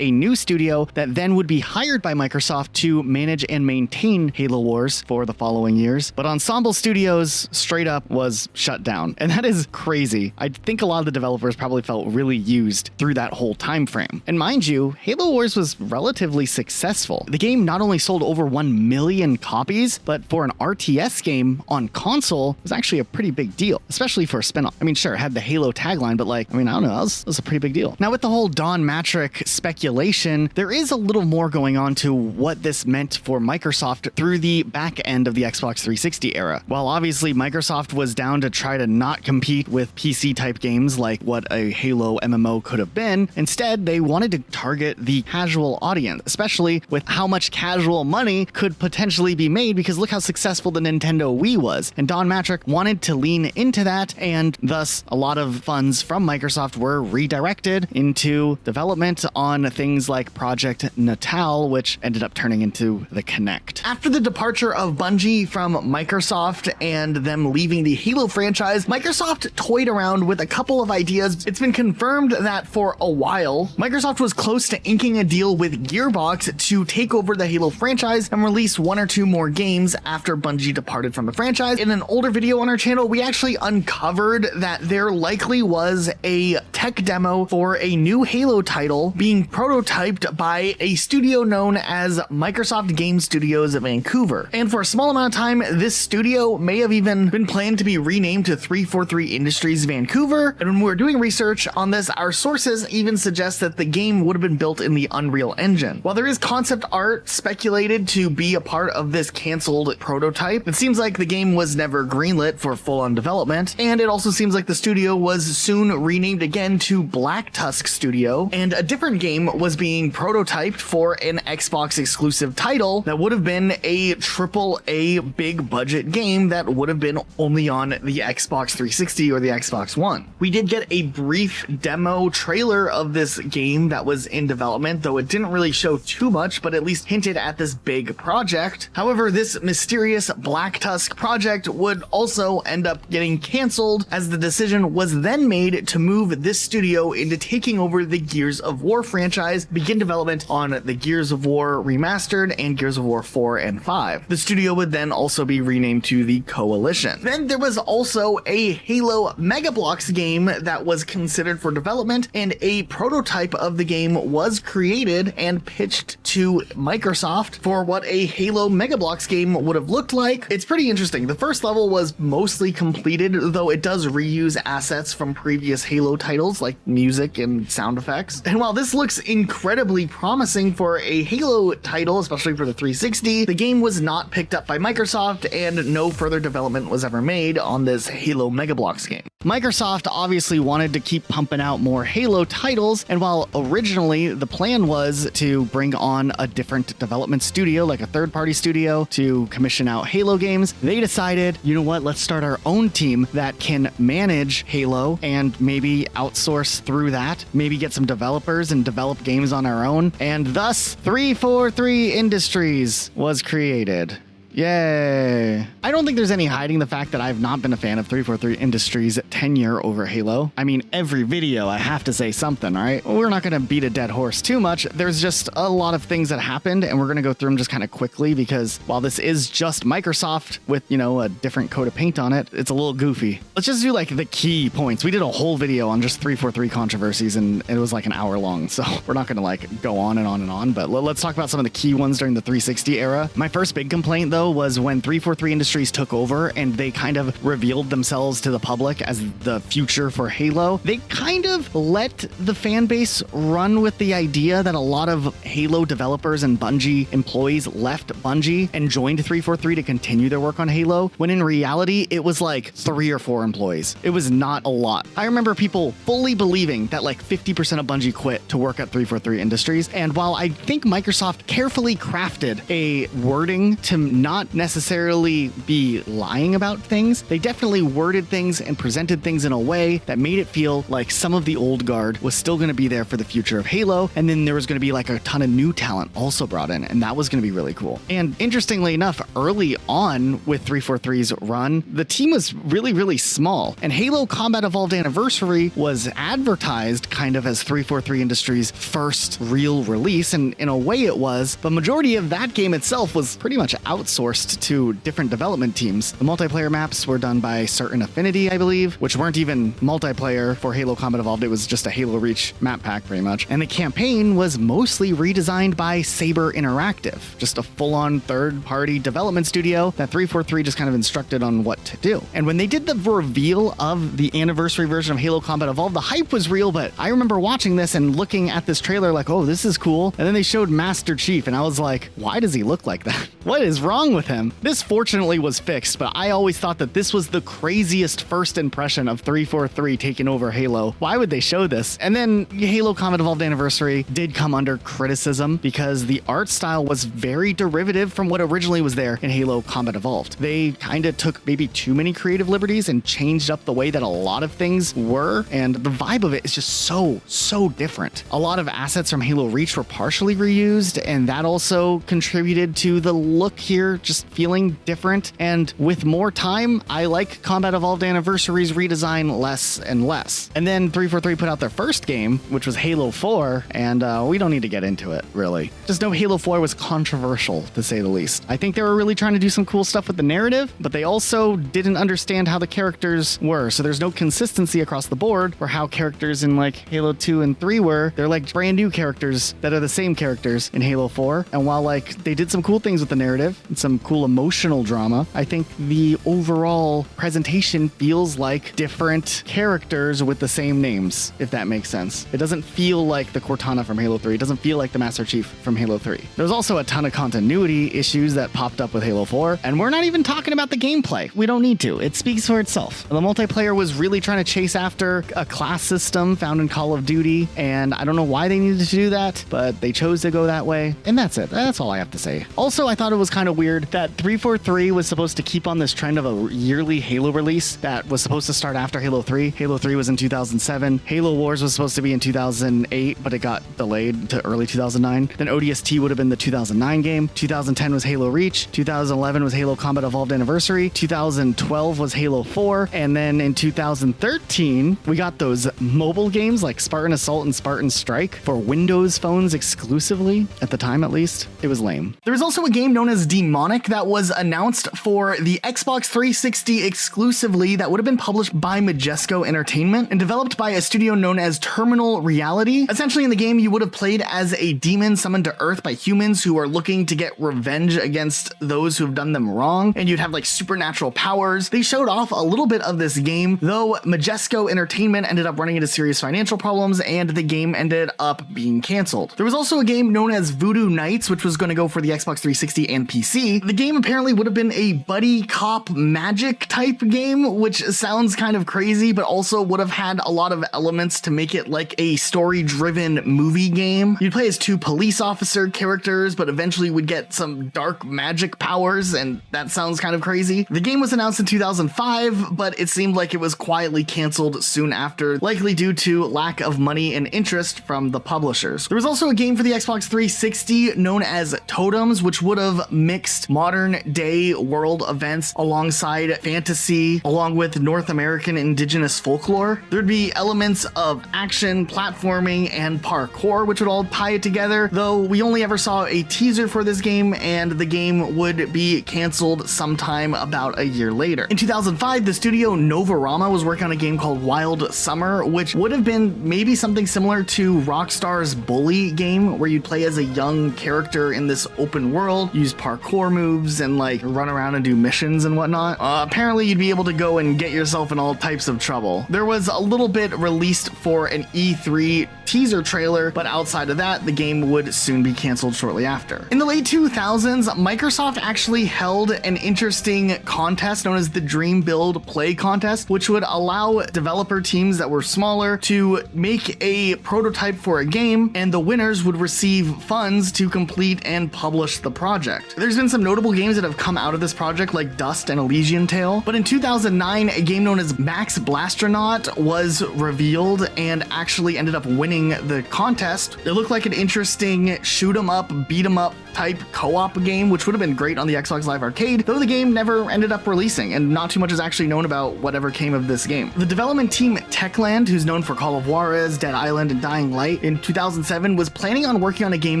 a new studio that then would be hired by Microsoft to manage and maintain Halo Wars for the following years. But Ensemble Studios straight up was shut down, and that is crazy. I think a lot of the developers probably felt really used through that whole time frame. And mind you, Halo Wars was relatively successful. The game not only sold over 1 million copies, but for an RTS game on console, it was actually a pretty big deal, especially for a spin-off. I mean, sure, it had the Halo tagline, but I don't know, that was a pretty big deal. Now, with the whole Don Mattrick speculation, there is a little more going on to what this meant for Microsoft through the back end of the Xbox 360 era. While obviously Microsoft was down to try to not compete with PC-type games like what a Halo MMO could have been, instead, they wanted to target the casual audience, especially with how much casual money could potentially be made, because look how successful the Nintendo Wii was. And Don Mattrick wanted to lean into that, and thus a lot of funds from Microsoft were redirected into development on things like Project Natal, which ended up turning into the Kinect. After the departure of Bungie from Microsoft and them leaving the Halo franchise, Microsoft toyed around with a couple of ideas. It's been confirmed that for a while, Microsoft was close to inking a deal with Gearbox to take over the Halo franchise and release 1 or 2 more games after Bungie departed from the franchise. In an older video on our channel, we actually uncovered that there likely was a tech demo for a new Halo title being prototyped by a studio known as Microsoft Game Studios Vancouver. And for a small amount of time, this studio may have even been planned to be renamed to 343 Industries Vancouver. And when we were doing research on this, our sources even suggest that the game would have been built in the Unreal Engine. While there is concept art speculated to be a part of this canceled prototype, it seems like the game was never greenlit for full-on development, and it also seems like the studio was soon renamed again to Black Tusk Studio, and a different game was being prototyped for an Xbox exclusive title that would have been a AAA big budget game that would have been only on the Xbox 360 or the Xbox One. We did get a brief demo trailer of this game that was in development, though it didn't really show too much, but at least hinted at this big project. However, this mysterious Black Tusk project would also end up getting canceled, as the decision was then made to move this studio into taking over the Gears of War franchise, begin development on the Gears of War Remastered and Gears of War 4 and 5. The studio would then also be renamed to the Coalition. Then there was also a Halo Mega Bloks game that was considered for development, and a prototype of the game was created and pitched to Microsoft for what a Halo Mega Bloks game would have looked like. It's pretty interesting. The first level was mostly completed, though it does reuse assets from previous Halo titles like music and sound effects. And while this looks incredibly promising for a Halo title, especially for the 360, the game was not picked up by Microsoft, and no further development was ever made on this Halo Mega Bloks game. Microsoft obviously wanted to keep pumping out more Halo titles, and while originally the plan was to bring on a different development studio, like a third-party studio, to commission out Halo games, they decided, you know what, let's start our own team that can manage Halo and maybe outsource through that, maybe get some developers and develop games on our own, and thus 343 Industries was created. Yay. I don't think there's any hiding the fact that I've not been a fan of 343 Industries' tenure over Halo. I mean, every video I have to say something, right? We're not going to beat a dead horse too much. There's just a lot of things that happened, and we're going to go through them just kind of quickly because while this is just Microsoft with, you know, a different coat of paint on it, it's a little goofy. Let's just do like the key points. We did a whole video on just 343 controversies, and it was like an hour long, so we're not going to like go on and on and on, but let's talk about some of the key ones during the 360 era. My first big complaint, though, was when 343 Industries took over and they kind of revealed themselves to the public as the future for Halo. They kind of let the fan base run with the idea that a lot of Halo developers and Bungie employees left Bungie and joined 343 to continue their work on Halo, when in reality, it was like 3 or 4 employees. It was not a lot. I remember people fully believing that like 50% of Bungie quit to work at 343 Industries, and while I think Microsoft carefully crafted a wording to not necessarily be lying about things, they definitely worded things and presented things in a way that made it feel like some of the old guard was still going to be there for the future of Halo, and then there was going to be like a ton of new talent also brought in, and that was going to be really cool. And interestingly enough, early on with 343's run, the team was really, really small, and Halo Combat Evolved Anniversary was advertised kind of as 343 Industries' first real release, and in a way it was. The majority of that game itself was pretty much outsourced to different development teams. The multiplayer maps were done by Certain Affinity, I believe, which weren't even multiplayer for Halo Combat Evolved. It was just a Halo Reach map pack, pretty much. And the campaign was mostly redesigned by Saber Interactive, just a full-on third-party development studio that 343 just kind of instructed on what to do. And when they did the reveal of the anniversary version of Halo Combat Evolved, the hype was real, but I remember watching this and looking at this trailer like, oh, this is cool. And then they showed Master Chief, and I was like, why does he look like that? What is wrong with him? This fortunately was fixed, but I always thought that this was the craziest first impression of 343 taking over Halo. Why would they show this? And then Halo Combat Evolved Anniversary did come under criticism because the art style was very derivative from what originally was there in Halo Combat Evolved. They kind of took maybe too many creative liberties and changed up the way that a lot of things were, and the vibe of it is just so different. A lot of assets from Halo Reach were partially reused, and that also contributed to the look here just feeling different. And with more time, I like Combat Evolved Anniversary's redesign less and less. And then 343 put out their first game, which was Halo 4, and we don't need to get into it, really. Just know Halo 4 was controversial, to say the least. I think they were really trying to do some cool stuff with the narrative, but they also didn't understand how the characters were, so there's no consistency across the board for how characters in like Halo 2 and 3 were. They're like brand new characters that are the same characters in Halo 4, and while like they did some cool things with the narrative and some cool emotional drama, I think the overall presentation feels like different characters with the same names, if that makes sense. It doesn't feel like the Cortana from Halo 3. It doesn't feel like the Master Chief from Halo 3. There's also a ton of continuity issues that popped up with Halo 4, and we're not even talking about the gameplay. We don't need to. It speaks for itself. The multiplayer was really trying to chase after a class system found in Call of Duty, and I don't know why they needed to do that, but they chose to go that way, and that's it. That's all I have to say. Also, I thought it was kind of weird that 343 was supposed to keep on this trend of a yearly Halo release that was supposed to start after Halo 3. Halo 3 was in 2007. Halo Wars was supposed to be in 2008, but it got delayed to early 2009. Then ODST would have been the 2009 game. 2010 was Halo Reach. 2011 was Halo Combat Evolved Anniversary. 2012 was Halo 4. And then in 2013, we got those mobile games like Spartan Assault and Spartan Strike for Windows phones exclusively, at the time at least. It was lame. There was also a game known as Demonic that was announced for the Xbox 360 exclusively that would have been published by Majesco Entertainment and developed by a studio known as Terminal Reality. Essentially in the game, you would have played as a demon summoned to Earth by humans who are looking to get revenge against those who have done them wrong, and you'd have like supernatural powers. They showed off a little bit of this game, though Majesco Entertainment ended up running into serious financial problems and the game ended up being canceled. There was also a game known as Voodoo Nights, which was going to go for the Xbox 360 and PC, 360. The game apparently would have been a buddy cop magic type game, which sounds kind of crazy, but also would have had a lot of elements to make it like a story-driven movie game. You'd play as 2 police officer characters, but eventually would get some dark magic powers, and that sounds kind of crazy. The game was announced in 2005, but it seemed like it was quietly canceled soon after, likely due to lack of money and interest from the publishers. There was also a game for the Xbox 360 known as Totems, which would have mixed modern day world events alongside fantasy, along with North American indigenous folklore. There'd be elements of action, platforming, and parkour, which would all tie it together, though we only ever saw a teaser for this game, and the game would be canceled sometime about a year later. In 2005, the studio Novorama was working on a game called Wild Summer, which would have been maybe something similar to Rockstar's Bully game, where you'd play as a young character in this open world, use parkour moves, and like run around and do missions and whatnot. Apparently you'd be able to go and get yourself in all types of trouble. There was a little bit released for an E3 teaser trailer, but outside of that, the game would soon be canceled shortly after. In the late 2000s, Microsoft actually held an interesting contest known as the Dream Build Play Contest, which would allow developer teams that were smaller to make a prototype for a game, and the winners would receive funds to complete and publish the project. There's been some notable games that have come out of this project, like Dust and Elysian Tale, but in 2009, a game known as Max Blastronaut was revealed and actually ended up winning the contest. It looked like an interesting shoot 'em up, beat 'em up type co-op game, which would have been great on the Xbox Live Arcade, though the game never ended up releasing, and not too much is actually known about whatever came of this game. The development team Techland, who's known for Call of Juarez, Dead Island, and Dying Light, in 2007 was planning on working on a game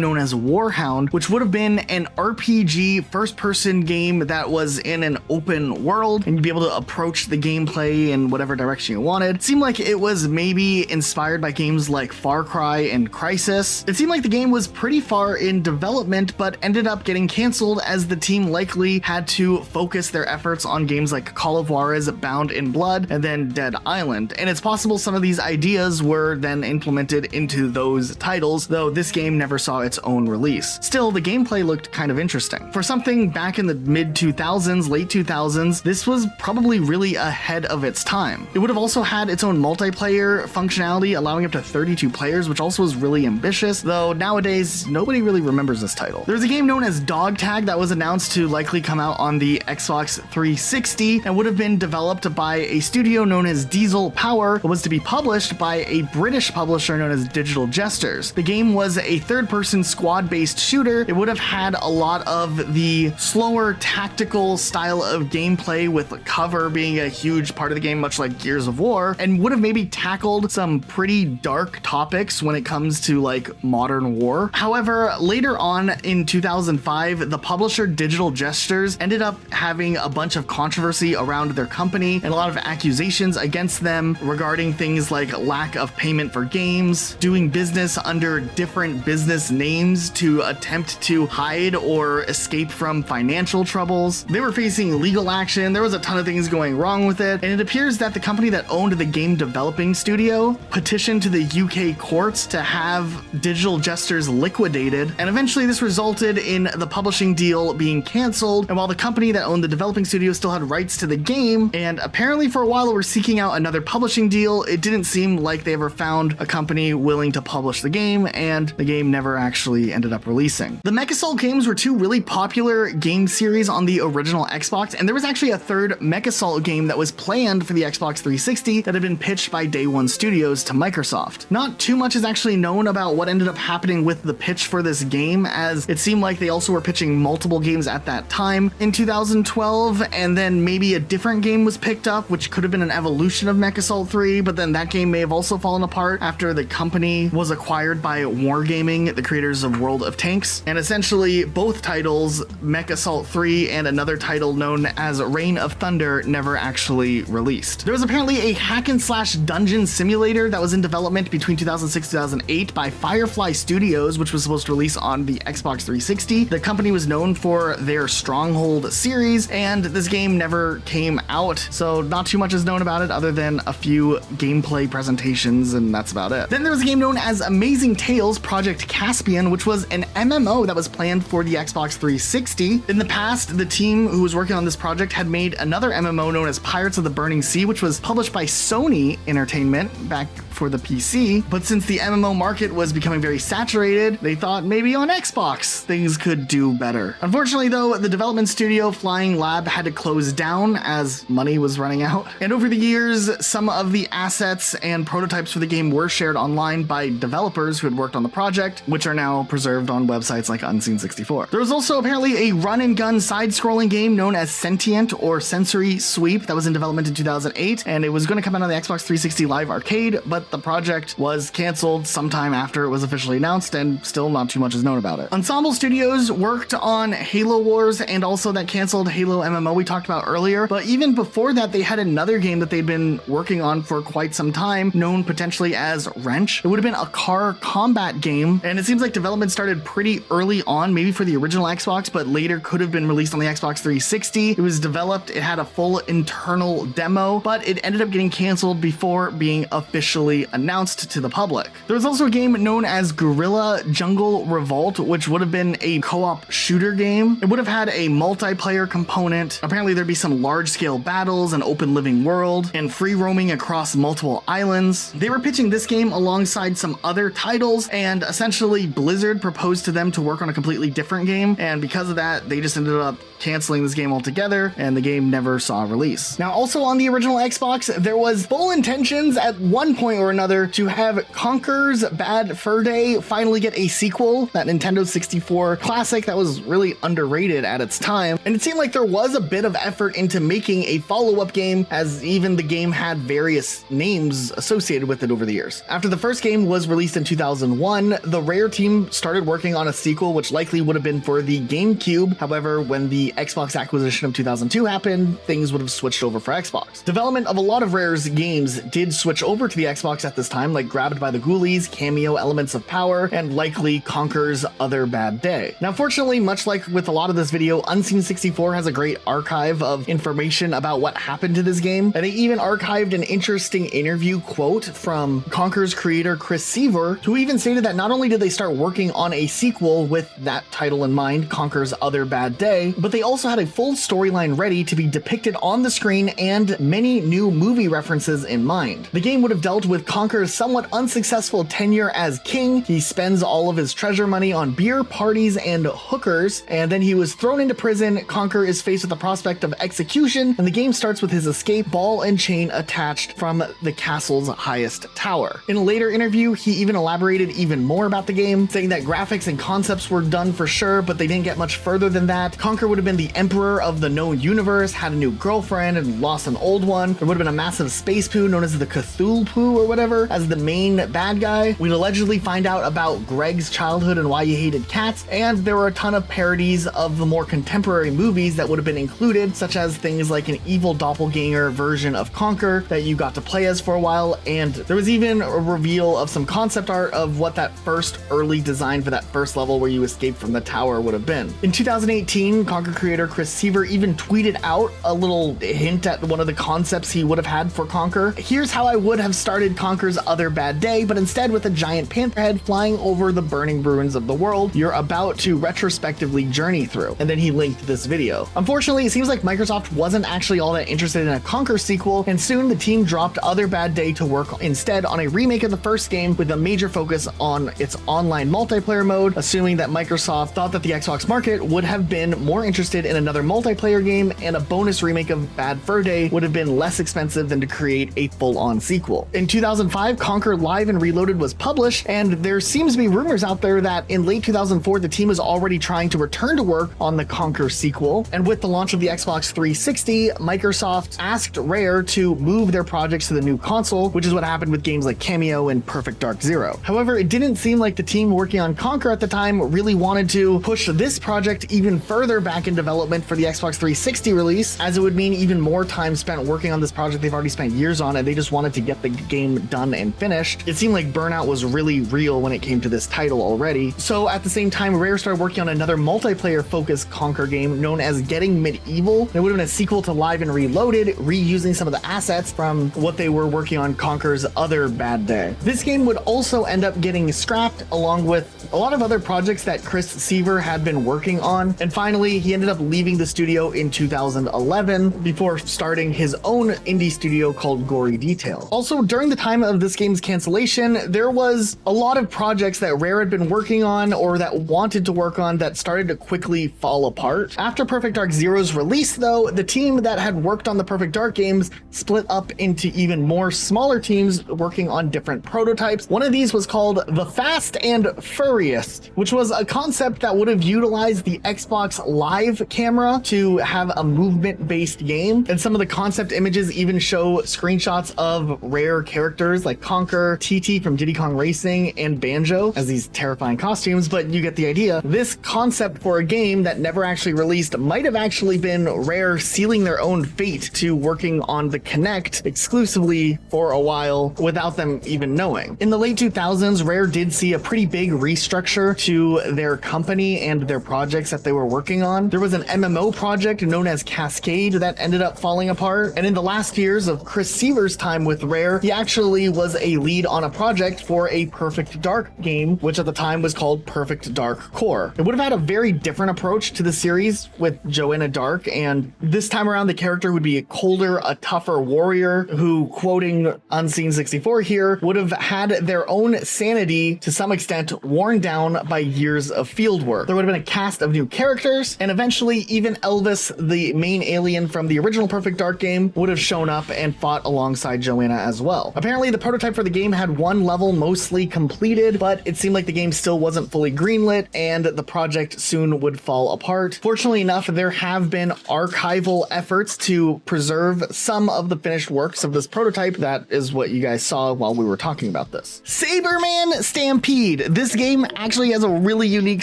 known as Warhound, which would have been an RPG first-person game that was in an open world, and you'd be able to approach the gameplay in whatever direction you wanted. It seemed like it was maybe inspired by games like Far Cry and Crysis. It seemed like the game was pretty far in development, but ended up getting canceled as the team likely had to focus their efforts on games like Call of Juarez, Bound in Blood, and then Dead Island. And it's possible some of these ideas were then implemented into those titles, though this game never saw its own release. Still, the gameplay looked kind of interesting. For something back in the mid-2000s, late 2000s, this was probably really ahead of its time. It would have also had its own multiplayer functionality, allowing up to 32 players, which also was really ambitious, though nowadays nobody really remembers this title. There's a game known as Dog Tag that was announced to likely come out on the Xbox 360 and would have been developed by a studio known as Diesel Power, but was to be published by a British publisher known as Digital Jesters. The game was a third-person squad-based shooter. It would have had a lot of the slower tactical style of gameplay, with cover being a huge part of the game, much like Gears of War, and would have maybe tackled some pretty dark topics when it comes to like modern war. However, later on in 2005, the publisher Digital Jesters ended up having a bunch of controversy around their company and a lot of accusations against them regarding things like lack of payment for games, doing business under different business names to attempt to hide or escape from financial troubles. They were facing legal action. There was a ton of things going wrong with it, and it appears that the company that owned the game developing studio petitioned to the UK courts to have Digital Jesters liquidated, and eventually this resulted in the publishing deal being canceled. And while the company that owned the developing studio still had rights to the game, and apparently for a while were seeking out another publishing deal, it didn't seem like they ever found a company willing to publish the game, and the game never actually ended up releasing. The MechAssault games were two really popular game series on the original Xbox, and there was actually a third MechAssault game that was planned for the Xbox 360 that had been pitched by Day One Studios to Microsoft. Not too much is actually known about what ended up happening with the pitch for this game, as it seemed like they also were pitching multiple games at that time in 2012, and then maybe a different game was picked up, which could have been an evolution of MechAssault 3, but then that game may have also fallen apart after the company was acquired by Wargaming, the creators of World of Tanks. And essentially, both titles, MechAssault 3 and another title known as Reign of Thunder, never actually released. There was apparently a hack and slash dungeon simulator that was in development between 2006 and 2008 by Firefly Studios, which was supposed to release on the Xbox 360. The company was known for their Stronghold series, and this game never came out, so not too much is known about it other than a few gameplay presentations, and that's about it. Then there was a game known as Amazing Tales Project Caspian, which was an MMO that was planned for the Xbox 360. In the past, the team who was working on this project had made another MMO known as Pirates of the Burning Sea, which was published by Sony Entertainment back for the PC, but since the MMO market was becoming very saturated, they thought maybe on Xbox things could do better. Unfortunately though, the development studio Flying Lab had to close down as money was running out, and over the years, some of the assets and prototypes for the game were shared online by developers who had worked on the project, which are now preserved on websites like Unseen64. There was also apparently a run-and-gun side-scrolling game known as Sentient or Sensory Sweep that was in development in 2008, and it was going to come out on the Xbox 360 Live Arcade, but the project was canceled sometime after it was officially announced, and still not too much is known about it. Ensemble Studios worked on Halo Wars and also that canceled Halo MMO we talked about earlier, but even before that they had another game that they'd been working on for quite some time, known potentially as Wrench. It would have been a car combat game, and it seems like development started pretty early on, maybe for the original Xbox, but later could have been released on the Xbox 360. It was developed, it had a full internal demo, but it ended up getting canceled before being officially announced to the public. There was also a game known as Guerrilla Jungle Revolt, which would have been a co-op shooter game. It would have had a multiplayer component. Apparently there'd be some large-scale battles, an open living world, and free roaming across multiple islands. They were pitching this game alongside some other titles, and essentially Blizzard proposed to them to work on a completely different game, and because of that, they just ended up canceling this game altogether, and the game never saw a release. Now, also on the original Xbox, there was full intentions at one point or another to have Conker's Bad Fur Day finally get a sequel, that Nintendo 64 classic that was really underrated at its time, and it seemed like there was a bit of effort into making a follow-up game, as even the game had various names associated with it over the years. After the first game was released in 2001, the Rare team started working on a sequel, which likely would have been for the GameCube. However, when the Xbox acquisition of 2002 happened, things would have switched over for Xbox. Development of a lot of Rare's games did switch over to the Xbox at this time, like Grabbed by the Ghoulies, Cameo Elements of Power, and likely Conker's Other Bad Day. Now, fortunately, much like with a lot of this video, Unseen64 has a great archive of information about what happened to this game, and they even archived an interesting interview quote from Conker's creator Chris Seaver, who even stated that not only did they start working on a sequel with that title in mind, Conker's Other Bad Day, but they also had a full storyline ready to be depicted on the screen and many new movie references in mind. The game would have dealt with Conker's somewhat unsuccessful tenure as king. He spends all of his treasure money on beer, parties, and hookers, and then he was thrown into prison. Conker is faced with the prospect of execution, and the game starts with his escape, ball and chain attached from the castle's highest tower. In a later interview, he even elaborated even more about the game, saying that graphics and concepts were done for sure, but they didn't get much further than that. Conker would have been the emperor of the known universe, had a new girlfriend and lost an old one. There would have been a massive space poo known as the Cthulhu Poo or whatever as the main bad guy. We'd allegedly find out about Greg's childhood and why he hated cats, and there were a ton of parodies of the more contemporary movies that would have been included, such as things like an evil doppelganger version of Conker that you got to play as for a while, and there was even a reveal of some concept art of what that first early design for that first level where you escape from the tower would have been. In 2018, Conker creator Chris Seaver even tweeted out a little hint at one of the concepts he would have had for Conker. Here's how I would have started Conker's Other Bad Day, but instead with a giant panther head flying over the burning ruins of the world you're about to retrospectively journey through. And then he linked this video. Unfortunately, it seems like Microsoft wasn't actually all that interested in a Conker sequel, and soon the team dropped Other Bad Day to work instead on a remake of the first game with a major focus on its online multiplayer mode, assuming that Microsoft thought that the Xbox market would have been more interested in another multiplayer game, and a bonus remake of Bad Fur Day would have been less expensive than to create a full-on sequel. In 2005, Conker Live and Reloaded was published, and there seems to be rumors out there that in late 2004, the team was already trying to return to work on the Conker sequel, and with the launch of the Xbox 360, Microsoft asked Rare to move their projects to the new console, which is what happened with games like Cameo and Perfect Dark Zero. However, it didn't seem like the team working on Conker at the time really wanted to push this project even further back into development for the Xbox 360 release, as it would mean even more time spent working on this project they've already spent years on, and they just wanted to get the game done and finished. It seemed like burnout was really real when it came to this title already. So at the same time, Rare started working on another multiplayer-focused Conquer game known as Getting Medieval. It would have been a sequel to Live and Reloaded, reusing some of the assets from what they were working on Conquer's other bad day. This game would also end up getting scrapped along with a lot of other projects that Chris Seaver had been working on, and finally he ended up leaving the studio in 2011 before starting his own indie studio called Gory Detail. Also, during the time of this game's cancellation, there was a lot of projects that Rare had been working on or that wanted to work on that started to quickly fall apart. After Perfect Dark Zero's release, though, the team that had worked on the Perfect Dark games split up into even more smaller teams working on different prototypes. One of these was called The Fast and Furriest, which was a concept that would have utilized the Xbox Live camera to have a movement-based game, and some of the concept images even show screenshots of Rare characters like Conker, TT from Diddy Kong Racing, and Banjo as these terrifying costumes, but you get the idea. This concept for a game that never actually released might have actually been Rare sealing their own fate to working on the Kinect exclusively for a while without them even knowing. In the late 2000s, Rare did see a pretty big restructure to their company and their projects that they were working on. There was an MMO project known as Cascade that ended up falling apart, and in the last years of Chris Seaver's time with Rare, he actually was a lead on a project for a Perfect Dark game, which at the time was called Perfect Dark Core. It would have had a very different approach to the series with Joanna Dark, and this time around the character would be a colder, a tougher warrior who, quoting Unseen 64 here, would have had their own sanity to some extent worn down by years of field work. There would have been a cast of new characters, and eventually even Elvis, the main alien from the original Perfect Dark game, would have shown up and fought alongside Joanna as well. Apparently the prototype for the game had one level mostly completed, but it seemed like the game still wasn't fully greenlit and the project soon would fall apart. Fortunately enough, there have been archival efforts to preserve some of the finished works of this prototype. That is what you guys saw while we were talking about this. Saberman Stampede. This game actually has a really unique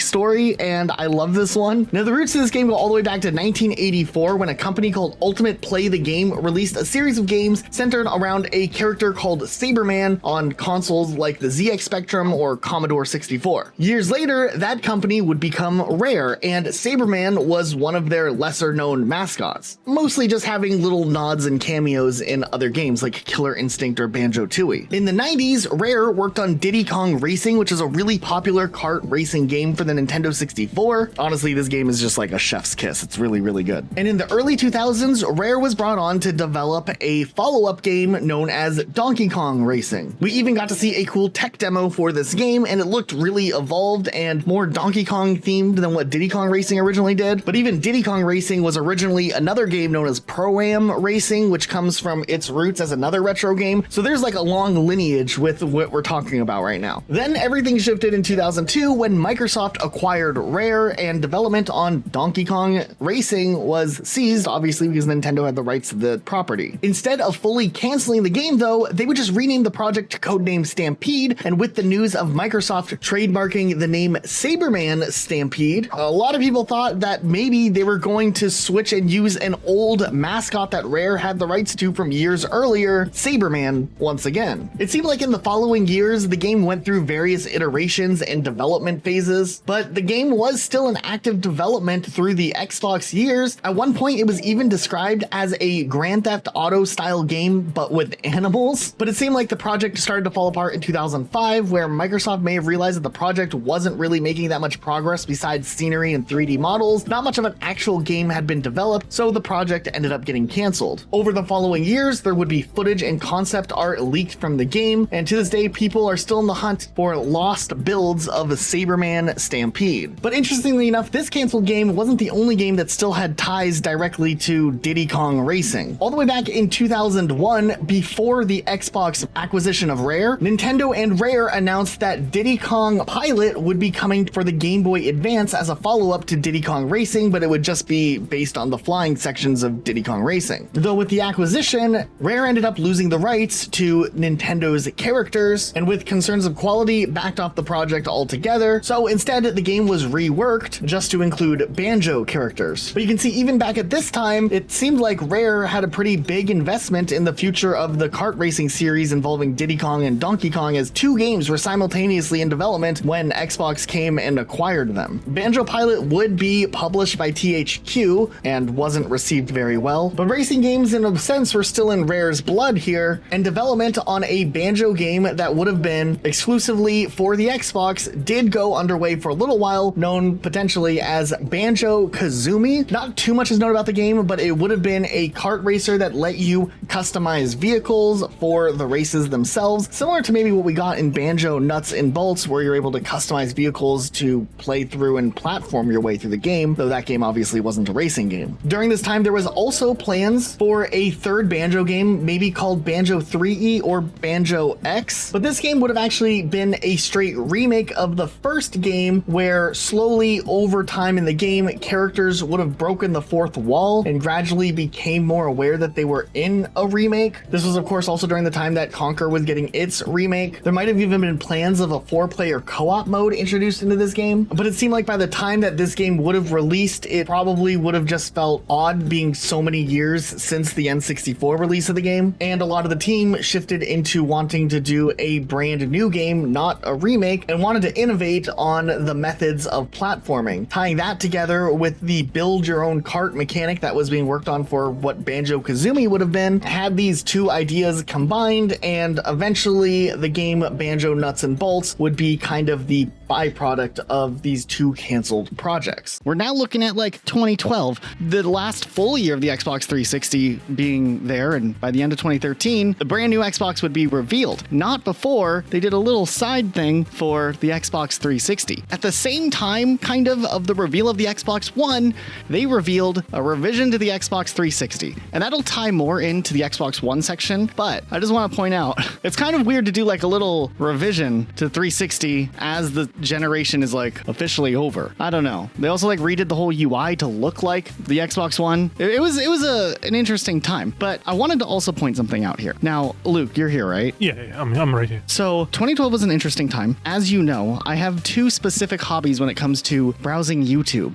story, and I love this one. Now, the roots of this game go all the way back to 1984 when a company called Ultimate Play the Game released a series of games centered around a character called Saberman on consoles like the ZX Spectrum or Commodore 64. Years later, that company would become Rare, and Saberman was one of their lesser-known mascots, mostly just having little nods and cameos in other games like Killer Instinct or Banjo-Tooie. In the 90s, Rare worked on Diddy Kong Racing, which is a really popular kart racing game for the Nintendo 64. Honestly, this game is just like a chef's kiss. It's really, really good. And in the early 2000s, Rare was brought on to develop a follow-up game known as Donkey Kong Racing. We even got to see a cool tech demo for this game, and it looked really evolved and more Donkey Kong themed than what Diddy Kong Racing originally did. But even Diddy Kong Racing was originally another game known as Pro-Am Racing, which comes from its roots as another retro game. So there's like a long lineage with what we're talking about right now. Then everything shifted in 2002 when Microsoft acquired Rare, and development on Donkey Kong Racing was seized, obviously because Nintendo had the rights to the property. Instead of fully canceling the game though, they would just rename the project to codename Stampede, and with the news of Microsoft trademarking the name Saberman Stampede, a lot of people thought that maybe they were going to switch and use an old mascot that Rare had the rights to from years earlier, Saberman, once again. It seemed like in the following years, the game went through various iterations and development phases, but the game was still in active development through the Xbox years. At one point, it was even described as a Grand Theft Auto style game, but with animals. But it seemed like the project started to fall apart in 2005, where Microsoft may have realized that the project wasn't really making that much progress besides scenery and 3D models. Not much of an actual game had been developed, so the project ended up getting canceled. Over the following years, there would be footage and concept art leaked from the game, and to this day, people are still in the hunt for lost builds of Saberman Stampede. But interestingly enough, this canceled game wasn't the only game that still had ties directly to Diddy Kong Racing. All the way back in 2001, before the Xbox acquisition of Rare, Nintendo and Rare announced that Diddy Kong Pilot would be coming for the Game Boy Advance as a follow-up to Diddy Kong Racing, but it would just be based on the flying sections of Diddy Kong Racing. Though with the acquisition, Rare ended up losing the rights to Nintendo's characters, and with concerns of quality, backed off the project altogether. So instead, the game was reworked just to include Banjo Banjo characters. But you can see even back at this time, it seemed like Rare had a pretty big investment in the future of the kart racing series involving Diddy Kong and Donkey Kong, as 2 games were simultaneously in development when Xbox came and acquired them. Banjo Pilot would be published by THQ and wasn't received very well, but racing games in a sense were still in Rare's blood here, and development on a Banjo game that would have been exclusively for the Xbox did go underway for a little while, known potentially as Banjo-Kazooie. Not too much is known about the game, but it would have been a kart racer that let you customize vehicles for the races themselves, similar to maybe what we got in Banjo Nuts and Bolts, where you're able to customize vehicles to play through and platform your way through the game, though that game obviously wasn't a racing game. During this time, there was also plans for a third Banjo game, maybe called Banjo 3E or Banjo X, but this game would have actually been a straight remake of the first game, where slowly over time in the game, characters would have broken the fourth wall and gradually became more aware that they were in a remake. This was of course also during the time that Conker was getting its remake. There might have even been plans of a 4-player co-op mode introduced into this game, but it seemed like by the time that this game would have released, it probably would have just felt odd being so many years since the N64 release of the game, and a lot of the team shifted into wanting to do a brand new game, not a remake, and wanted to innovate on the methods of platforming. Tying that together with the build your own kart mechanic that was being worked on for what Banjo-Kazooie would have been, had these two ideas combined, and eventually the game Banjo Nuts and Bolts would be kind of the byproduct of these 2 canceled projects. We're now looking at like 2012, the last full year of the Xbox 360 being there, and by the end of 2013, the brand new Xbox would be revealed. Not before they did a little side thing for the Xbox 360. At the same time, kind of the reveal of the Xbox One, they revealed a revision to the Xbox 360. And that'll tie more into the Xbox One section, but I just want to point out, it's kind of weird to do like a little revision to 360 as the generation is like officially over. I don't know. They also like redid the whole UI to look like the Xbox One. It was an interesting time, but I wanted to also point something out here. Now, Luke, you're here, right? Yeah, I'm right here. So 2012 was an interesting time. As you know, I have 2 specific hobbies when it comes to browsing YouTube.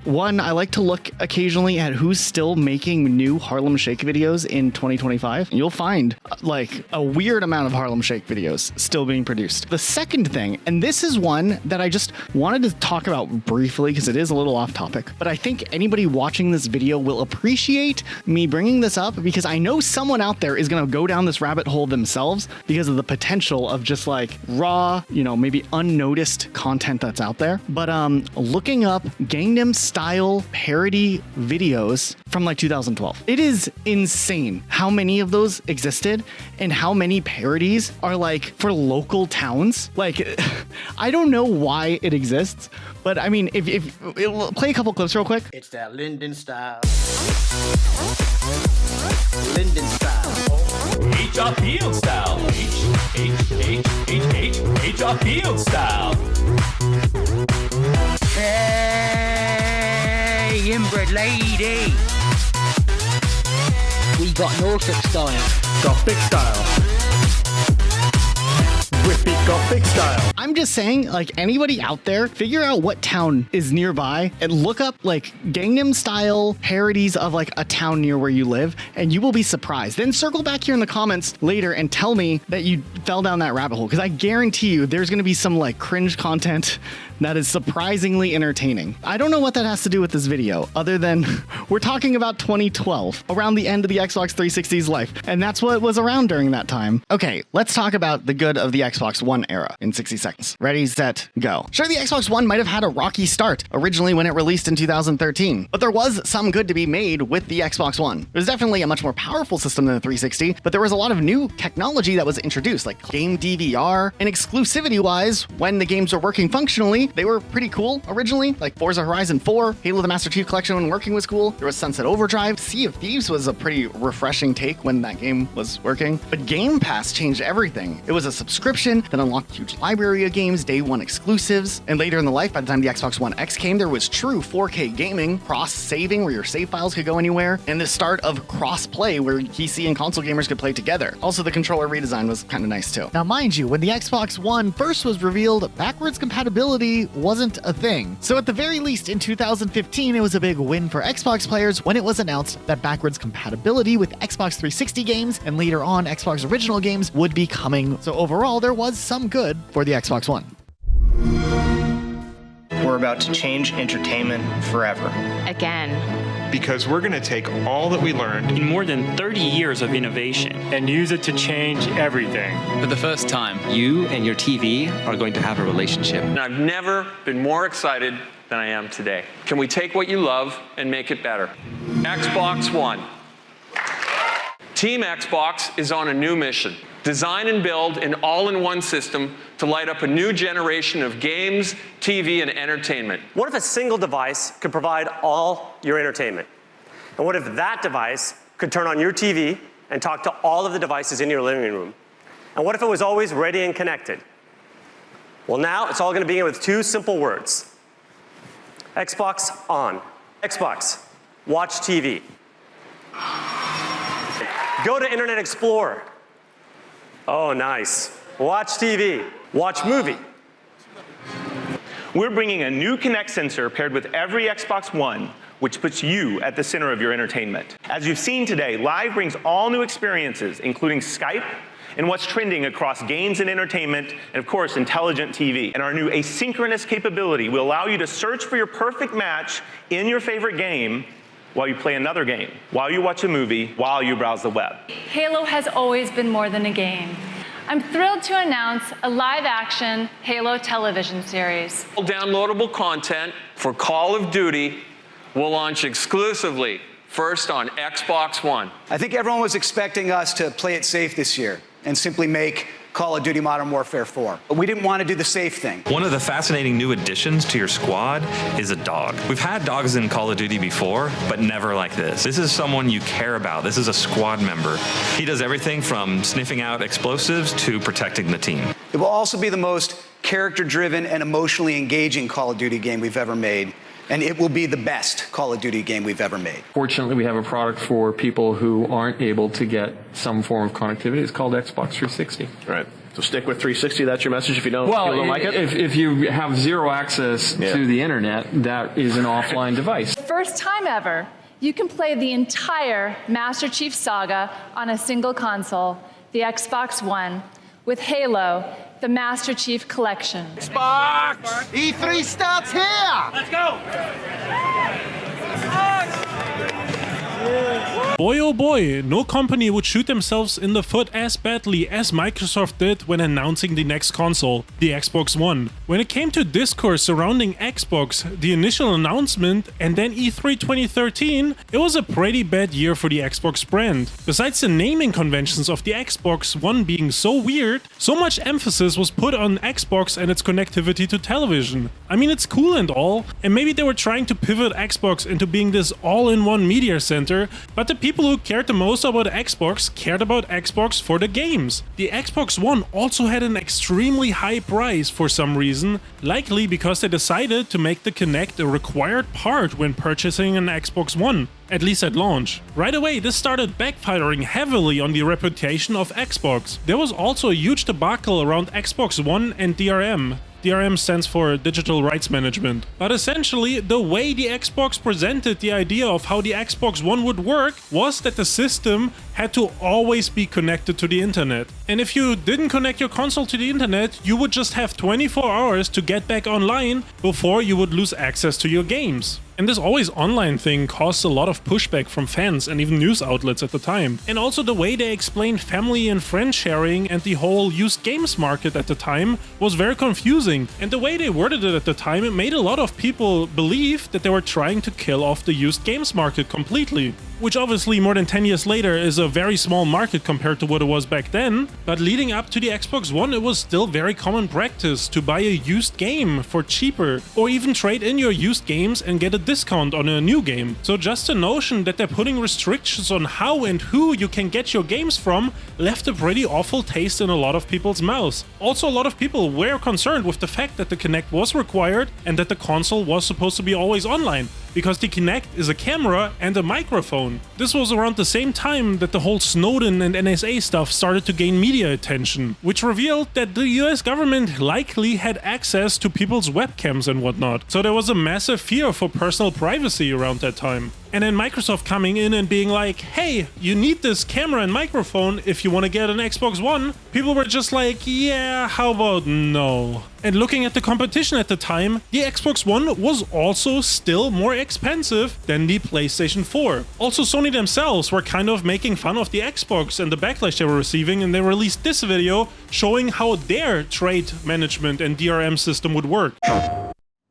One, I like to look occasionally at who's still making new Harlem Shake videos in 2025. You'll find like a weird amount of Harlem Shake videos still being produced. The second thing, and this is one that I just wanted to talk about briefly because it is a little off topic, but I think anybody watching this video will appreciate me bringing this up because I know someone out there is going to go down this rabbit hole themselves because of the potential of just like raw, maybe unnoticed content that's out there. But looking up Gangnam Style parody videos from like 2012, it is insane how many of those existed and how many parodies are like for local towns. Like, I don't know why it exists, but I mean, if play a couple clips real quick. It's that Linden style. Linden style. HR Field style. HR Field style. Hey, inbred lady. We got Norfolk style. Gothic style. Whippy Gothic style. I'm just saying, like, anybody out there, figure out what town is nearby and look up like Gangnam Style parodies of like a town near where you live, and you will be surprised. Then circle back here in the comments later and tell me that you fell down that rabbit hole, because I guarantee you there's going to be some like cringe content that is surprisingly entertaining. I don't know what that has to do with this video, other than we're talking about 2012, around the end of the Xbox 360's life, and that's what was around during that time. Okay, let's talk about the good of the Xbox One era in 60 seconds. Ready, set, go. Sure, the Xbox One might have had a rocky start originally when it released in 2013, but there was some good to be made with the Xbox One. It was definitely a much more powerful system than the 360, but there was a lot of new technology that was introduced, like game DVR, and exclusivity-wise, when the games were working functionally, they were pretty cool originally, like Forza Horizon 4, Halo the Master Chief Collection when working was cool. There was Sunset Overdrive. Sea of Thieves was a pretty refreshing take when that game was working. But Game Pass changed everything. It was a subscription, generation that unlocked huge library of games, day one exclusives. And later in the life, by the time the Xbox One X came, there was true 4K gaming, cross-saving where your save files could go anywhere, and the start of cross-play where PC and console gamers could play together. Also, the controller redesign was kind of nice too. Now, mind you, when the Xbox One first was revealed, backwards compatibility wasn't a thing. So at the very least, in 2015, it was a big win for Xbox players when it was announced that backwards compatibility with Xbox 360 games and later on Xbox original games would be coming. So overall, there was some good for the Xbox One. We're about to change entertainment forever. Again. Because we're going to take all that we learned in more than 30 years of innovation and use it to change everything. For the first time, you and your TV are going to have a relationship. And I've never been more excited than I am today. Can we take what you love and make it better? Xbox One. Team Xbox is on a new mission. Design and build an all-in-one system to light up a new generation of games, TV, and entertainment. What if a single device could provide all your entertainment? And what if that device could turn on your TV and talk to all of the devices in your living room? And what if it was always ready and connected? Well, now it's all going to begin with two simple words. Xbox On. Xbox. Watch TV. Go to Internet Explorer. Oh, nice. Watch TV. Watch movie. We're bringing a new Kinect sensor paired with every Xbox One, which puts you at the center of your entertainment. As you've seen today, Live brings all new experiences, including Skype and what's trending across games and entertainment, and of course, intelligent TV. And our new asynchronous capability will allow you to search for your perfect match in your favorite game while you play another game, while you watch a movie, while you browse the web. Halo has always been more than a game. I'm thrilled to announce a live-action Halo television series. Downloadable content for Call of Duty will launch exclusively first on Xbox One. I think everyone was expecting us to play it safe this year and simply make Call of Duty Modern Warfare 4. But we didn't want to do the safe thing. One of the fascinating new additions to your squad is a dog. We've had dogs in Call of Duty before, but never like this. This is someone you care about. This is a squad member. He does everything from sniffing out explosives to protecting the team. It will also be the most character-driven and emotionally engaging Call of Duty game we've ever made. And it will be the best Call of Duty game we've ever made. Fortunately, we have a product for people who aren't able to get some form of connectivity. It's called Xbox 360. Right. So stick with 360. That's your message if you don't like it? If you have zero access to the internet, that is an offline device. First time ever, you can play the entire Master Chief Saga on a single console, the Xbox One, with Halo, the Master Chief Collection. Xbox! E3 starts here! Let's go! Boy oh boy, no company would shoot themselves in the foot as badly as Microsoft did when announcing the next console, the Xbox One. When it came to discourse surrounding Xbox, the initial announcement, and then E3 2013, it was a pretty bad year for the Xbox brand. Besides the naming conventions of the Xbox One being so weird, so much emphasis was put on Xbox and its connectivity to television. I mean, it's cool and all, and maybe they were trying to pivot Xbox into being this all-in-one media center, but the people who cared the most about Xbox cared about Xbox for the games. The Xbox One also had an extremely high price for some reason, likely because they decided to make the Kinect a required part when purchasing an Xbox One, at least at launch. Right away, this started backfiring heavily on the reputation of Xbox. There was also a huge debacle around Xbox One and DRM. DRM stands for Digital Rights Management. But essentially, the way the Xbox presented the idea of how the Xbox One would work was that the system had to always be connected to the internet. And if you didn't connect your console to the internet, you would just have 24 hours to get back online before you would lose access to your games. And this always online thing caused a lot of pushback from fans and even news outlets at the time. And also the way they explained family and friend sharing and the whole used games market at the time was very confusing. And the way they worded it at the time, it made a lot of people believe that they were trying to kill off the used games market completely. which obviously more than 10 years later is a very small market compared to what it was back then, but leading up to the Xbox One it was still very common practice to buy a used game for cheaper, or even trade in your used games and get a discount on a new game. So just the notion that they're putting restrictions on how and who you can get your games from left a pretty awful taste in a lot of people's mouths. Also, a lot of people were concerned with the fact that the Kinect was required and that the console was supposed to be always online, because the Kinect is a camera and a microphone. This was around the same time that the whole Snowden and NSA stuff started to gain media attention, which revealed that the US government likely had access to people's webcams and whatnot. So there was a massive fear for personal privacy around that time. And then Microsoft coming in and being like, hey, you need this camera and microphone if you want to get an Xbox One. People were just like, yeah, how about no? And looking at the competition at the time, the Xbox One was also still more expensive than the PlayStation 4. Also, Sony themselves were kind of making fun of the Xbox and the backlash they were receiving, and they released this video showing how their trade management and DRM system would work.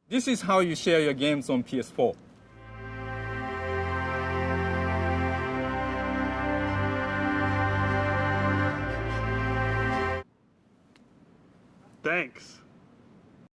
This is how you share your games on PS4. Thanks.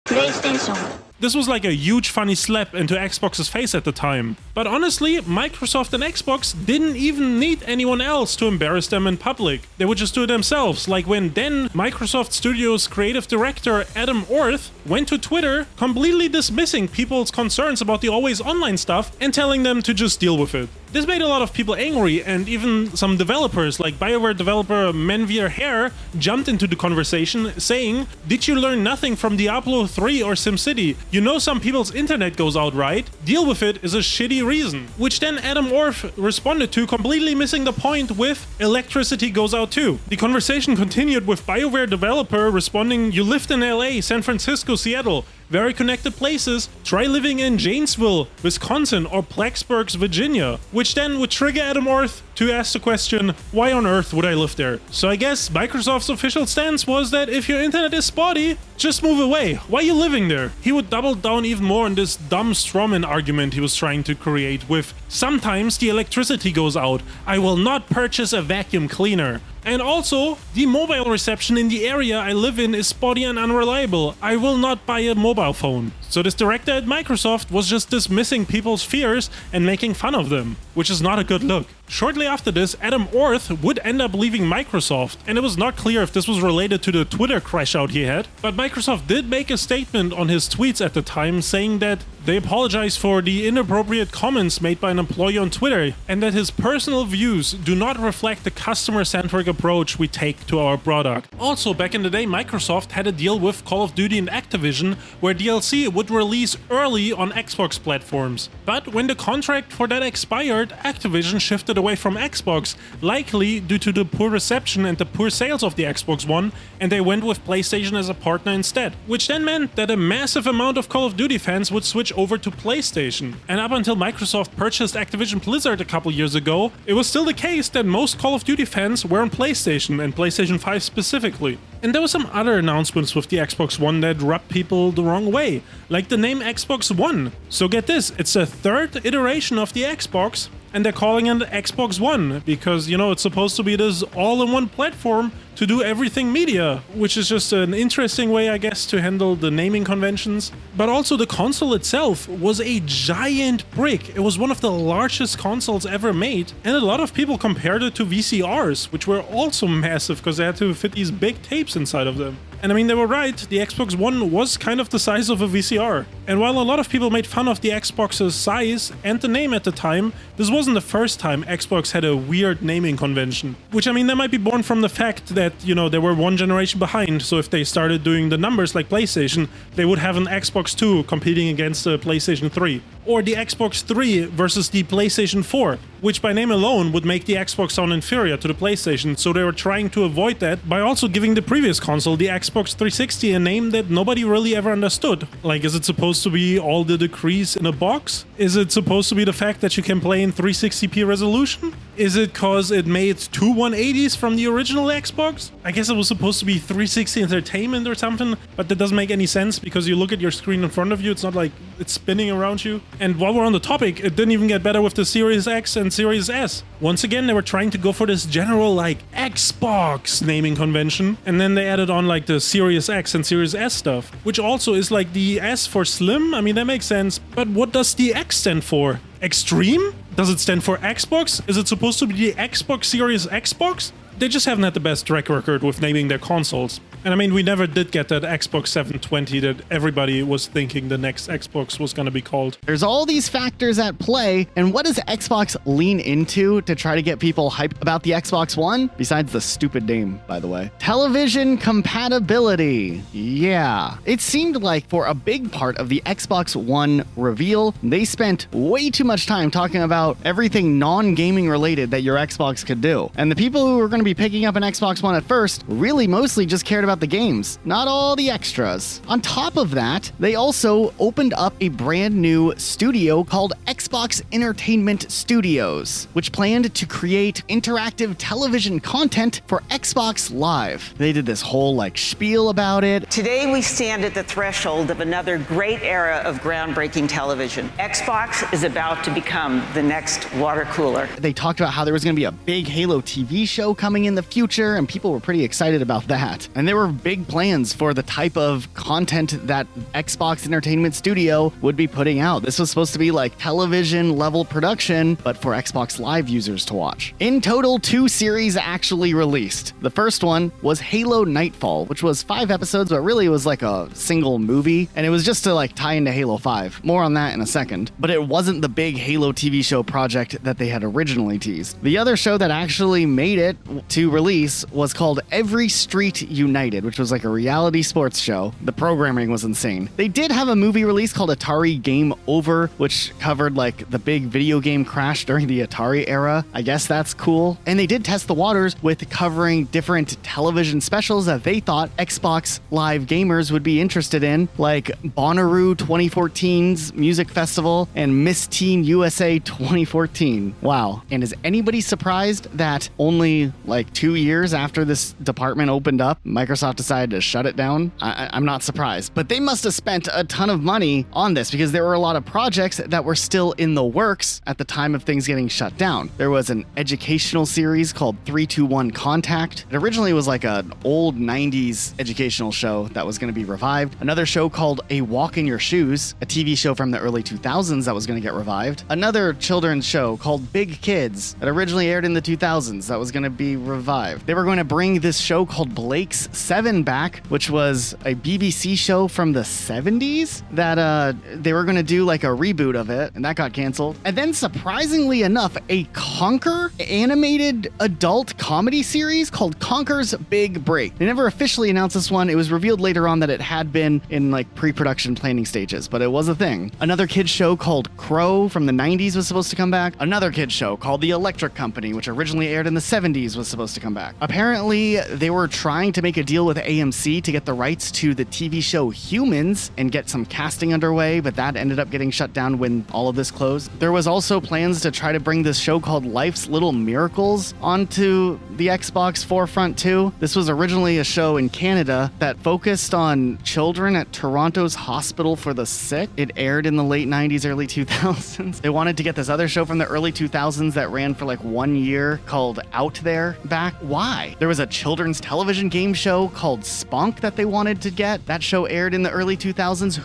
PlayStation. This was like a huge funny slap into Xbox's face at the time. But honestly, Microsoft and Xbox didn't even need anyone else to embarrass them in public. They would just do it themselves, like when then Microsoft Studios creative director Adam Orth went to Twitter completely dismissing people's concerns about the always online stuff and telling them to just deal with it. This made a lot of people angry, and even some developers, like BioWare developer Manveer Hare, jumped into the conversation saying, "Did you learn nothing from Diablo 3 or SimCity? You know some people's internet goes out, right? Deal with it is a shitty reason." Which then Adam Orth responded to, completely missing the point with, "Electricity goes out too." The conversation continued with BioWare developer responding, "You lived in LA, San Francisco, Seattle. Very connected places. Try living in Janesville, Wisconsin, or Plattsburgh, Virginia." Which then would trigger Adam Orth to ask the question, why on earth would I live there? So I guess Microsoft's official stance was that if your internet is spotty, just move away. Why are you living there? He would double down even more on this dumb strawman argument he was trying to create with, "Sometimes the electricity goes out. I will not purchase a vacuum cleaner. And also, the mobile reception in the area I live in is spotty and unreliable. I will not buy a mobile phone." So this director at Microsoft was just dismissing people's fears and making fun of them, which is not a good look. Shortly after this, Adam Orth would end up leaving Microsoft, and it was not clear if this was related to the Twitter crash out he had, but Microsoft did make a statement on his tweets at the time saying that they apologize for the inappropriate comments made by an employee on Twitter, and that his personal views do not reflect the customer-centric approach we take to our product. Also, back in the day, Microsoft had a deal with Call of Duty and Activision, where DLC would release early on Xbox platforms. But when the contract for that expired, Activision shifted away from Xbox, likely due to the poor reception and the poor sales of the Xbox One, and they went with PlayStation as a partner instead. Which then meant that a massive amount of Call of Duty fans would switch over to PlayStation. And up until Microsoft purchased Activision Blizzard a couple years ago, it was still the case that most Call of Duty fans were on PlayStation, and PlayStation 5 specifically. And there were some other announcements with the Xbox One that rubbed people the wrong way, like the name Xbox One. So get this, it's a third iteration of the Xbox, and they're calling it Xbox One because, you know, it's supposed to be this all-in-one platform to do everything media, which is just an interesting way, I guess, to handle the naming conventions. But also the console itself was a giant brick. It was one of the largest consoles ever made, and a lot of people compared it to VCRs, which were also massive because they had to fit these big tapes inside of them. And I mean, they were right, the Xbox One was kind of the size of a VCR. And while a lot of people made fun of the Xbox's size and the name at the time, this wasn't the first time Xbox had a weird naming convention. Which, I mean, that might be born from the fact that, you know, they were one generation behind, so if they started doing the numbers like PlayStation, they would have an Xbox 2 competing against the PlayStation 3. Or the Xbox 3 versus the PlayStation 4, which by name alone would make the Xbox sound inferior to the PlayStation, so they were trying to avoid that by also giving the previous console, the Xbox 360, a name that nobody really ever understood. Like, is it supposed to be all the decrees in a box? Is it supposed to be the fact that you can play in 360p resolution? Is it because it made two 180s from the original Xbox? I guess it was supposed to be 360 entertainment or something, but that doesn't make any sense because you look at your screen in front of you, it's not like it's spinning around you. And while we're on the topic, it didn't even get better with the Series X and Series S. Once again, they were trying to go for this general like Xbox naming convention, and then they added on like the Series X and Series S stuff, which also is like the S for slim. I mean, that makes sense, but what does the X stand for? Extreme? Does it stand for Xbox? Is it supposed to be the Xbox Series Xbox? They just haven't had the best track record with naming their consoles. And I mean, we never did get that Xbox 720 that everybody was thinking the next Xbox was going to be called. There's all these factors at play, and what does Xbox lean into to try to get people hyped about the Xbox One? Besides the stupid name, by the way. Television compatibility. Yeah. It seemed like for a big part of the Xbox One reveal, they spent way too much time talking about everything non-gaming related that your Xbox could do. And the people who were going to be picking up an Xbox One at first really mostly just cared about the games, not all the extras. On top of that, they also opened up a brand new studio called Xbox Entertainment Studios, which planned to create interactive television content for Xbox Live. They did this whole like spiel about it. Today we stand at the threshold of another great era of groundbreaking television. Xbox is about to become the next water cooler. They talked about how there was going to be a big Halo TV show coming in the future, and people were pretty excited about that. And there were big plans for the type of content that Xbox Entertainment Studio would be putting out. This was supposed to be like television level production, but for Xbox Live users to watch. In total, 2 series actually released. The first one was Halo Nightfall, which was 5 episodes, but really was like a single movie, and it was just to like tie into Halo 5. More on that in a second. But it wasn't the big Halo TV show project that they had originally teased. The other show that actually made it to release was called Every Street United, which was like a reality sports show. The programming was insane. They did have a movie release called Atari Game Over, which covered like the big video game crash during the Atari era. I guess that's cool. And they did test the waters with covering different television specials that they thought Xbox Live gamers would be interested in, like Bonnaroo 2014's Music Festival and Miss Teen USA 2014. Wow. And is anybody surprised that only like 2 years after this department opened up, Microsoft decided to shut it down? I'm not surprised, but they must have spent a ton of money on this because there were a lot of projects that were still in the works at the time of things getting shut down. There was an educational series called 321 Contact. It originally was like an old 90s educational show that was going to be revived. Another show called A Walk in Your Shoes, a TV show from the early 2000s that was going to get revived. Another children's show called Big Kids that originally aired in the 2000s that was going to be revived. They were going to bring this show called Blake's 7 back, which was a BBC show from the 70s that they were going to do like a reboot of it, and that got canceled. And then surprisingly enough, a Conker animated adult comedy series called Conker's Big Break. They never officially announced this one. It was revealed later on that it had been in like pre-production planning stages, but it was a thing. Another kids show called Crow from the 90s was supposed to come back. Another kids show called The Electric Company, which originally aired in the 70s, was supposed to come back. Apparently, they were trying to make a deal with AMC to get the rights to the TV show Humans and get some casting underway, but that ended up getting shut down when all of this closed. There was also plans to try to bring this show called Life's Little Miracles onto the Xbox forefront too. This was originally a show in Canada that focused on children at Toronto's Hospital for the Sick. It aired in the late 90s, early 2000s. They wanted to get this other show from the early 2000s that ran for like 1 year called Out There back. Why? There was a children's television game show called Spunk that they wanted to get. That show aired in the early 2000s.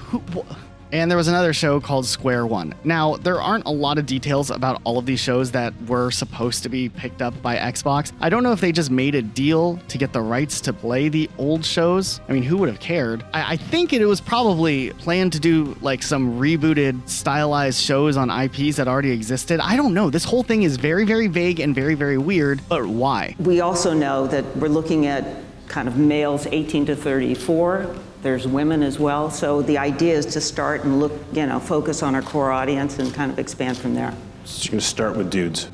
And there was another show called Square One. Now, there aren't a lot of details about all of these shows that were supposed to be picked up by Xbox. I don't know if they just made a deal to get the rights to play the old shows. I mean, who would have cared? I think it was probably planned to do like some rebooted, stylized shows on IPs that already existed. I don't know. This whole thing is very, very vague and very, very weird, but why? We also know that we're looking at kind of males 18 to 34. There's women as well. So the idea is to start and look, focus on our core audience and kind of expand from there. So you're going to start with dudes.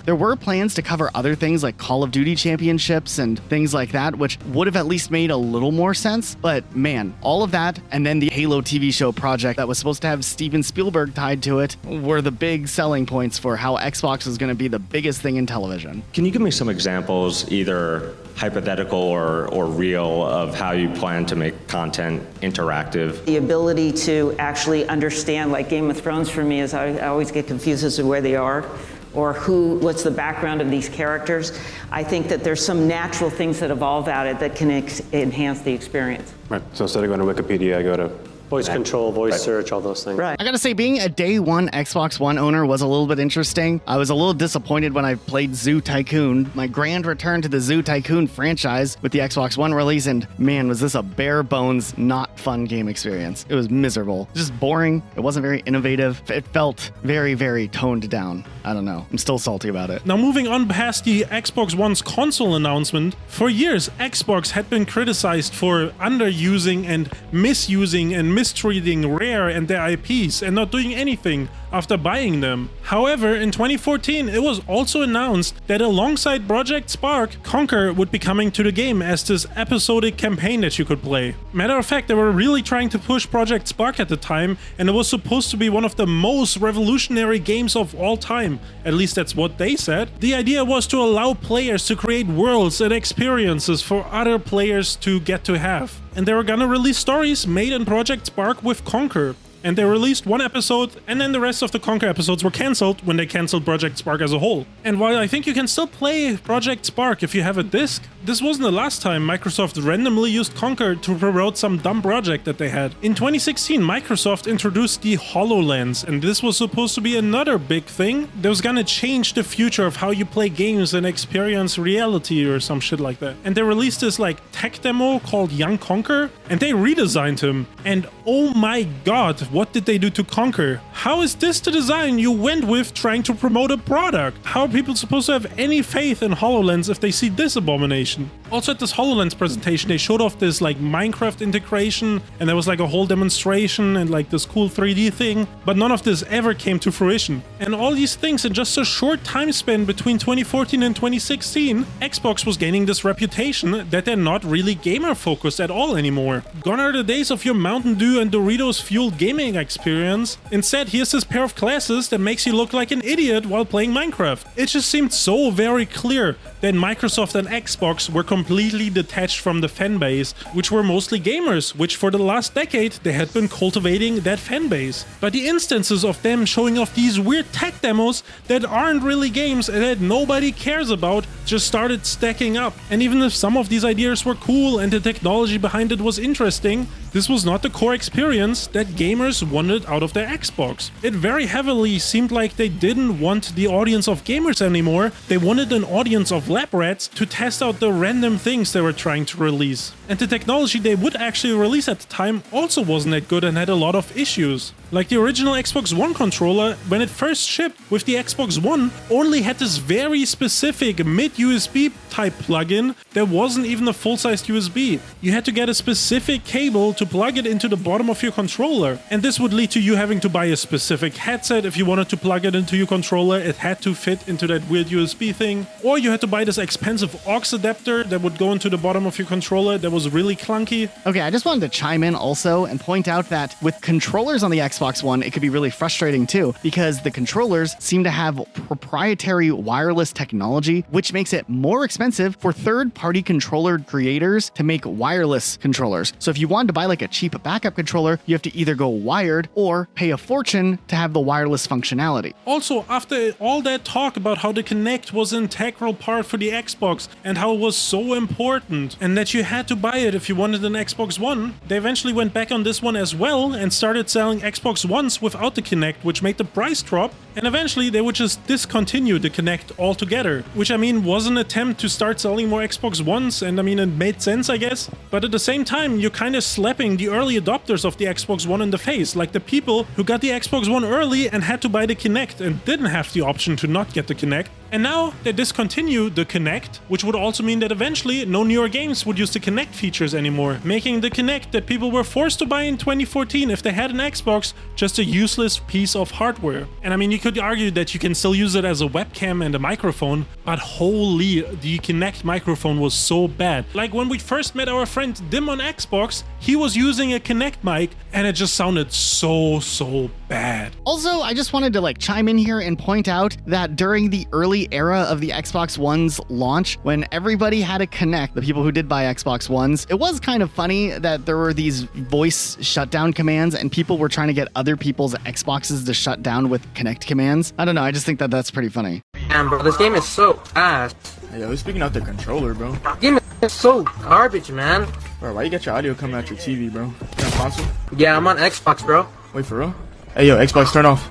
There were plans to cover other things like Call of Duty championships and things like that, which would have at least made a little more sense. But man, all of that and then the Halo TV show project that was supposed to have Steven Spielberg tied to it were the big selling points for how Xbox was going to be the biggest thing in television. Can you give me some examples, either hypothetical or real, of how you plan to make content interactive? The ability to actually understand, like Game of Thrones for me is I always get confused as to where they are or what's the background of these characters. I think that there's some natural things that evolve out of it that can enhance the experience. Right. So instead of going to Wikipedia, I go to voice control, voice search, all those things. Right. I gotta say, being a day one Xbox One owner was a little bit interesting. I was a little disappointed when I played Zoo Tycoon, my grand return to the Zoo Tycoon franchise with the Xbox One release, and man, was this a bare bones, not fun game experience. It was miserable. Just boring. It wasn't very innovative. It felt very, very toned down. I don't know. I'm still salty about it. Now, moving on past the Xbox One's console announcement, for years, Xbox had been criticized for underusing and misusing and mistreating Rare and their IPs and not doing anything after buying them. However, in 2014, it was also announced that alongside Project Spark, Conquer would be coming to the game as this episodic campaign that you could play. Matter of fact, they were really trying to push Project Spark at the time, and it was supposed to be one of the most revolutionary games of all time. At least that's what they said. The idea was to allow players to create worlds and experiences for other players to get to have. And they were gonna release stories made in Project Spark with Conquer. And they released one episode, and then the rest of the Conquer episodes were cancelled when they cancelled Project Spark as a whole. And while I think you can still play Project Spark if you have a disc, this wasn't the last time Microsoft randomly used Conquer to promote some dumb project that they had. In 2016, Microsoft introduced the Hololens, and this was supposed to be another big thing that was gonna change the future of how you play games and experience reality or some shit like that. And they released this like tech demo called Young Conquer, and they redesigned him. And oh my god, what did they do to Conquer? How is this the design you went with trying to promote a product? How are people supposed to have any faith in HoloLens if they see this abomination? Also at this HoloLens presentation, they showed off this like Minecraft integration, and there was like a whole demonstration and like this cool 3D thing, but none of this ever came to fruition. And all these things in just a short time span between 2014 and 2016, Xbox was gaining this reputation that they're not really gamer focused at all anymore. Gone are the days of your Mountain Dew and Doritos fueled gaming experience. Instead, here's this pair of glasses that makes you look like an idiot while playing Minecraft. It just seemed so very clear that Microsoft and Xbox were completely detached from the fanbase, which were mostly gamers, which for the last decade they had been cultivating that fanbase. But the instances of them showing off these weird tech demos that aren't really games and that nobody cares about just started stacking up. And even if some of these ideas were cool and the technology behind it was interesting, this was not the core experience that gamers wanted out of their Xbox. It very heavily seemed like they didn't want the audience of gamers anymore, they wanted an audience of lab rats to test out the random things they were trying to release. And the technology they would actually release at the time also wasn't that good and had a lot of issues. Like the original Xbox One controller, when it first shipped with the Xbox One, only had this very specific mid-USB type plug-in. There wasn't even a full-sized USB. You had to get a specific cable to plug it into the bottom of your controller. And this would lead to you having to buy a specific headset if you wanted to plug it into your controller. It had to fit into that weird USB thing. Or you had to buy this expensive aux adapter that would go into the bottom of your controller that was really clunky. Okay, I just wanted to chime in also and point out that with controllers on the Xbox One, it could be really frustrating too, because the controllers seem to have proprietary wireless technology, which makes it more expensive for third-party controller creators to make wireless controllers. So if you wanted to buy like a cheap backup controller, you have to either go wired or pay a fortune to have the wireless functionality. Also, after all that talk about how the Kinect was an integral part for the Xbox and how it was so important and that you had to buy it if you wanted an Xbox One, they eventually went back on this one as well and started selling Xbox Ones without the Kinect, which made the price drop, and eventually they would just discontinue the Kinect altogether, which I mean was an attempt to start selling more Xbox Ones, and I mean it made sense I guess, but at the same time you're kind of slapping the early adopters of the Xbox One in the face, like the people who got the Xbox One early and had to buy the Kinect and didn't have the option to not get the Kinect. And now they discontinued the Kinect, which would also mean that eventually no newer games would use the Kinect features anymore, making the Kinect that people were forced to buy in 2014 if they had an Xbox just a useless piece of hardware. And I mean, you could argue that you can still use it as a webcam and a microphone, but holy, the Kinect microphone was so bad. Like when we first met our friend Dim on Xbox, he was using a Kinect mic and it just sounded so bad. Also, I just wanted to like chime in here and point out that during the early era of the Xbox One's launch, when everybody had a Kinect, the people who did buy Xbox Ones, it was kind of funny that there were these voice shutdown commands and people were trying to get other people's Xboxes to shut down with Kinect commands. I don't know, I just think that that's pretty funny. Damn, bro, this game is so ass. Hey, yo, who's speaking out the controller, bro? This game is so garbage, man. Bro, why you got your audio coming out your TV, bro? You on console? Yeah, I'm on Xbox, bro. Wait, for real? Hey, yo, Xbox, turn off.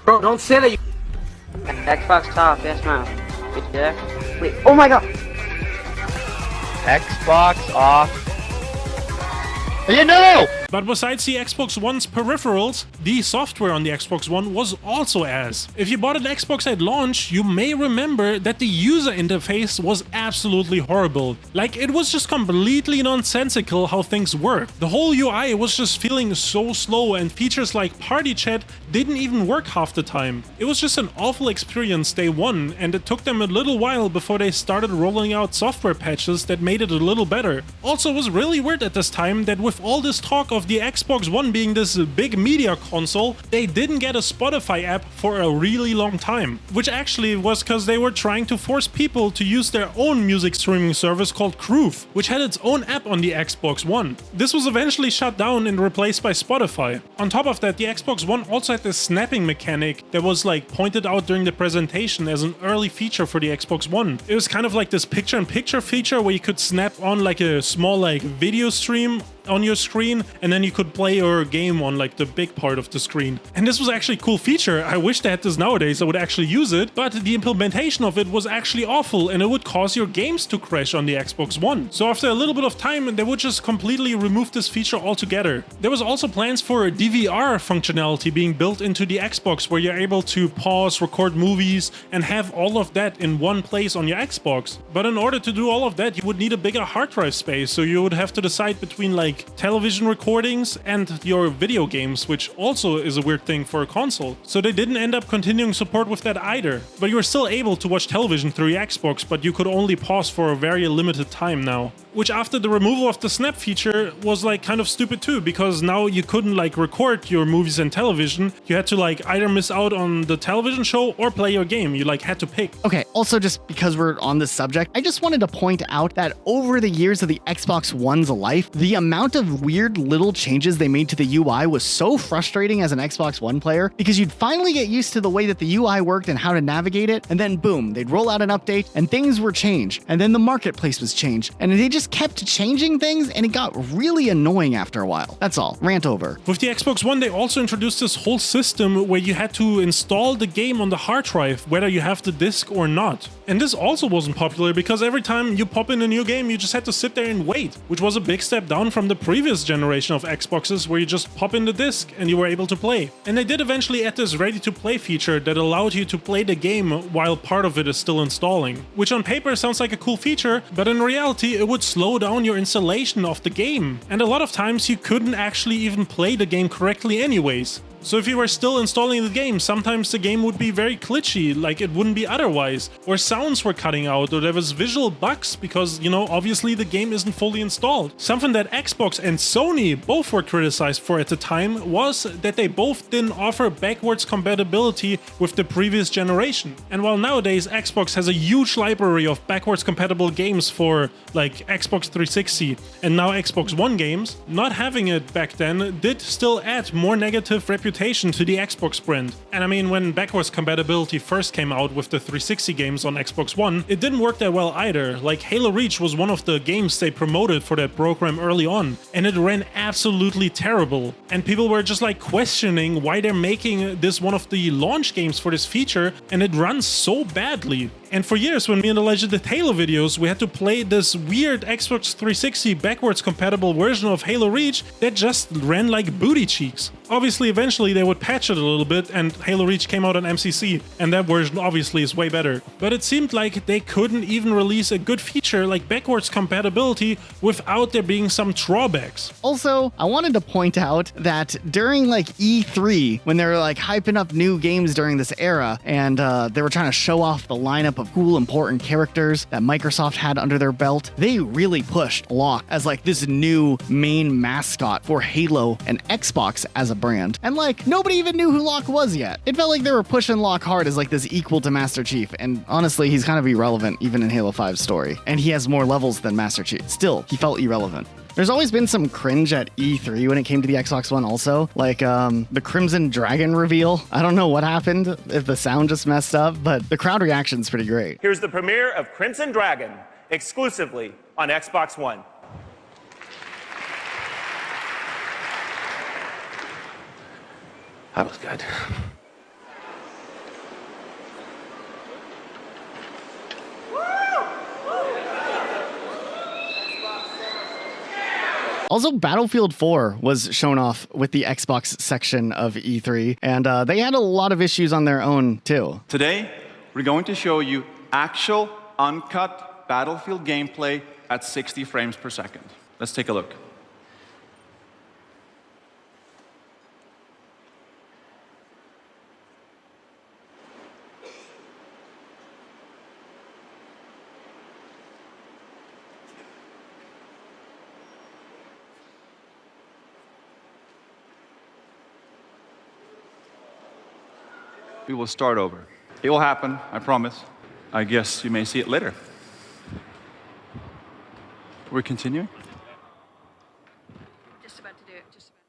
Bro, don't say that, you... Xbox top, yes ma'am. Yeah. Wait, oh my god! Xbox off. You know! But besides the Xbox One's peripherals, the software on the Xbox One was also ass. If you bought an Xbox at launch, you may remember that the user interface was absolutely horrible. Like, it was just completely nonsensical how things worked. The whole UI was just feeling so slow and features like party chat didn't even work half the time. It was just an awful experience day one, and it took them a little while before they started rolling out software patches that made it a little better. Also, it was really weird at this time that with all this talk of the Xbox One being this big media console, they didn't get a Spotify app for a really long time. Which actually was because they were trying to force people to use their own music streaming service called Groove, which had its own app on the Xbox One. This was eventually shut down and replaced by Spotify. On top of that, the Xbox One also had this snapping mechanic that was like pointed out during the presentation as an early feature for the Xbox One. It was kind of like this picture-in-picture feature where you could snap on like a small like video stream on your screen, and then you could play your game on like the big part of the screen. And this was actually a cool feature. I wish they had this nowadays. I would actually use it, but the implementation of it was actually awful and it would cause your games to crash on the Xbox One. So after a little bit of time, they would just completely remove this feature altogether. There was also plans for DVR functionality being built into the Xbox where you're able to pause, record movies, and have all of that in one place on your Xbox. But in order to do all of that, you would need a bigger hard drive space, so you would have to decide between like television recordings and your video games, which also is a weird thing for a console. So they didn't end up continuing support with that either. But you were still able to watch television through your Xbox, but you could only pause for a very limited time now. Which after the removal of the snap feature was like kind of stupid too, because now you couldn't like record your movies and television. You had to like either miss out on the television show or play your game. You like had to pick. Okay, also just because we're on this subject, I just wanted to point out that over the years of the Xbox One's life, the amount of weird little changes they made to the UI was so frustrating as an Xbox One player, because you'd finally get used to the way that the UI worked and how to navigate it, and then boom, they'd roll out an update and things were changed, and then the marketplace was changed, and they just kept changing things, and it got really annoying after a while. That's all. Rant over. With the Xbox One, they also introduced this whole system where you had to install the game on the hard drive, whether you have the disc or not. And this also wasn't popular because every time you pop in a new game, you just had to sit there and wait, which was a big step down from the previous generation of Xboxes where you just pop in the disc and you were able to play. And they did eventually add this ready-to-play feature that allowed you to play the game while part of it is still installing, which on paper sounds like a cool feature, but in reality it would slow down your installation of the game. And a lot of times you couldn't actually even play the game correctly anyways. So if you were still installing the game, sometimes the game would be very glitchy, like it wouldn't be otherwise. Or sounds were cutting out, or there was visual bugs because, you know, obviously the game isn't fully installed. Something that Xbox and Sony both were criticized for at the time was that they both didn't offer backwards compatibility with the previous generation. And while nowadays Xbox has a huge library of backwards compatible games for like Xbox 360 and now Xbox One games, not having it back then did still add more negative reputation to the Xbox brand. And I mean, when backwards compatibility first came out with the 360 games on Xbox One, it didn't work that well either. Like Halo Reach was one of the games they promoted for that program early on, and it ran absolutely terrible. And people were just like questioning why they're making this one of the launch games for this feature, and it runs so badly. And for years, when me and Elijah did Halo videos, we had to play this weird Xbox 360 backwards compatible version of Halo Reach that just ran like booty cheeks. Obviously, eventually they would patch it a little bit, and Halo Reach came out on MCC, and that version obviously is way better. But it seemed like they couldn't even release a good feature like backwards compatibility without there being some drawbacks. Also, I wanted to point out that during like E3, when they were like hyping up new games during this era, and they were trying to show off the lineup of cool, important characters that Microsoft had under their belt, they really pushed Locke as like this new main mascot for Halo and Xbox as a brand. And like, nobody even knew who Locke was yet. It felt like they were pushing Locke hard as like this equal to Master Chief, and honestly, he's kind of irrelevant even in Halo 5's story. And he has more levels than Master Chief. Still, he felt irrelevant. There's always been some cringe at E3 when it came to the Xbox One also, like the Crimson Dragon reveal. I don't know what happened, if the sound just messed up, but the crowd reaction's pretty great. Here's the premiere of Crimson Dragon, exclusively on Xbox One. That was good. Also, Battlefield 4 was shown off with the Xbox section of E3, and they had a lot of issues on their own, too. Today, we're going to show you actual, uncut Battlefield gameplay at 60 frames per second. Let's take a look. We will start over. It will happen, I promise. I guess you may see it later. We're continuing? Just about to do it. Just about.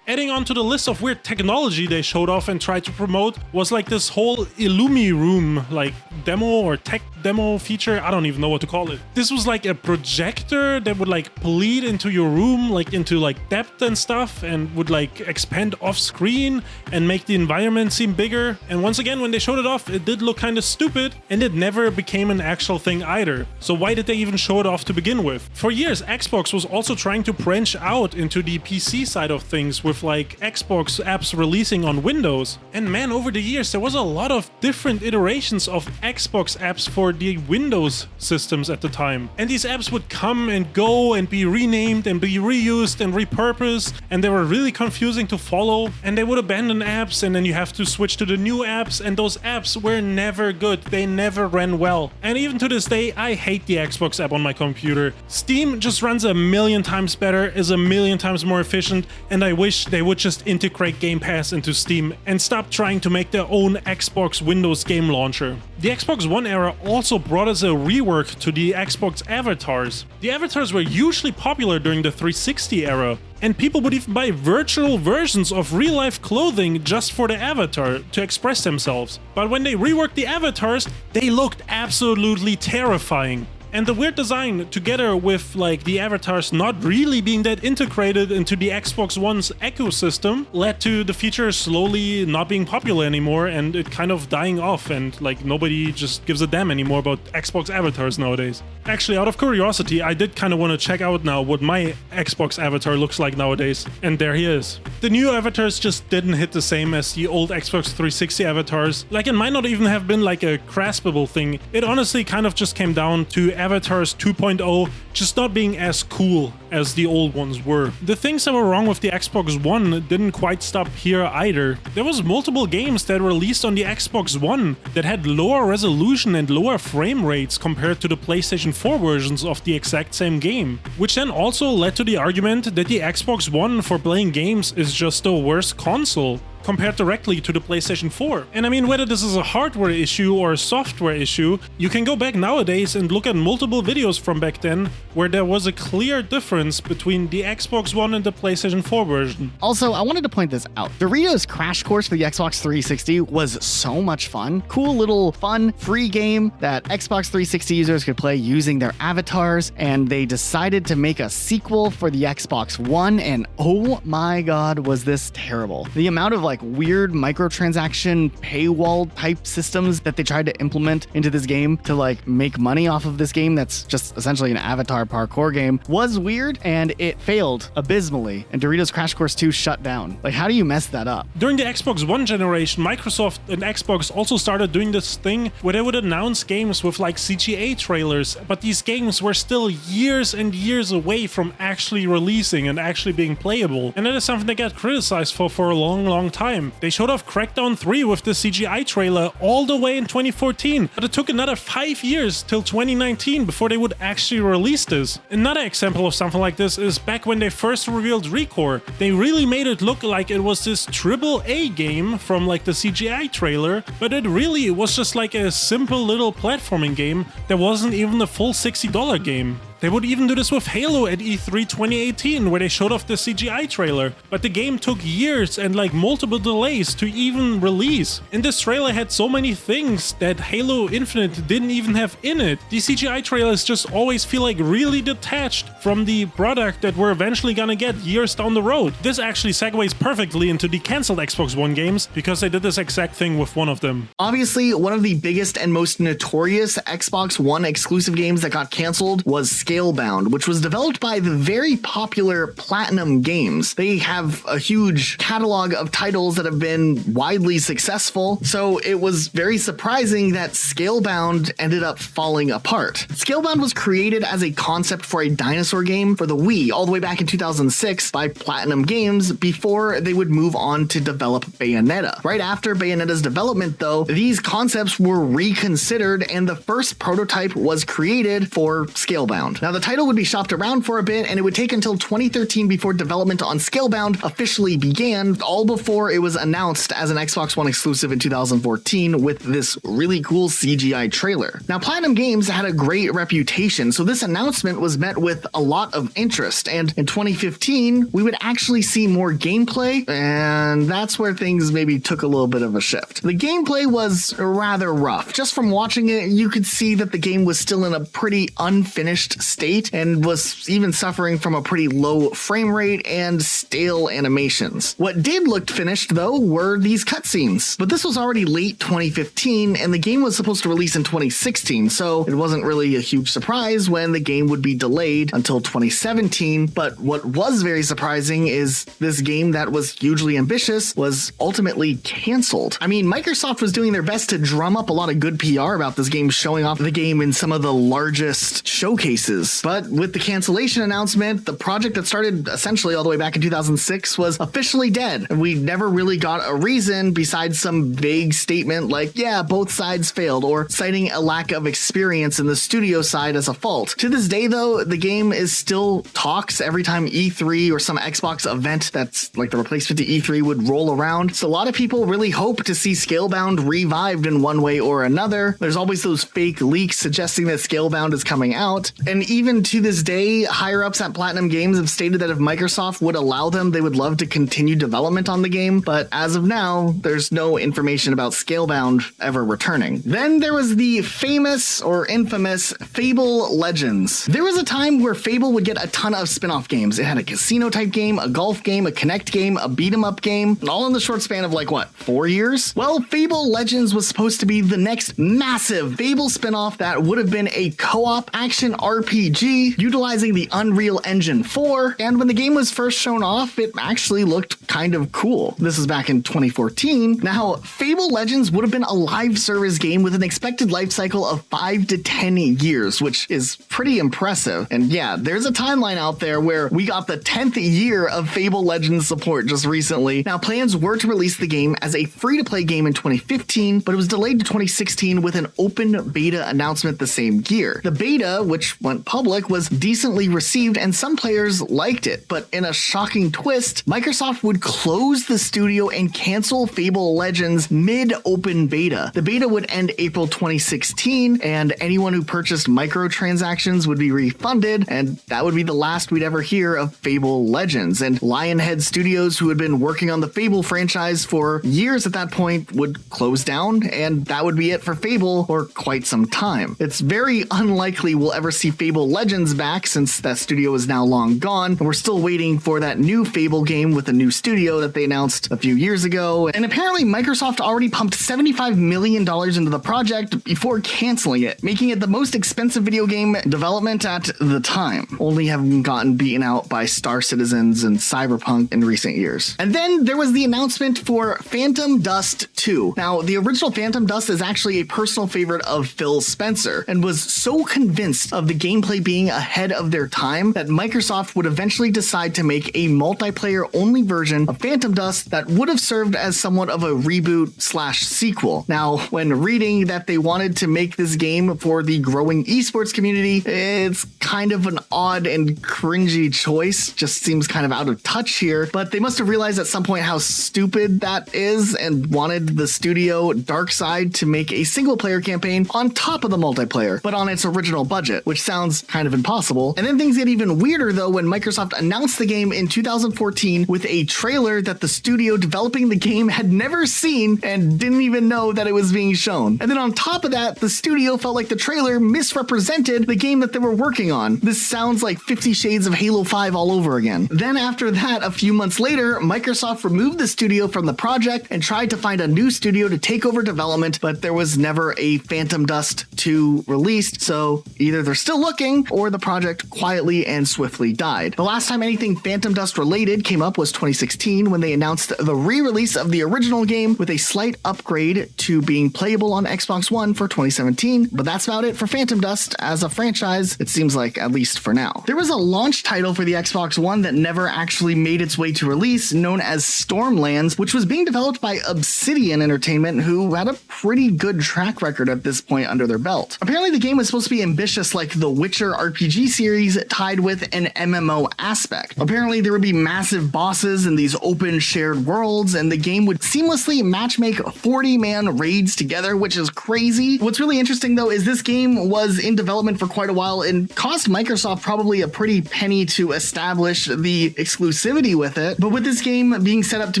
Adding on to the list of weird technology they showed off and tried to promote was like this whole IllumiRoom like demo or tech demo feature. I don't even know what to call it. This was like a projector that would like bleed into your room, like into like depth and stuff, and would like expand off screen and make the environment seem bigger. And once again, when they showed it off, it did look kind of stupid, and it never became an actual thing either. So why did they even show it off to begin with? For years, Xbox was also trying to branch out into the PC side of things with like Xbox apps releasing on Windows. And man, over the years, there was a lot of different iterations of Xbox apps for the Windows systems at the time. And these apps would come and go and be renamed and be reused and repurposed, and they were really confusing to follow. And they would abandon apps, and then you have to switch to the new apps, and those apps were never good. They never ran well. And even to this day, I hate the Xbox app on my computer. Steam just runs a million times better, is a million times more efficient, and I wish they would just integrate Game Pass into Steam and stop trying to make their own Xbox Windows game launcher. The Xbox One era also brought us a rework to the Xbox avatars. The avatars were usually popular during the 360 era, and people would even buy virtual versions of real-life clothing just for the avatar to express themselves. But when they reworked the avatars, they looked absolutely terrifying. And the weird design, together with like the avatars not really being that integrated into the Xbox One's ecosystem, led to the feature slowly not being popular anymore and it kind of dying off, and like nobody just gives a damn anymore about Xbox avatars nowadays. Actually, out of curiosity, I did kind of want to check out now what my Xbox avatar looks like nowadays, and there he is. The new avatars just didn't hit the same as the old Xbox 360 avatars. Like, it might not even have been like a graspable thing. It honestly kind of just came down to avatars 2.0 just not being as cool as the old ones were. The things that were wrong with the Xbox One didn't quite stop here either. There was multiple games that were released on the Xbox One that had lower resolution and lower frame rates compared to the PlayStation 4 versions of the exact same game, which then also led to the argument that the Xbox One for playing games is just a worse console compared directly to the PlayStation 4. And I mean, whether this is a hardware issue or a software issue, you can go back nowadays and look at multiple videos from back then where there was a clear difference between the Xbox One and the PlayStation 4 version. Also, I wanted to point this out. Doritos Crash Course for the Xbox 360 was so much fun. Cool little fun, free game that Xbox 360 users could play using their avatars, and they decided to make a sequel for the Xbox One, and oh my god, was this terrible. The amount of like weird microtransaction paywall type systems that they tried to implement into this game to like make money off of this game that's just essentially an avatar parkour game was weird, and it failed abysmally, and Doritos Crash Course 2 shut down. Like, how do you mess that up? During the Xbox One generation, Microsoft and Xbox also started doing this thing where they would announce games with like CGA trailers, but these games were still years and years away from actually releasing and actually being playable. And that is something they got criticized for a long time. They showed off Crackdown 3 with the CGI trailer all the way in 2014, but it took another 5 years till 2019 before they would actually release this. Another example of something like this is back when they first revealed Recore. They really made it look like it was this AAA game from like the CGI trailer, but it really was just like a simple little platforming game that wasn't even a full $60 game. They would even do this with Halo at E3 2018, where they showed off the CGI trailer, but the game took years and like multiple delays to even release. And this trailer had so many things that Halo Infinite didn't even have in it. The CGI trailers just always feel like really detached from the product that we're eventually gonna get years down the road. This actually segues perfectly into the cancelled Xbox One games, because they did this exact thing with one of them. Obviously, one of the biggest and most notorious Xbox One exclusive games that got cancelled was Scalebound, which was developed by the very popular Platinum Games. They have a huge catalog of titles that have been widely successful, so it was very surprising that Scalebound ended up falling apart. Scalebound was created as a concept for a dinosaur game for the Wii all the way back in 2006 by Platinum Games before they would move on to develop Bayonetta. Right after Bayonetta's development, though, these concepts were reconsidered and the first prototype was created for Scalebound. Now, the title would be shopped around for a bit, and it would take until 2013 before development on Scalebound officially began, all before it was announced as an Xbox One exclusive in 2014 with this really cool CGI trailer. Now, Platinum Games had a great reputation, so this announcement was met with a lot of interest, and in 2015, we would actually see more gameplay, and that's where things maybe took a little bit of a shift. The gameplay was rather rough. Just from watching it, you could see that the game was still in a pretty unfinished state and was even suffering from a pretty low frame rate and stale animations. What did look finished, though, were these cutscenes. But this was already late 2015, and the game was supposed to release in 2016, so it wasn't really a huge surprise when the game would be delayed until 2017. But what was very surprising is this game that was hugely ambitious was ultimately canceled. I mean, Microsoft was doing their best to drum up a lot of good PR about this game, showing off the game in some of the largest showcases. But with the cancellation announcement, the project that started essentially all the way back in 2006 was officially dead. And we never really got a reason besides some vague statement like, yeah, both sides failed, or citing a lack of experience in the studio side as a fault. To this day, though, the game is still talks every time E3 or some Xbox event that's like the replacement to E3 would roll around. So a lot of people really hope to see Scalebound revived in one way or another. There's always those fake leaks suggesting that Scalebound is coming out. And even to this day, higher-ups at Platinum Games have stated that if Microsoft would allow them, they would love to continue development on the game, but as of now, there's no information about Scalebound ever returning. Then there was the famous or infamous Fable Legends. There was a time where Fable would get a ton of spin-off games. It had a casino-type game, a golf game, a Kinect game, a beat-em-up game, all in the short span of like, what, 4 years? Well, Fable Legends was supposed to be the next massive Fable spin-off that would have been a co-op action RPG utilizing the Unreal Engine 4, and when the game was first shown off, it actually looked kind of cool. This was back in 2014. Now, Fable Legends would have been a live service game with an expected life cycle of 5 to 10 years, which is pretty impressive. And yeah, there's a timeline out there where we got the 10th year of Fable Legends support just recently. Now, plans were to release the game as a free-to-play game in 2015, but it was delayed to 2016 with an open beta announcement the same year. The beta, which went went public was decently received and some players liked it, but in a shocking twist, Microsoft would close the studio and cancel Fable Legends mid-open beta. The beta would end April 2016, and anyone who purchased microtransactions would be refunded, and that would be the last we'd ever hear of Fable Legends. And Lionhead Studios, who had been working on the Fable franchise for years at that point, would close down, and that would be it for Fable for quite some time. It's very unlikely we'll ever see Fable Legends back, since that studio is now long gone, and we're still waiting for that new Fable game with a new studio that they announced a few years ago. And apparently Microsoft already pumped $75 million into the project before canceling it, making it the most expensive video game development at the time, only having gotten beaten out by Star Citizens and Cyberpunk in recent years. And then there was the announcement for Phantom Dust 2. Now, the original Phantom Dust is actually a personal favorite of Phil Spencer, and was so convinced of the gameplay being ahead of their time that Microsoft would eventually decide to make a multiplayer-only version of Phantom Dust that would have served as somewhat of a reboot/sequel. Now, when reading that they wanted to make this game for the growing esports community, it's kind of an odd and cringy choice. Just seems kind of out of touch here, but they must have realized at some point how stupid that is and wanted the studio Darkside to make a single-player campaign on top of the multiplayer, but on its original budget, which sounds kind of impossible. And then things get even weirder though when Microsoft announced the game in 2014 with a trailer that the studio developing the game had never seen and didn't even know that it was being shown. And then on top of that, the studio felt like the trailer misrepresented the game that they were working on. This sounds like 50 Shades of Halo 5 all over again. Then after that, a few months later, Microsoft removed the studio from the project and tried to find a new studio to take over development, but there was never a Phantom Dust 2 released, so either they're still looking or the project quietly and swiftly died. The last time anything Phantom Dust related came up was 2016 when they announced the re-release of the original game with a slight upgrade to being playable on Xbox One for 2017, but that's about it for Phantom Dust as a franchise, it seems like, at least for now. There was a launch title for the Xbox One that never actually made its way to release, known as Stormlands, which was being developed by Obsidian Entertainment, who had a pretty good track record at this point under their belt. Apparently the game was supposed to be ambitious like the Witcher RPG series tied with an MMO aspect. Apparently there would be massive bosses in these open shared worlds, and the game would seamlessly matchmake 40-man raids together, which is crazy. What's really interesting though is this game was in development for quite a while and cost Microsoft probably a pretty penny to establish the exclusivity with it. But with this game being set up to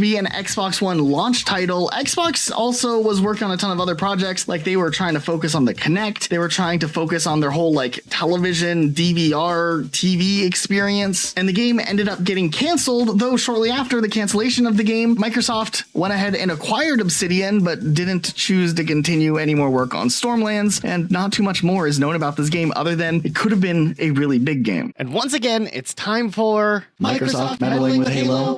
be an Xbox One launch title, Xbox also was working on a ton of other projects. Like they were trying to focus on the Kinect, they were trying to focus on their whole like television, DVR, TV experience, and the game ended up getting canceled, though shortly after the cancellation of the game, Microsoft went ahead and acquired Obsidian, but didn't choose to continue any more work on Stormlands, and not too much more is known about this game other than it could have been a really big game. And once again, it's time for Microsoft meddling with Halo.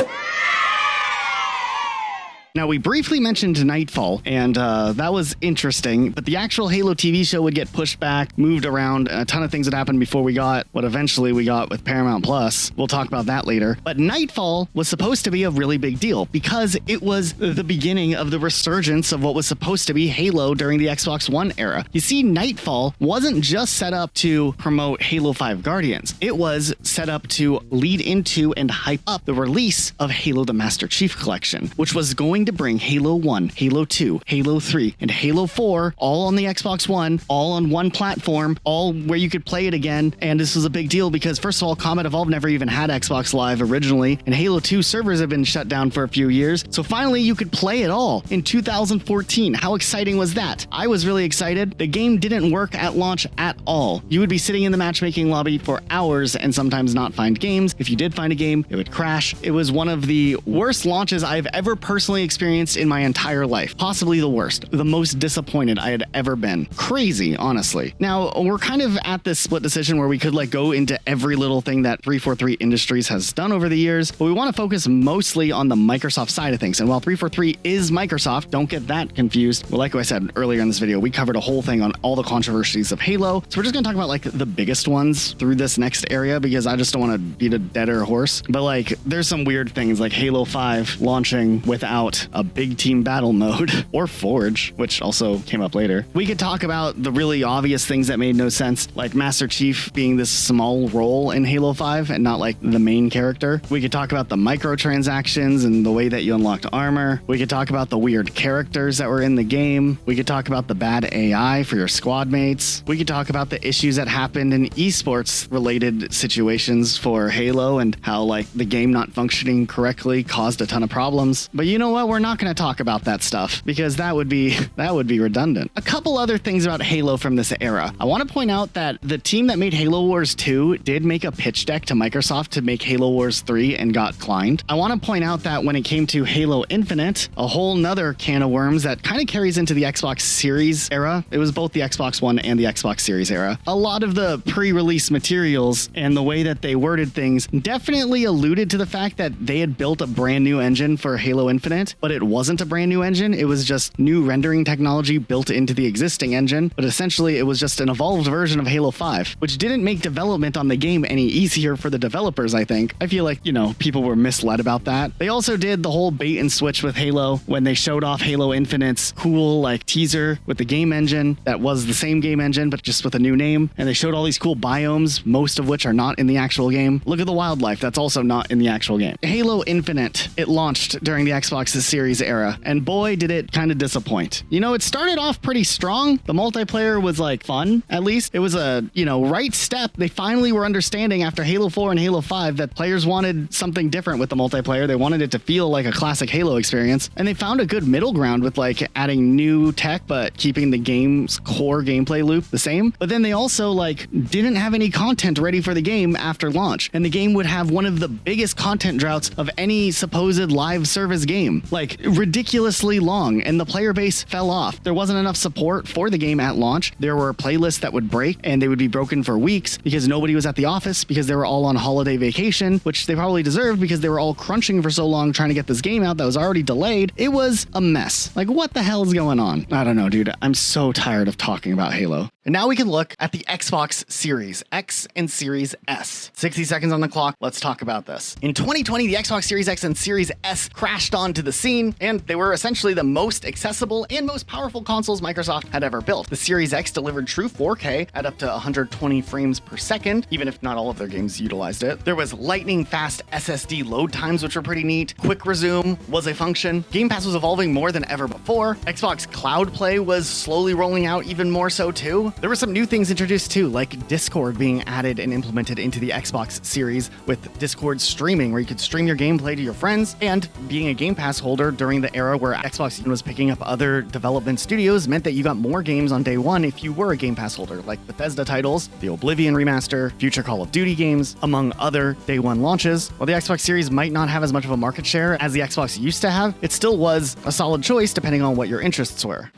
Now, we briefly mentioned Nightfall, and that was interesting, but the actual Halo TV show would get pushed back, moved around, and a ton of things would happen before we got what eventually we got with Paramount Plus. We'll talk about that later. But Nightfall was supposed to be a really big deal because it was the beginning of the resurgence of what was supposed to be Halo during the Xbox One era. You see, Nightfall wasn't just set up to promote Halo 5 Guardians. It was set up to lead into and hype up the release of Halo the Master Chief Collection, which was going to bring Halo 1, Halo 2, Halo 3, and Halo 4 all on the Xbox One, all on one platform, all where you could play it again. And this was a big deal because, first of all, Combat Evolved never even had Xbox Live originally, and Halo 2 servers have been shut down for a few years. So finally, you could play it all in 2014. How exciting was that? I was really excited. The game didn't work at launch at all. You would be sitting in the matchmaking lobby for hours and sometimes not find games. If you did find a game, it would crash. It was one of the worst launches I've ever personally experienced in my entire life. Possibly the worst. The most disappointed I had ever been. Crazy, honestly. Now, we're kind of at this split decision where we could like go into every little thing that 343 Industries has done over the years, but we want to focus mostly on the Microsoft side of things. And while 343 is Microsoft, don't get that confused. Well, like I said earlier in this video, we covered a whole thing on all the controversies of Halo. So we're just going to talk about like the biggest ones through this next area because I just don't want to beat a deader horse. But like, there's some weird things like Halo 5 launching without introduced a big team battle mode, or Forge, which also came up later. We could talk about the really obvious things that made no sense, like Master Chief being this small role in Halo 5 and not like the main character. We could talk about the microtransactions and the way that you unlocked armor. We could talk about the weird characters that were in the game. We could talk about the bad AI for your squad mates. We could talk about the issues that happened in esports related situations for Halo and how like the game not functioning correctly caused a ton of problems. But you know what? We're not going to talk about that stuff because that would be redundant. A couple other things about Halo from this era. I want to point out that the team that made Halo Wars 2 did make a pitch deck to Microsoft to make Halo Wars 3 and got declined. I want to point out that when it came to Halo Infinite, a whole nother can of worms that kind of carries into the Xbox Series era. It was both the Xbox One and the Xbox Series era. A lot of the pre-release materials and the way that they worded things definitely alluded to the fact that they had built a brand new engine for Halo Infinite, but it wasn't a brand new engine. It was just new rendering technology built into the existing engine, but essentially it was just an evolved version of Halo 5, which didn't make development on the game any easier for the developers, I think. I feel like, people were misled about that. They also did the whole bait and switch with Halo when they showed off Halo Infinite's cool teaser with the game engine that was the same game engine, but just with a new name. And they showed all these cool biomes, most of which are not in the actual game. Look at the wildlife, that's also not in the actual game. Halo Infinite, it launched during the Xbox Series era, and boy, did it kind of disappoint. It started off pretty strong. The multiplayer was fun, at least. It was a, right step. They finally were understanding after Halo 4 and Halo 5 that players wanted something different with the multiplayer. They wanted it to feel like a classic Halo experience, and they found a good middle ground with adding new tech, but keeping the game's core gameplay loop the same. But then they also didn't have any content ready for the game after launch, and the game would have one of the biggest content droughts of any supposed live service game, ridiculously long, and the player base fell off. There wasn't enough support for the game at launch. There were playlists that would break, and they would be broken for weeks because nobody was at the office, because they were all on holiday vacation, which they probably deserved because they were all crunching for so long trying to get this game out that was already delayed. It was a mess. What the hell is going on? I don't know, dude. I'm so tired of talking about Halo. And now we can look at the Xbox Series X and Series S. 60 seconds on the clock. Let's talk about this. In 2020, the Xbox Series X and Series S crashed onto the scene, and they were essentially the most accessible and most powerful consoles Microsoft had ever built. The Series X delivered true 4K at up to 120 frames per second, even if not all of their games utilized it. There was lightning fast SSD load times, which were pretty neat. Quick resume was a function. Game Pass was evolving more than ever before. Xbox Cloud Play was slowly rolling out even more so too. There were some new things introduced too, like Discord being added and implemented into the Xbox Series, with Discord streaming, where you could stream your gameplay to your friends. And being a Game Pass holder during the era where Xbox was picking up other development studios meant that you got more games on day one if you were a Game Pass holder, like Bethesda titles, the Oblivion remaster, future Call of Duty games, among other day one launches. While the Xbox Series might not have as much of a market share as the Xbox used to have, it still was a solid choice depending on what your interests were.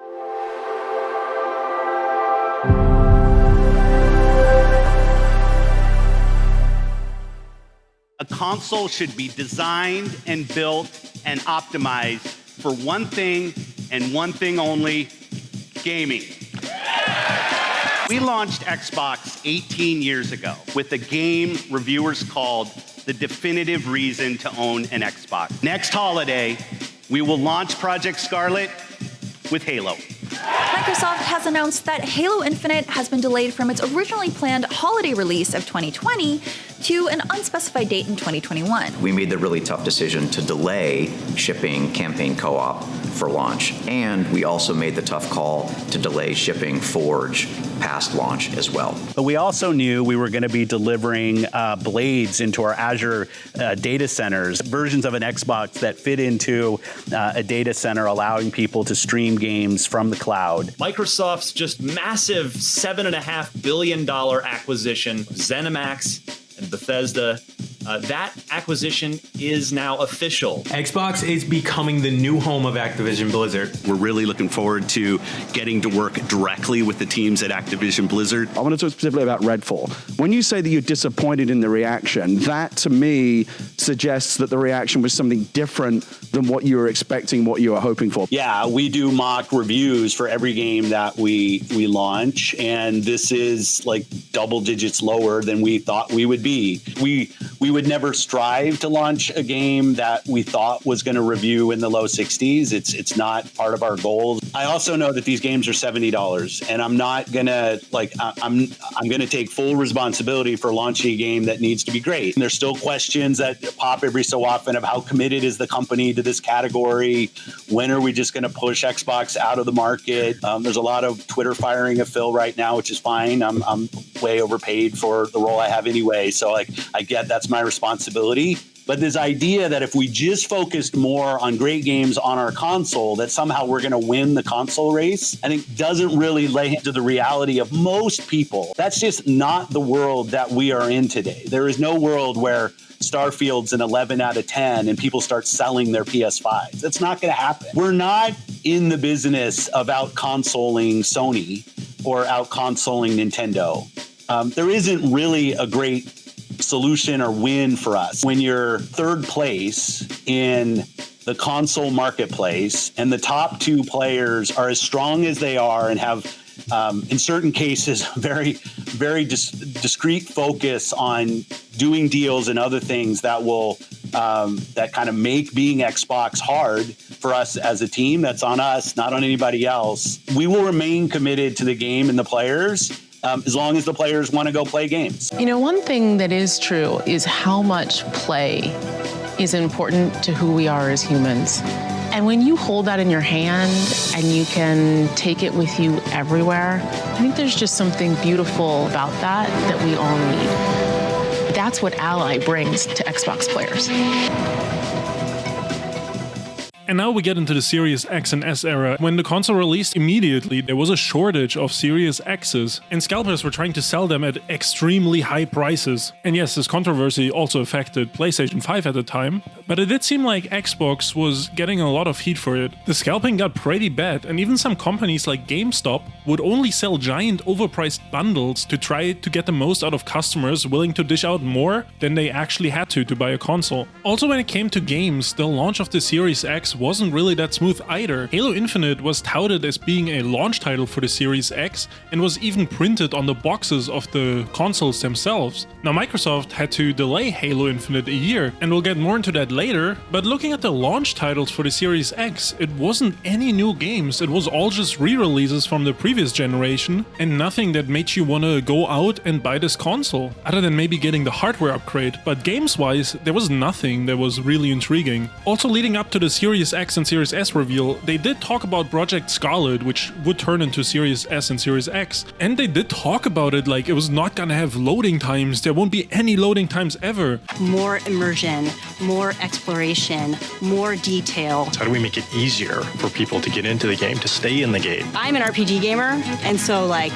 A console should be designed and built and optimized for one thing and one thing only: gaming. We launched Xbox 18 years ago with a game reviewers called the definitive reason to own an Xbox. Next holiday, we will launch Project Scarlet with Halo. Microsoft has announced that Halo Infinite has been delayed from its originally planned holiday release of 2020 to an unspecified date in 2021. We made the really tough decision to delay shipping Campaign Co-op for launch, and we also made the tough call to delay shipping Forge past launch as well. But we also knew we were going to be delivering blades into our Azure data centers, versions of an Xbox that fit into a data center, allowing people to stream games from the cloud. Microsoft's just massive $7.5 billion acquisition of ZeniMax and Bethesda, that acquisition is now official. Xbox is becoming the new home of Activision Blizzard. We're really looking forward to getting to work directly with the teams at Activision Blizzard. I want to talk specifically about Redfall. When you say that you're disappointed in the reaction, that to me suggests that the reaction was something different than what you were expecting, what you were hoping for. Yeah, we do mock reviews for every game that we launch, and this is like double digits lower than we thought we would be. We would never strive to launch a game that we thought was going to review in the low 60s. It's not part of our goals. I also know that these games are $70, and I'm not gonna I'm gonna take full responsibility for launching a game that needs to be great. And there's still questions that pop every so often of how committed is the company to this category? When are we just going to push Xbox out of the market? There's a lot of Twitter firing of Phil right now, which is fine. I'm way overpaid for the role I have anyway, so I get that's my responsibility. But this idea that if we just focused more on great games on our console, that somehow we're going to win the console race, I think doesn't really lay into the reality of most people. That's just not the world that we are in today. There is no world where Starfield's an 11 out of 10 and people start selling their PS5s. That's not going to happen. We're not in the business of out-consoling Sony or out-consoling Nintendo. There isn't really a great solution or win for us when you're third place in the console marketplace and the top two players are as strong as they are and have in certain cases very discrete focus on doing deals and other things that will that kind of make being Xbox hard for us as a team. That's on us, not on anybody else. We will remain committed to the game and the players as long as the players want to go play games. You know, one thing that is true is how much play is important to who we are as humans. And when you hold that in your hand and you can take it with you everywhere, I think there's just something beautiful about that we all need. That's what Ally brings to Xbox players. And now we get into the Series X and S era. When the console released immediately, there was a shortage of Series X's, and scalpers were trying to sell them at extremely high prices. And yes, this controversy also affected PlayStation 5 at the time, but it did seem like Xbox was getting a lot of heat for it. The scalping got pretty bad, and even some companies like GameStop would only sell giant overpriced bundles to try to get the most out of customers willing to dish out more than they actually had to buy a console. Also, when it came to games, the launch of the Series X wasn't really that smooth either. Halo Infinite was touted as being a launch title for the Series X and was even printed on the boxes of the consoles themselves. Now Microsoft had to delay Halo Infinite a year, and we'll get more into that later, but looking at the launch titles for the Series X, it wasn't any new games, it was all just re-releases from the previous generation, and nothing that made you want to go out and buy this console, other than maybe getting the hardware upgrade. But games-wise, there was nothing that was really intriguing. Also, leading up to the Series X and Series S reveal, they did talk about Project Scarlet, which would turn into Series S and Series X, and they did talk about it like it was not gonna have loading times, there won't be any loading times ever. More immersion, more exploration, more detail. How do we make it easier for people to get into the game, to stay in the game? I'm an RPG gamer, and so like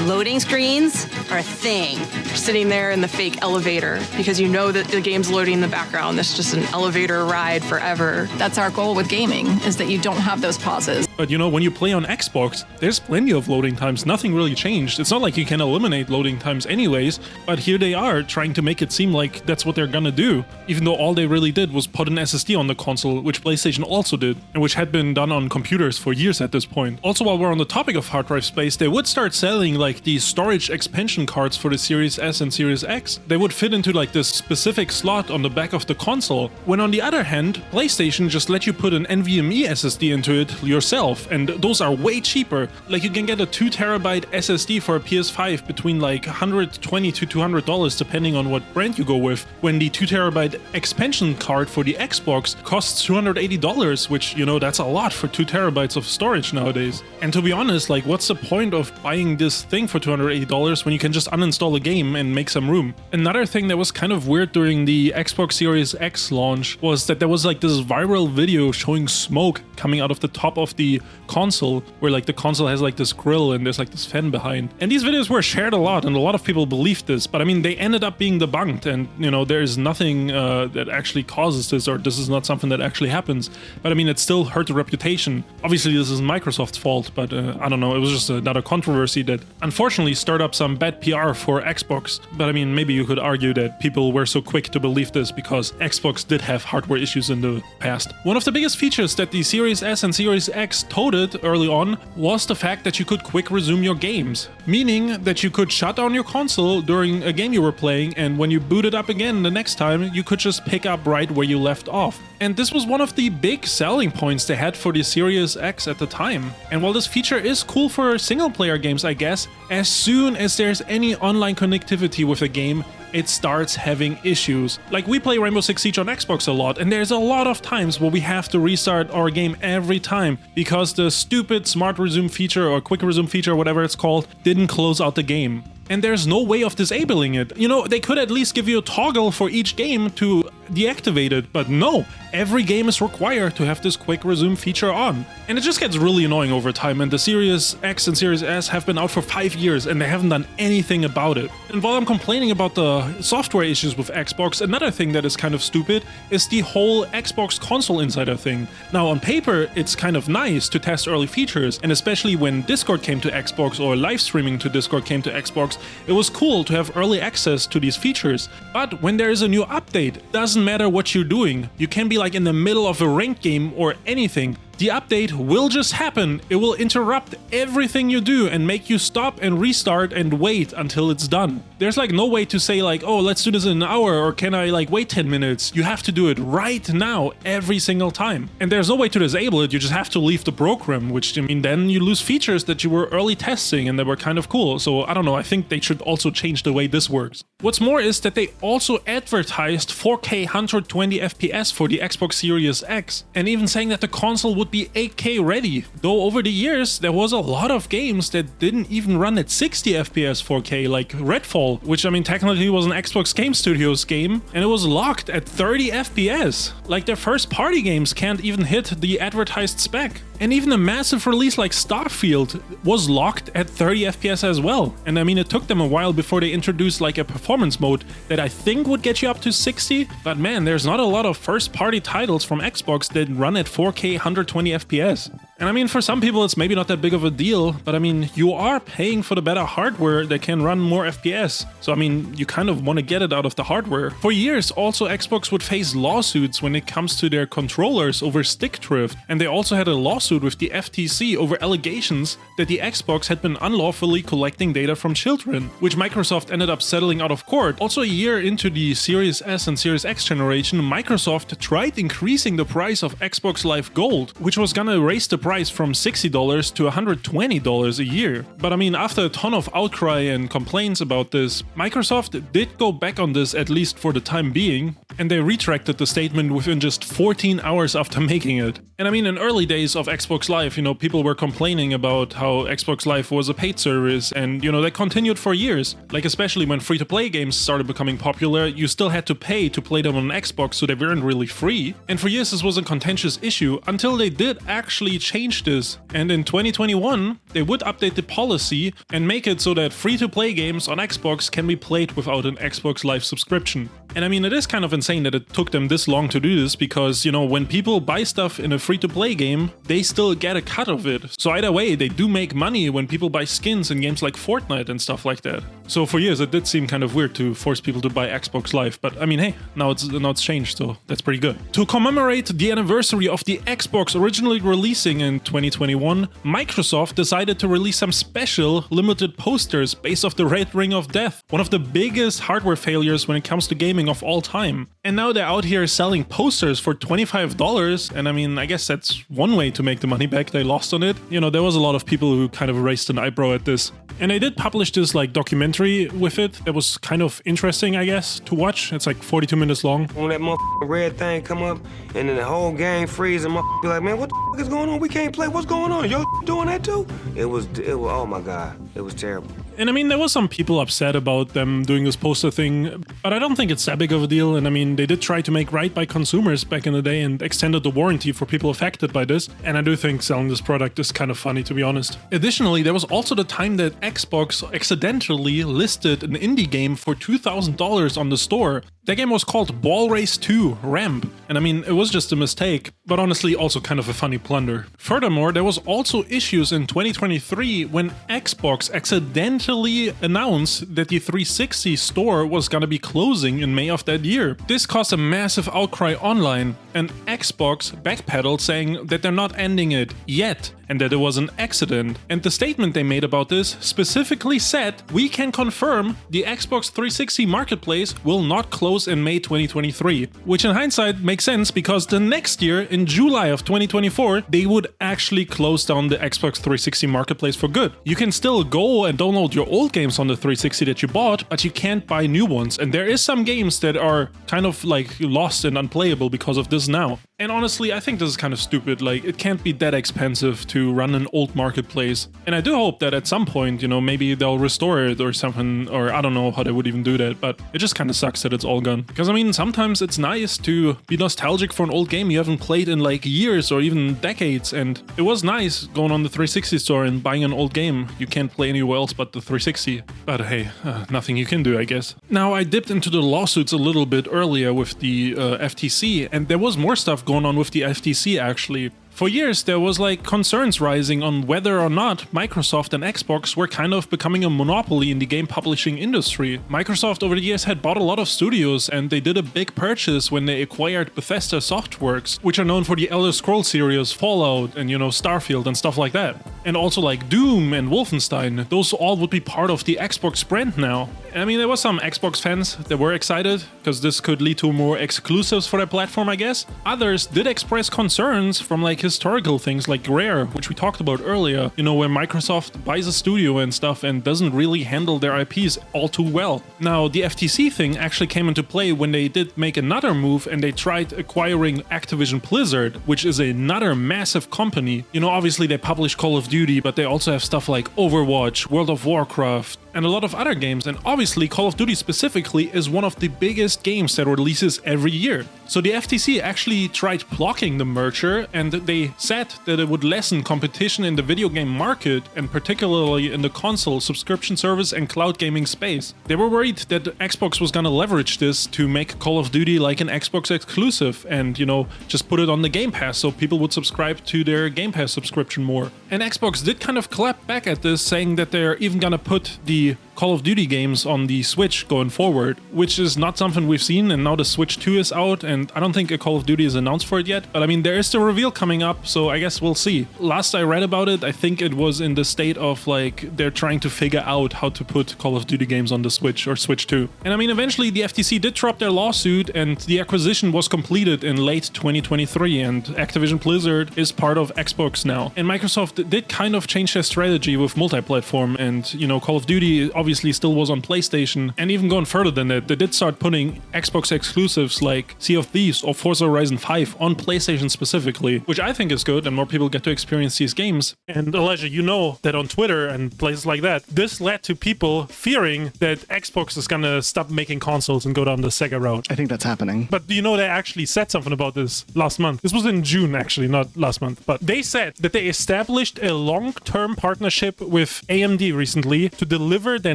loading screens are a thing. You're sitting there in the fake elevator because you know that the game's loading in the background. That's just an elevator ride forever. That's our goal with gaming, is that you don't have those pauses. But you know, when you play on Xbox, there's plenty of loading times, nothing really changed. It's not like you can eliminate loading times anyways, but here they are trying to make it seem like that's what they're gonna do, even though all they really did was put an SSD on the console, which PlayStation also did, and which had been done on computers for years at this point. Also, while we're on the topic of hard drive space, they would start selling like these storage expansion cards for the Series S and Series X. They would fit into like this specific slot on the back of the console, when on the other hand, PlayStation just let you put an NVMe SSD into it yourself, and those are way cheaper. Like you can get a 2TB SSD for a PS5 between like $120 to $200 depending on what brand you go with, when the 2TB expansion card for the Xbox costs $280, which, you know, that's a lot for 2TB of storage nowadays. And to be honest, like what's the point of buying this thing for $280 when you can just uninstall a game and make some room? Another thing that was kind of weird during the Xbox Series X launch was that there was like this viral video showing smoke coming out of the top of the console, where like the console has like this grill and there's like this fan behind. And these videos were shared a lot and a lot of people believed this, but I mean, they ended up being debunked, and you know, there is nothing that actually causes this, or this is not something that actually happens. But I mean, it still hurt the reputation. Obviously this is Microsoft's fault, but I don't know, it was just another controversy that unfortunately stirred up some bad PR for Xbox. But I mean, maybe you could argue that people were so quick to believe this because Xbox did have hardware issues in the past. One of the biggest features that the Series S and Series X touted early on was the fact that you could quick resume your games, meaning that you could shut down your console during a game you were playing, and when you boot it up again the next time, you could just pick up right where you left off. And this was one of the big selling points they had for the Series X at the time. And while this feature is cool for single player games, I guess, as soon as there's any online connectivity with a game, it starts having issues. Like, we play Rainbow Six Siege on Xbox a lot, and there's a lot of times where we have to restart our game every time because the stupid smart resume feature or quick resume feature, whatever it's called, didn't close out the game. And there's no way of disabling it. You know, they could at least give you a toggle for each game to deactivate it, but no, every game is required to have this quick resume feature on. And it just gets really annoying over time, and the Series X and Series S have been out for 5 years and they haven't done anything about it. And while I'm complaining about the software issues with Xbox, another thing that is kind of stupid is the whole Xbox Console Insider thing. Now, on paper, it's kind of nice to test early features, and especially when Discord came to Xbox or live streaming to Discord came to Xbox, it was cool to have early access to these features. But when there is a new update, doesn't matter what you're doing, you can be like in the middle of a ranked game or anything, the update will just happen. It will interrupt everything you do and make you stop and restart and wait until it's done. There's like no way to say like, oh, let's do this in an hour, or can I like wait 10 minutes? You have to do it right now every single time. And there's no way to disable it, you just have to leave the program, which I mean, then you lose features that you were early testing and that were kind of cool. So I don't know, I think they should also change the way this works. What's more is that they also advertised 4K 120 FPS for the Xbox Series X, and even saying that the console would be 8K ready, though over the years there was a lot of games that didn't even run at 60 FPS 4K, like Redfall, which I mean technically was an Xbox Game Studios game, and it was locked at 30 FPS. Like, their first party games can't even hit the advertised spec. And even a massive release like Starfield was locked at 30 FPS as well. And I mean, it took them a while before they introduced like a performance mode that I think would get you up to 60, but man, there's not a lot of first-party titles from Xbox that run at 4K 120 FPS. And I mean, for some people it's maybe not that big of a deal, but I mean, you are paying for the better hardware that can run more FPS. So I mean, you kind of want to get it out of the hardware. For years, also Xbox would face lawsuits when it comes to their controllers over stick drift, and they also had a lawsuit with the FTC over allegations that the Xbox had been unlawfully collecting data from children, which Microsoft ended up settling out of court. Also, a year into the Series S and Series X generation, Microsoft tried increasing the price of Xbox Live Gold, which was gonna raise the price from $60 to $120 a year. But I mean, after a ton of outcry and complaints about this, Microsoft did go back on this, at least for the time being, and they retracted the statement within just 14 hours after making it. And I mean, in early days of Xbox Live, you know, people were complaining about how Xbox Live was a paid service, and you know, that continued for years. Like, especially when free-to-play games started becoming popular, you still had to pay to play them on Xbox, so they weren't really free. And for years this was a contentious issue, until they did actually change this. And in 2021, they would update the policy and make it so that free-to-play games on Xbox can be played without an Xbox Live subscription. And I mean, it is kind of insane that it took them this long to do this, because, you know, when people buy stuff in a free-to-play game, they still get a cut of it. So either way, they do make money when people buy skins in games like Fortnite and stuff like that. So for years, it did seem kind of weird to force people to buy Xbox Live, but I mean, hey, now it's changed, so that's pretty good. To commemorate the anniversary of the Xbox originally releasing in 2021, Microsoft decided to release some special limited posters based off the Red Ring of Death, one of the biggest hardware failures when it comes to gaming of all time. And now they're out here selling posters for $25, and I mean, I guess that's one way to make the money back they lost on it. You know, there was a lot of people who kind of raised an eyebrow at this. And they did publish this like documentary with it that was kind of interesting, I guess, to watch. It's like 42 minutes long. When that motherfucking red thing come up and then the whole game freeze and motherfucker be like, man, what the is going on? We can't play. What's going on? Yo doing that too? It was, oh my God, it was terrible. And I mean, there was some people upset about them doing this poster thing, but I don't think it's that big of a deal. And I mean, they did try to make right by consumers back in the day and extended the warranty for people affected by this. And I do think selling this product is kind of funny, to be honest. Additionally, there was also the time that Xbox accidentally listed an indie game for $2,000 on the store. That game was called Ball Race 2 Ramp, and I mean, it was just a mistake, but honestly also kind of a funny blunder. Furthermore, there was also issues in 2023 when Xbox accidentally announced that the 360 store was gonna be closing in May of that year. This caused a massive outcry online, and Xbox backpedaled saying that they're not ending it yet, and that it was an accident. And the statement they made about this specifically said, "We can confirm the Xbox 360 marketplace will not close in May 2023." Which in hindsight makes sense because the next year, in July of 2024, they would actually close down the Xbox 360 marketplace for good. You can still go and download your old games on the 360 that you bought, but you can't buy new ones. And there is some games that are kind of like lost and unplayable because of this now. And honestly, I think this is kind of stupid. Like, it can't be that expensive to run an old marketplace. And I do hope that at some point, you know, maybe they'll restore it or something, or I don't know how they would even do that, but it just kind of sucks that it's all gone. Because I mean, sometimes it's nice to be nostalgic for an old game you haven't played in like years or even decades, and it was nice going on the 360 store and buying an old game you can't play anywhere else but the 360. But hey, nothing you can do, I guess. Now, I dipped into the lawsuits a little bit earlier with the FTC, and there was more stuff going on with the FTC actually. For years, there was like concerns rising on whether or not Microsoft and Xbox were kind of becoming a monopoly in the game publishing industry. Microsoft over the years had bought a lot of studios, and they did a big purchase when they acquired Bethesda Softworks, which are known for the Elder Scrolls series, Fallout, and you know, Starfield and stuff like that. And also like Doom and Wolfenstein, those all would be part of the Xbox brand now. I mean, there were some Xbox fans that were excited, because this could lead to more exclusives for their platform, I guess. Others did express concerns from like historical things like Rare, which we talked about earlier, you know, where Microsoft buys a studio and stuff and doesn't really handle their IPs all too well. Now, the FTC thing actually came into play when they did make another move and they tried acquiring Activision Blizzard, which is another massive company. You know, obviously they publish Call of Duty, but they also have stuff like Overwatch, World of Warcraft, and a lot of other games, and obviously Call of Duty specifically is one of the biggest games that releases every year. So the FTC actually tried blocking the merger, and they said that it would lessen competition in the video game market, and particularly in the console, subscription service, and cloud gaming space. They were worried that Xbox was gonna leverage this to make Call of Duty like an Xbox exclusive and, you know, just put it on the Game Pass so people would subscribe to their Game Pass subscription more. And Xbox did kind of clap back at this, saying that they're even gonna put the Call of Duty games on the Switch going forward, which is not something we've seen, and now the Switch 2 is out, and I don't think a Call of Duty is announced for it yet, but I mean, there is the reveal coming up, so I guess we'll see. Last I read about it, I think it was in the state of like, they're trying to figure out how to put Call of Duty games on the Switch or Switch 2. And I mean, eventually the FTC did drop their lawsuit, and the acquisition was completed in late 2023, and Activision Blizzard is part of Xbox now. And Microsoft did kind of change their strategy with multi-platform, and, you know, Call of Duty obviously still was on PlayStation, and even going further than that, they did start putting Xbox exclusives like Sea of Thieves or Forza Horizon 5 on PlayStation specifically, which I think is good, and more people get to experience these games. And Elijah, you know that on Twitter and places like that, this led to people fearing that Xbox is gonna stop making consoles and go down the Sega route. I think that's happening. But you know, they actually said something about this last month. This was in June, actually, not last month. But they said that they established a long-term partnership with AMD recently to deliver their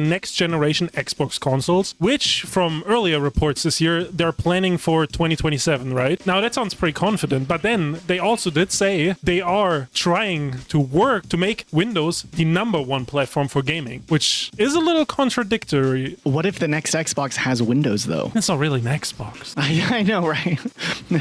next generation Xbox consoles, which from earlier reports this year, they're planning for 2027, right? Now that sounds pretty confident, but then they also did say they are trying to work to make Windows the #1 platform for gaming, which is a little contradictory. What if the next Xbox has Windows though? It's not really an Xbox. I know, right?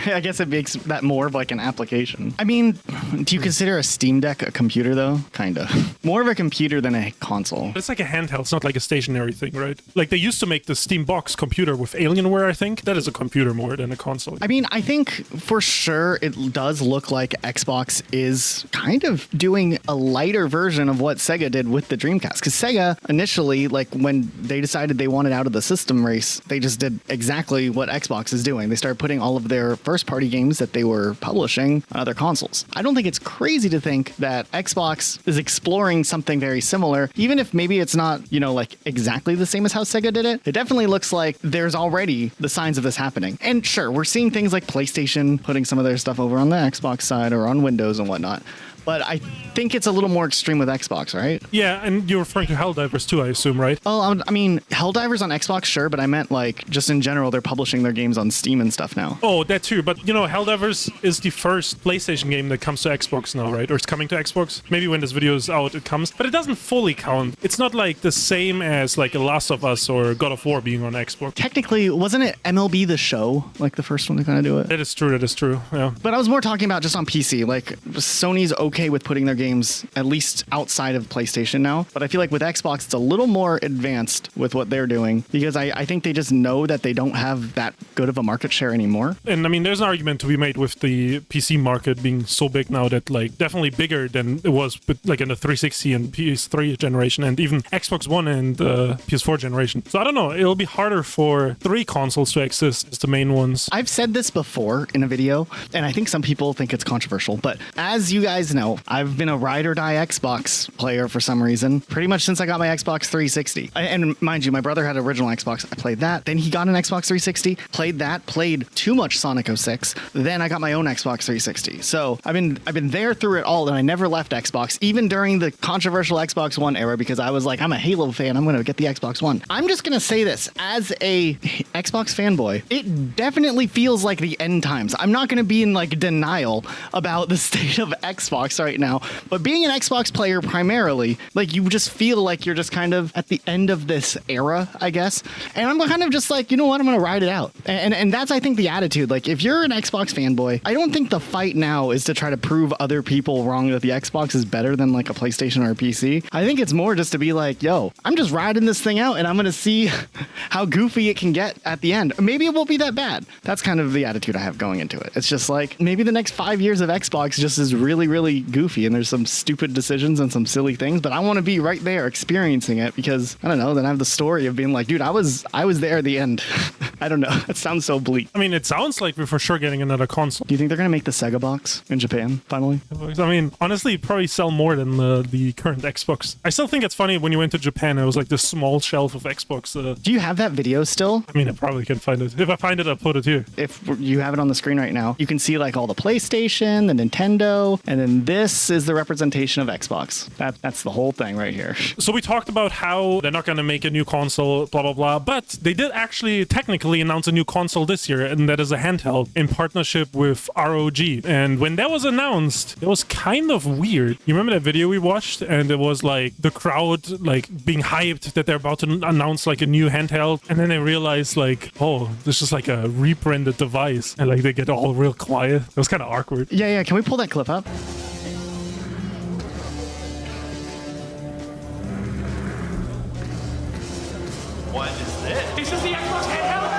I guess it makes that more of like an application. I mean, do you consider a Steam Deck a computer though? Kinda. More of a computer than a console. It's like a handheld, it's not like a stationary thing, right? Like they used to make the Steam Box computer with Alienware, I think. That is a computer more than a console. I mean, I think for sure it does look like Xbox is kind of doing a lighter version of what Sega did with the Dreamcast. Because Sega initially, like when they decided they wanted out of the system race, they just did exactly what Xbox is doing. They started putting all of their first-party games that they were publishing on other consoles. I don't think it's crazy to think that Xbox is exploring something very similar, even if maybe it's not, you know, like exactly the same as how Sega did it. It definitely looks like there's already the signs of this happening. And sure, we're seeing things like PlayStation putting some of their stuff over on the Xbox side or on Windows and whatnot. but I think it's a little more extreme with Xbox, right? Yeah, and you're referring to Helldivers too, I assume, right? Oh, I mean, Helldivers on Xbox, sure, but I meant like just in general, they're publishing their games on Steam and stuff now. Oh, that too. But you know, Helldivers is the first PlayStation game that comes to Xbox now, right? Or it's coming to Xbox. Maybe when this video is out, it comes. But it doesn't fully count. It's not like the same as like The Last of Us or God of War being on Xbox. Technically, wasn't it MLB The Show, like the first one to kind of do it? That is true, yeah. But I was more talking about just on PC. Like, Sony's okay with putting their games at least outside of PlayStation now. But I feel like with Xbox, it's a little more advanced with what they're doing because I think they just know that they don't have that good of a market share anymore. And I mean, there's an argument to be made with the PC market being so big now that like definitely bigger than it was with, like in the 360 and PS3 generation and even Xbox One and PS4 generation. So I don't know, it'll be harder for 3 consoles to exist as the main ones. I've said this before in a video, and I think some people think it's controversial, but as you guys know, I've been a ride or die Xbox player for some reason, pretty much since I got my Xbox 360. And mind you, my brother had an original Xbox. I played that. Then he got an Xbox 360, played that, played too much Sonic 06. Then I got my own Xbox 360. So I've been there through it all, and I never left Xbox, even during the controversial Xbox One era, because I was like, I'm a Halo fan. I'm going to get the Xbox One. I'm just going to say this as a Xbox fanboy. It definitely feels like the end times. I'm not going to be in like denial about the state of Xbox right now, but being an Xbox player primarily, like you just feel like you're just kind of at the end of this era, I guess. And I'm kind of just like, you know what? I'm going to ride it out. And that's, I think, the attitude. Like if you're an Xbox fanboy, I don't think the fight now is to try to prove other people wrong that the Xbox is better than like a PlayStation or a PC. I think it's more just to be like, yo, I'm just riding this thing out and I'm going to see how goofy it can get at the end. Maybe it won't be that bad. That's kind of the attitude I have going into it. It's just like maybe the next 5 years of Xbox just is really, really goofy and there's some stupid decisions and some silly things, but I want to be right there experiencing it because I don't know, then I have the story of being like, dude, I was there at the end. I don't know. That sounds so bleak. I mean, it sounds like we're for sure getting another console. Do you think they're going to make the Sega box in Japan finally? I mean, honestly, it'd probably sell more than the current Xbox. I still think it's funny when you went to Japan, it was like this small shelf of Xbox. Do you have that video still? I mean, I probably can find it. If I find it, I'll put it here. If you have it on the screen right now, you can see like all the PlayStation, the Nintendo, and then this is the representation of Xbox. That's the whole thing right here. So we talked about how they're not going to make a new console, blah, blah, blah, but they did actually technically announce a new console this year, and that is a handheld in partnership with ROG. And when that was announced, it was kind of weird. You remember that video we watched? And it was like the crowd like being hyped that they're about to announce like a new handheld, and then they realize like, oh, this is like a rebranded device, and like they get all real quiet. It was kind of awkward. Yeah. Can we pull that clip up? What is this? This is the Xbox handheld?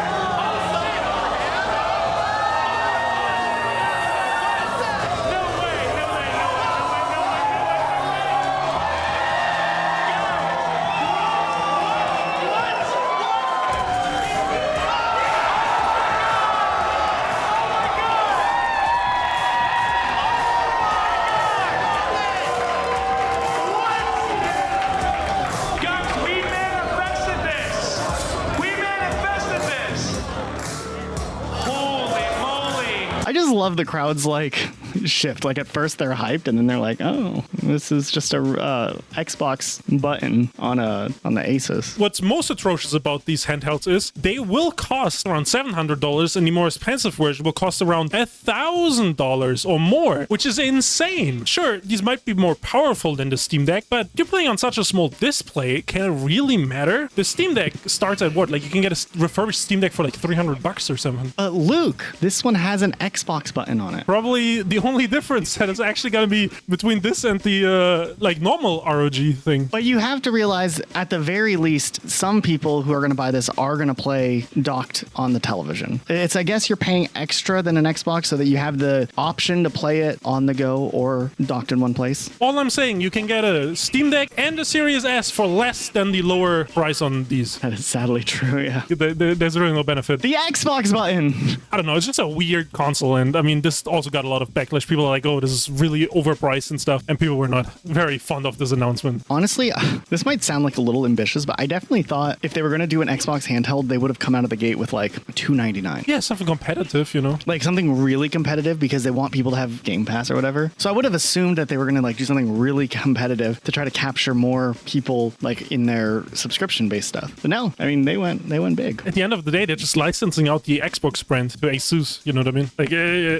I just love the crowd's like shift. Like at first they're hyped and then they're like, oh, this is just a Xbox button on the Asus. What's most atrocious about these handhelds is they will cost around $700, and the more expensive version will cost around $1,000 or more, which is insane. Sure, these might be more powerful than the Steam Deck, but you're playing on such a small display, can it really matter? The Steam Deck starts at what? Like you can get a refurbished Steam Deck for like $300 or something. Luke, this one has an Xbox button on it. Probably the only difference that is actually going to be between this and the like normal ROG thing. But you have to realize, at the very least, some people who are going to buy this are going to play docked on the television. It's, I guess, you're paying extra than an Xbox so that you have the option to play it on the go or docked in one place. All I'm saying, you can get a Steam Deck and a Series S for less than the lower price on these. That is sadly true, yeah. There's really no benefit. The Xbox button! I don't know, it's just a weird console, and I mean, this also got a lot of backlash. People are like, oh, this is really overpriced and stuff, and people were not very fond of this announcement. Honestly, this might sound like a little ambitious, but I definitely thought if they were going to do an Xbox handheld, they would have come out of the gate with like $2.99. Yeah, something competitive, you know? Like something really competitive because they want people to have Game Pass or whatever. So I would have assumed that they were going to like do something really competitive to try to capture more people like in their subscription-based stuff. But no, I mean, they went big. At the end of the day, they're just licensing out the Xbox brand to Asus, you know what I mean? Like,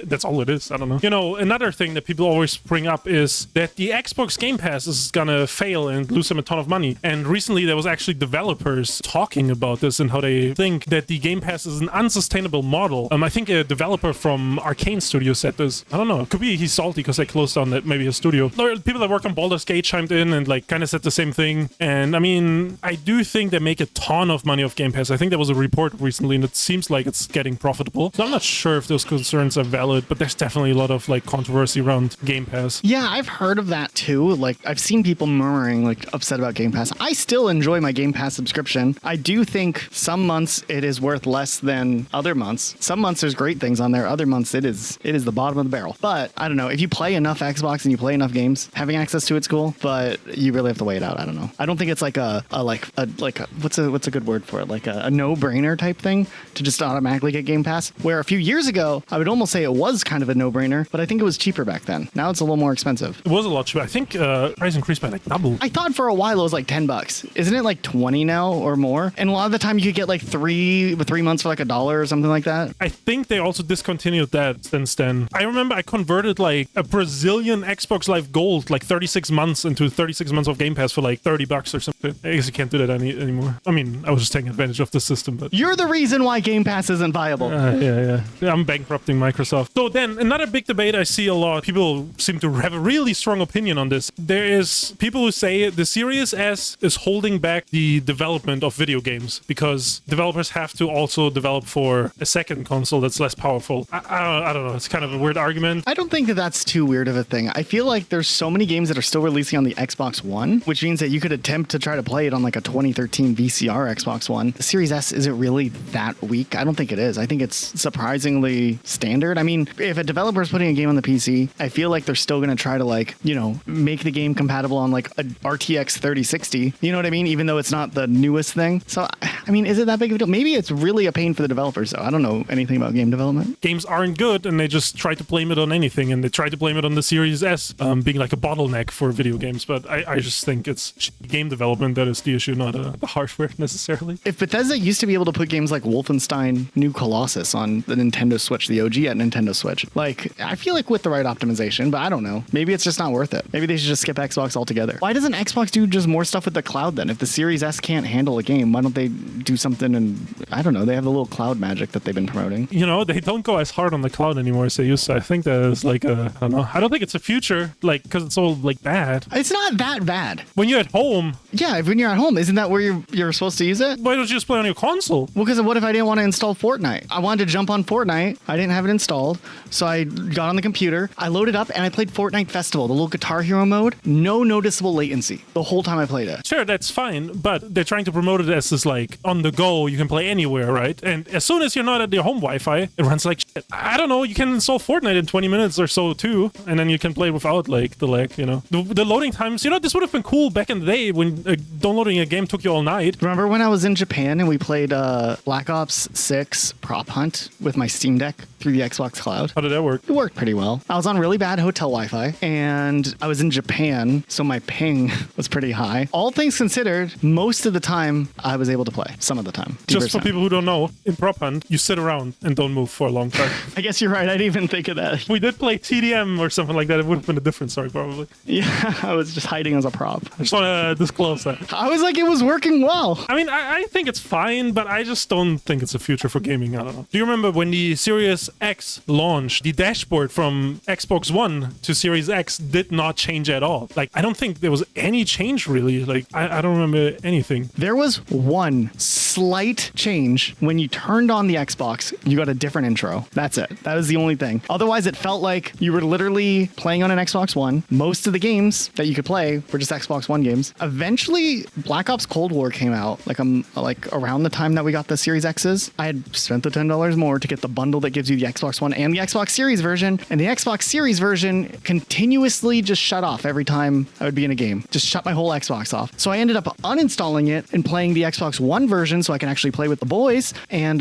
that's all it is. I don't know. You know, another thing that people always bring up is that the Xbox Game Pass is gonna fail and lose them a ton of money. And recently there was actually developers talking about this and how they think that the Game Pass is an unsustainable model. I think a developer from Arcane Studio said this. I don't know. It could be he's salty because they closed down maybe his studio. People that work on Baldur's Gate chimed in and like kind of said the same thing. And I mean, I do think they make a ton of money off Game Pass. I think there was a report recently and it seems like it's getting profitable. So I'm not sure if those concerns are valid, but there's definitely a lot of like controversy around Game Pass. Yeah, I've heard of that too. Like I've seen people murmuring like upset about Game Pass. I still enjoy my Game Pass subscription. I do think some months it is worth less than other months. Some months there's great things on there. Other months it is the bottom of the barrel. But I don't know. If you play enough Xbox and you play enough games, having access to it's cool, but you really have to wait out. I don't know. I don't think it's like a what's a good word for it? Like a no-brainer type thing to just automatically get Game Pass. Where a few years ago, I would almost say it was kind of a no-brainer, but I think it was cheaper back then. Now it's a little more expensive. It was a lot cheaper. I think price increased by like double. I thought for a while it was like $10. Isn't it like 20 now or more? And a lot of the time you could get like three months for like $1 or something like that. I think they also discontinued that since then. I remember I converted like a Brazilian Xbox Live Gold like 36 months into 36 months of Game Pass for like $30 or something. I guess you can't do that anymore. I mean, I was just taking advantage of the system, but you're the reason why Game Pass isn't viable. Yeah, I'm bankrupting Microsoft. So then another big debate I see a lot. People seem to have a really strong opinion on this. There is people who say the Series S is holding back the development of video games because developers have to also develop for a second console that's less powerful. I don't know. It's kind of a weird argument. I don't think that that's too weird of a thing. I feel like there's so many games that are still releasing on the Xbox One, which means that you could attempt to try to play it on like a 2013 VCR Xbox One. The Series S, is it really that weak? I don't think it is. I think it's surprisingly standard. I mean, if a developer is putting a game on the PC, I feel like they're still going to try to like, you know, make the game compatible on like a RTX 3060. You know what I mean? Even though it's not the newest thing. So, I mean, is it that big of a deal? Maybe it's really a pain for the developers, though. I don't know anything about game development. Games aren't good, and they just try to blame it on anything, and they try to blame it on the Series S being like a bottleneck for video games. But I just think it's game development that is the issue, not the hardware necessarily. If Bethesda used to be able to put games like Wolfenstein New Colossus on the Nintendo Switch, the OG at Nintendo Switch, like, I feel like with the right optimization, but I don't know. Maybe it's just not worth it. Maybe they should just skip Xbox altogether. Why doesn't Xbox do just more stuff with the cloud then? If the Series S can't handle a game, why don't they do something? And I don't know. They have the little cloud magic that they've been promoting. You know, they don't go as hard on the cloud anymore as they used to. I think that is like I don't know. I don't think it's a future, like, because it's all like bad. It's not that bad. When you're at home. Yeah, when you're at home, isn't that where you're supposed to use it? Why don't you just play on your console? Well, because what if I didn't want to install Fortnite? I wanted to jump on Fortnite. I didn't have it installed. So I got on the computer, I loaded up, and I played Fortnite Festival, the little Guitar Hero mode. No noticeable latency the whole time I played it. Sure, that's fine, but they're trying to promote it as this like on the go, you can play anywhere, right? And as soon as you're not at your home Wi-Fi, it runs like shit. I don't know, you can install Fortnite in 20 minutes or so too, and then you can play without like the lag, you know. The loading times, you know, this would have been cool back in the day when downloading a game took you all night. Remember when I was in Japan and we played Black Ops 6 Prop Hunt with my Steam Deck through the Xbox Cloud? How did that work? It worked pretty well. I was on really bad hotel Wi-Fi and I was in Japan, so my ping was pretty high. All things considered, most of the time I was able to play. Some of the time. Just for people who don't know, in Prop Hunt, you sit around and don't move for a long time. I guess you're right. I didn't even think of that. We did play TDM or something like that. It would have been a different story, probably. Yeah, I was just hiding as a prop. I just want to disclose that. I was like, it was working well. I mean, I think it's fine, but I just don't think it's a future for gaming. I don't know. Do you remember when the Series X launched, the dashboard from Xbox One to Series X did not change at all? Like, I don't think there was any change, really. Like, I don't remember anything. There was one slight change. When you turned on the Xbox, you got a different intro. That's it. That was the only thing. Otherwise, it felt like you were literally playing on an Xbox One. Most of the games that you could play were just Xbox One games. Eventually, Black Ops Cold War came out, like around the time that we got the Series X's. I had spent the $10 more to get the bundle that gives you the Xbox One and the Xbox Series version, and the Xbox Series version continuously just shut off every time I would be in a game. Just shut my whole Xbox off. So I ended up uninstalling it and playing the Xbox One version so I can actually play with the boys. And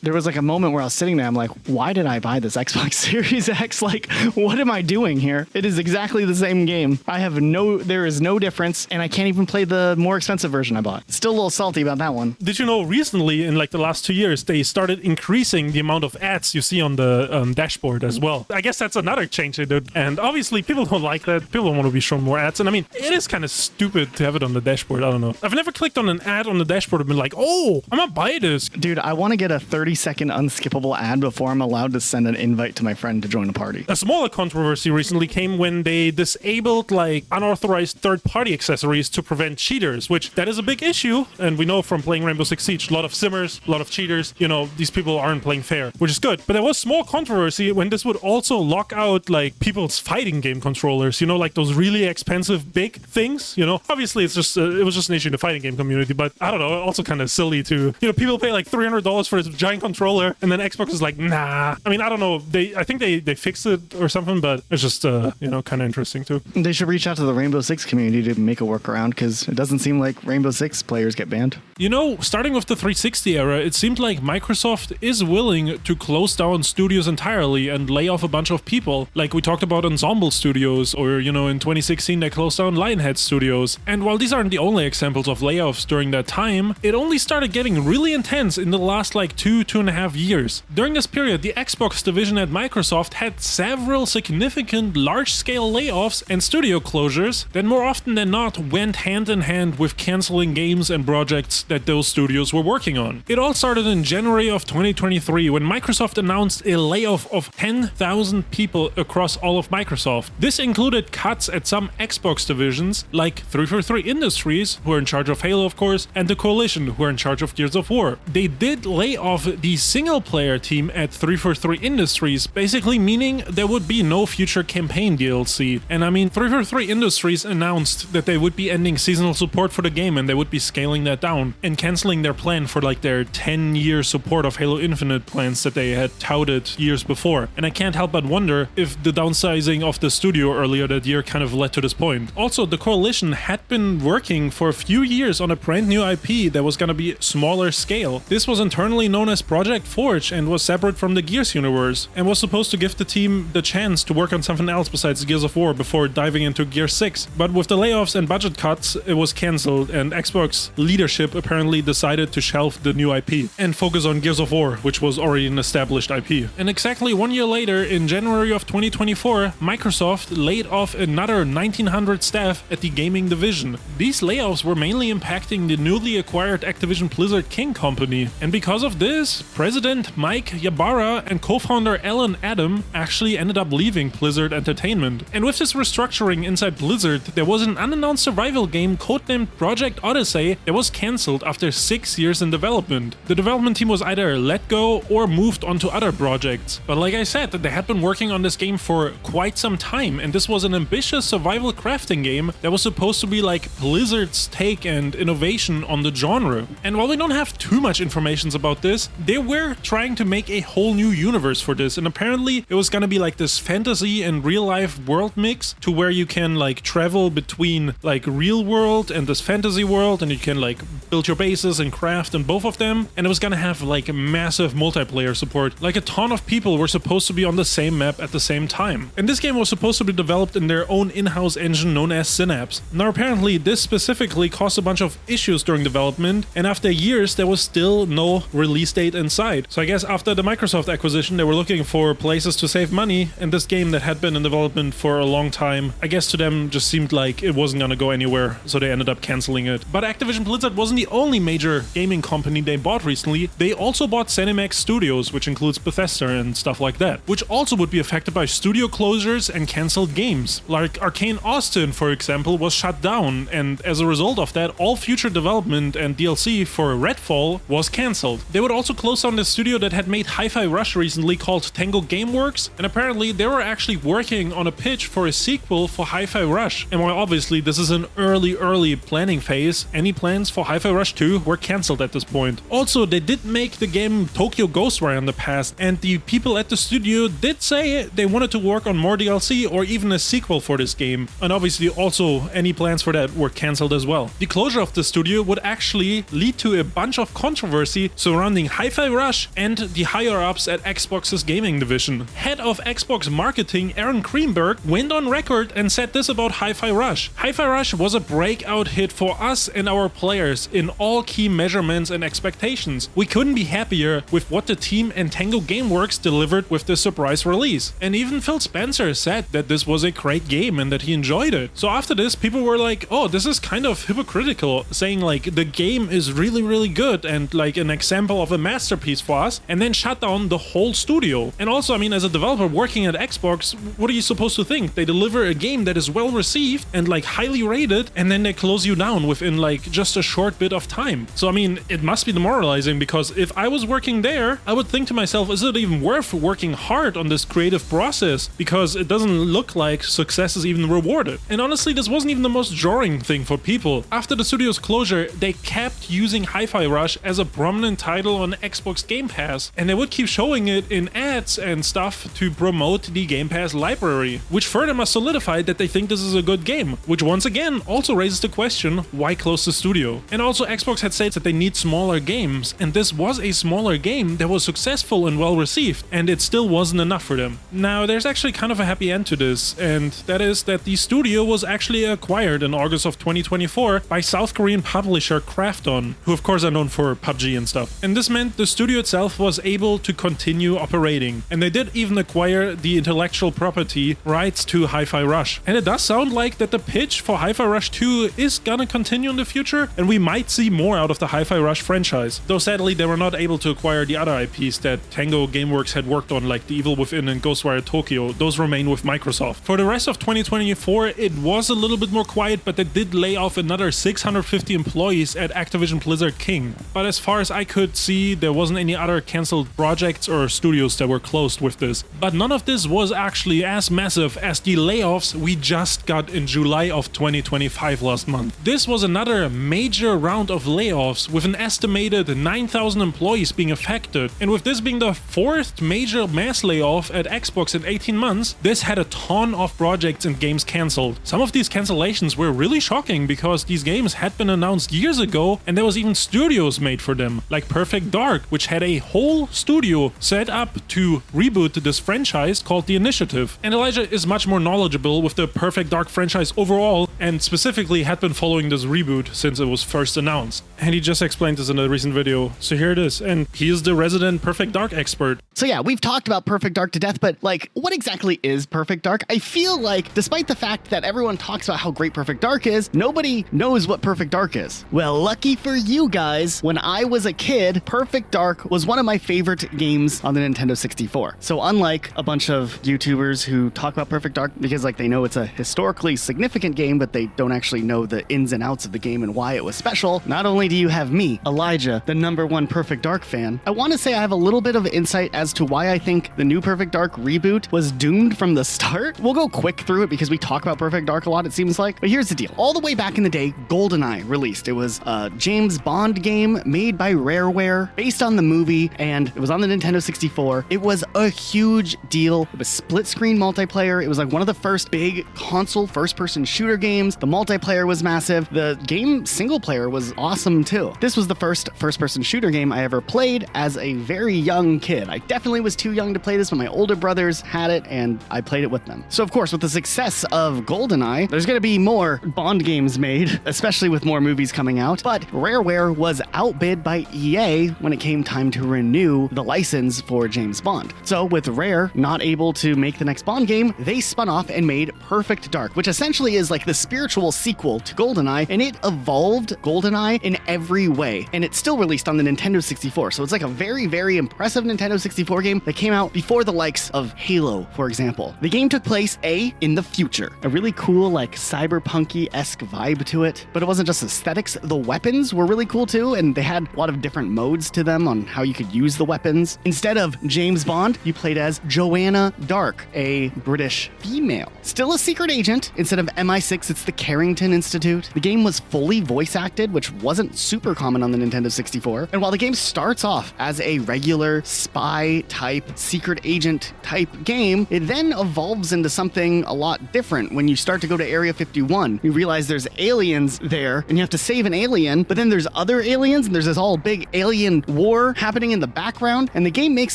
there was like a moment where I was sitting there, I'm like, why did I buy this Xbox Series X? Like, what am I doing here? It is exactly the same game. There is no difference, and I can't even play the more expensive version I bought. Still a little salty about that one. Did you know recently, in like the last 2 years, they started increasing the amount of ads you see on the dashboard as well? I guess that's another change they did. And obviously, people don't like that. People don't want to be shown more ads. And I mean, it is kind of stupid to have it on the dashboard. I don't know. I've never clicked on an ad on the dashboard and been like, oh, I'm gonna buy this. Dude, I want to get a 30-second unskippable ad before I'm allowed to send an invite to my friend to join a party. A smaller controversy recently came when they disabled like unauthorized third-party accessories to prevent cheaters, which that is a big issue. And we know from playing Rainbow Six Siege, a lot of simmers, a lot of cheaters. You know, these people aren't playing fair, which is good. But there was small controversy when this would also lock out like people's fighting game controllers, you know, like those really expensive big things, you know. Obviously, it's just it was just an issue in the fighting game community, but I don't know, also kind of silly to, you know, people pay like $300 for this giant controller, and then Xbox is like, nah. I mean, I don't know. I think they fixed it or something, but it's just you know, kind of interesting too. They should reach out to the Rainbow Six community to make a workaround, because it doesn't seem like Rainbow Six players get banned. You know, starting with the 360 era, it seemed like Microsoft is willing to close down studios entirely and lay off a bunch of people. Like we talked about Ensemble Studios, or, you know, in 2016 they closed down Lionhead Studios. And while these aren't the only examples of layoffs during that time, it only started getting really intense in the last like 2.5 years. During this period, the Xbox division at Microsoft had several significant large-scale layoffs and studio closures that more often than not went hand in hand with canceling games and projects that those studios were working on. It all started in January of 2023 when Microsoft announced a layoff of 10,000 people across all of Microsoft. This included cuts at some Xbox divisions like 343 Industries, who are in charge of Halo of course, and the Coalition, who are in charge of Gears of War. They did lay off the single-player team at 343 Industries, basically meaning there would be no future campaign DLC. And I mean, 343 Industries announced that they would be ending seasonal support for the game and they would be scaling that down and canceling their plan for like their 10-year support of Halo Infinite plans that they had touted years before. And I can't help but wonder if the downsizing of the studio earlier that year kind of led to this point. Also, the Coalition had been working for a few years on a brand new IP that was going to be smaller scale. This was internally known as Project Forge and was separate from the Gears universe, and was supposed to give the team the chance to work on something else besides Gears of War before diving into Gears 6. But with the layoffs and budget cuts, it was cancelled, and Xbox leadership apparently decided to shelve the new IP and focus on Gears of War, which was already an established IP. And exactly 1 year later, in January of 2024, Microsoft laid off another 1,900 staff at the gaming division. These layoffs were mainly impacting the newly acquired Activision Blizzard King company, and because of this, President Mike Ybarra and co-founder Alan Adam actually ended up leaving Blizzard Entertainment. And with this restructuring inside Blizzard, there was an unannounced survival game codenamed Project Odyssey that was cancelled after 6 years in development. The development team was either let go or moved on to other projects. But like I said, they had been working on this game for quite some time, and this was an ambitious survival crafting game that was supposed to be like Blizzard's take and innovation on the genre. And while we don't have too much information about this, they were trying to make a whole new universe for this, and apparently it was gonna be like this fantasy and real life world mix to where you can like travel between like real world and this fantasy world, and you can like build your bases and craft in both of them. And it was gonna have like massive multiplayer support. Like a ton of people were supposed to be on the same map at the same time. And this game was supposed to be developed in their own in-house engine known as Synapse. Now apparently this specifically caused a bunch of issues during development, and after years there was still no release date in sight. So I guess after the Microsoft acquisition they were looking for places to save money, and this game that had been in development for a long time, I guess to them just seemed like it wasn't gonna go anywhere, so they ended up canceling it. But Activision Blizzard wasn't the only major gaming company they bought recently. They also bought ZeniMax Studios, which includes Bethesda and stuff like that, which also would be affected by studio closures and cancelled games. Like Arcane Austin, for example, was shut down, and as a result of that, all future development and DLC for Redfall was cancelled. They would also close down the studio that had made Hi-Fi Rush recently called Tango Gameworks, and apparently they were actually working on a pitch for a sequel for Hi-Fi Rush. And while obviously this is an early planning phase, any plans for Hi-Fi Rush 2 were cancelled at this point. Also, they did make the game Tokyo Ghostwire in the past, and the people at the studio did say they wanted to work on more DLC or even even a sequel for this game, and obviously also any plans for that were cancelled as well. The closure of the studio would actually lead to a bunch of controversy surrounding Hi-Fi Rush and the higher-ups at Xbox's gaming division. Head of Xbox marketing Aaron Greenberg went on record and said this about Hi-Fi Rush. Hi-Fi Rush was a breakout hit for us and our players in all key measurements and expectations. We couldn't be happier with what the team and Tango Gameworks delivered with the surprise release. And even Phil Spencer said that this was a great game and that he enjoyed it. So after this, people were like, oh, this is kind of hypocritical, saying like the game is really good and like an example of a masterpiece for us, and then shut down the whole studio. And also, I mean, as a developer working at Xbox, what are you supposed to think? They deliver a game that is well received and like highly rated, and then they close you down within like just a short bit of time. So I mean, it must be demoralizing, because if I was working there, I would think to myself, is it even worth working hard on this creative process? Because it doesn't look like success is even rewarded. And honestly, this wasn't even the most jarring thing for people. After the studio's closure, they kept using Hi-Fi Rush as a prominent title on Xbox Game Pass, and they would keep showing it in ads and stuff to promote the Game Pass library, which further must solidify that they think this is a good game, which once again also raises the question, why close the studio? And also, Xbox had said that they need smaller games, and this was a smaller game that was successful and well received, and it still wasn't enough for them. Now, there's actually kind of a happy end to this, and that is that the studio was actually acquired in August of 2024 by South Korean publisher Krafton, who of course are known for PUBG and stuff. And this meant the studio itself was able to continue operating, and they did even acquire the intellectual property rights to Hi-Fi Rush. And it does sound like that the pitch for Hi-Fi Rush 2 is gonna continue in the future, and we might see more out of the Hi-Fi Rush franchise. Though sadly, they were not able to acquire the other IPs that Tango Gameworks had worked on, like The Evil Within and Ghostwire Tokyo. Those remain with Microsoft. For the rest of 2024, it was a little bit more quiet, but they did lay off another 650 employees at Activision Blizzard King. But as far as I could see, there wasn't any other cancelled projects or studios that were closed with this. But none of this was actually as massive as the layoffs we just got in July of 2025 last month. This was another major round of layoffs with an estimated 9,000 employees being affected. And with this being the fourth major mass layoff at Xbox in 18 months, this had a ton of projects and games cancelled. Some of these cancellations were really shocking because these games had been announced years ago, and there was even studios made for them, like Perfect Dark, which had a whole studio set up to reboot this franchise called The Initiative. And Elijah is much more knowledgeable with the Perfect Dark franchise overall, and specifically had been following this reboot since it was first announced. And he just explained this in a recent video, so here it is, and he is the resident Perfect Dark expert. So yeah, we've talked about Perfect Dark to death, but like, what exactly is Perfect Dark? I feel like, despite the fact that everyone talks about how great Perfect Dark is, nobody knows what Perfect Dark is. Well, lucky for you guys, when I was a kid, Perfect Dark was one of my favorite games on the Nintendo 64. So unlike a bunch of YouTubers who talk about Perfect Dark because like they know it's a historically significant game, but they don't actually know the ins and outs of the game and why it was special, not only do you have me, Elijah, the #1 Perfect Dark fan, I want to say I have a little bit of insight as to why I think the new Perfect Dark reboot was doomed from the start. We'll go quick through it because we talk about Perfect Dark a lot, it seems like. But here's the deal. All the way back in the day, GoldenEye released. It was a James Bond game made by Rareware, based on the movie, and it was on the Nintendo 64. It was a huge deal. It was split-screen multiplayer. It was like one of the first big console first-person shooter games. The multiplayer was massive. The game single-player was awesome too. This was the first first-person shooter game I ever played as a very young kid. I definitely was too young to play this, but my older brothers had it, and I played it with them. So of course, with the success of GoldenEye, there's gonna be more Bond games made, especially with more movies coming out. But Rareware was outbid by EA when it came time to renew the license for James Bond. So with Rare not able to make the next Bond game, they spun off and made Perfect Dark, which essentially is like the spiritual sequel to GoldenEye, and it evolved GoldenEye in every way. And it's still released on the Nintendo 64. So it's like a very, very impressive Nintendo 64 game that came out before the likes of Halo, for example. The game took place in the future. A really cool, like cyberpunky-esque vibe to it. But it wasn't just aesthetics. The weapons were really cool too, and they had a lot of different modes to them on how you could use the weapons. Instead of James Bond, you played as Joanna Dark, a British female. Still a secret agent. Instead of MI6, it's the Carrington Institute. The game was fully voice acted, which wasn't super common on the Nintendo 64. And while the game starts off as a regular spy type, secret agent type game, it then evolves into something something a lot different. When you start to go to Area 51, you realize there's aliens there, and you have to save an alien, but then there's other aliens, and there's this all big alien war happening in the background, and the game makes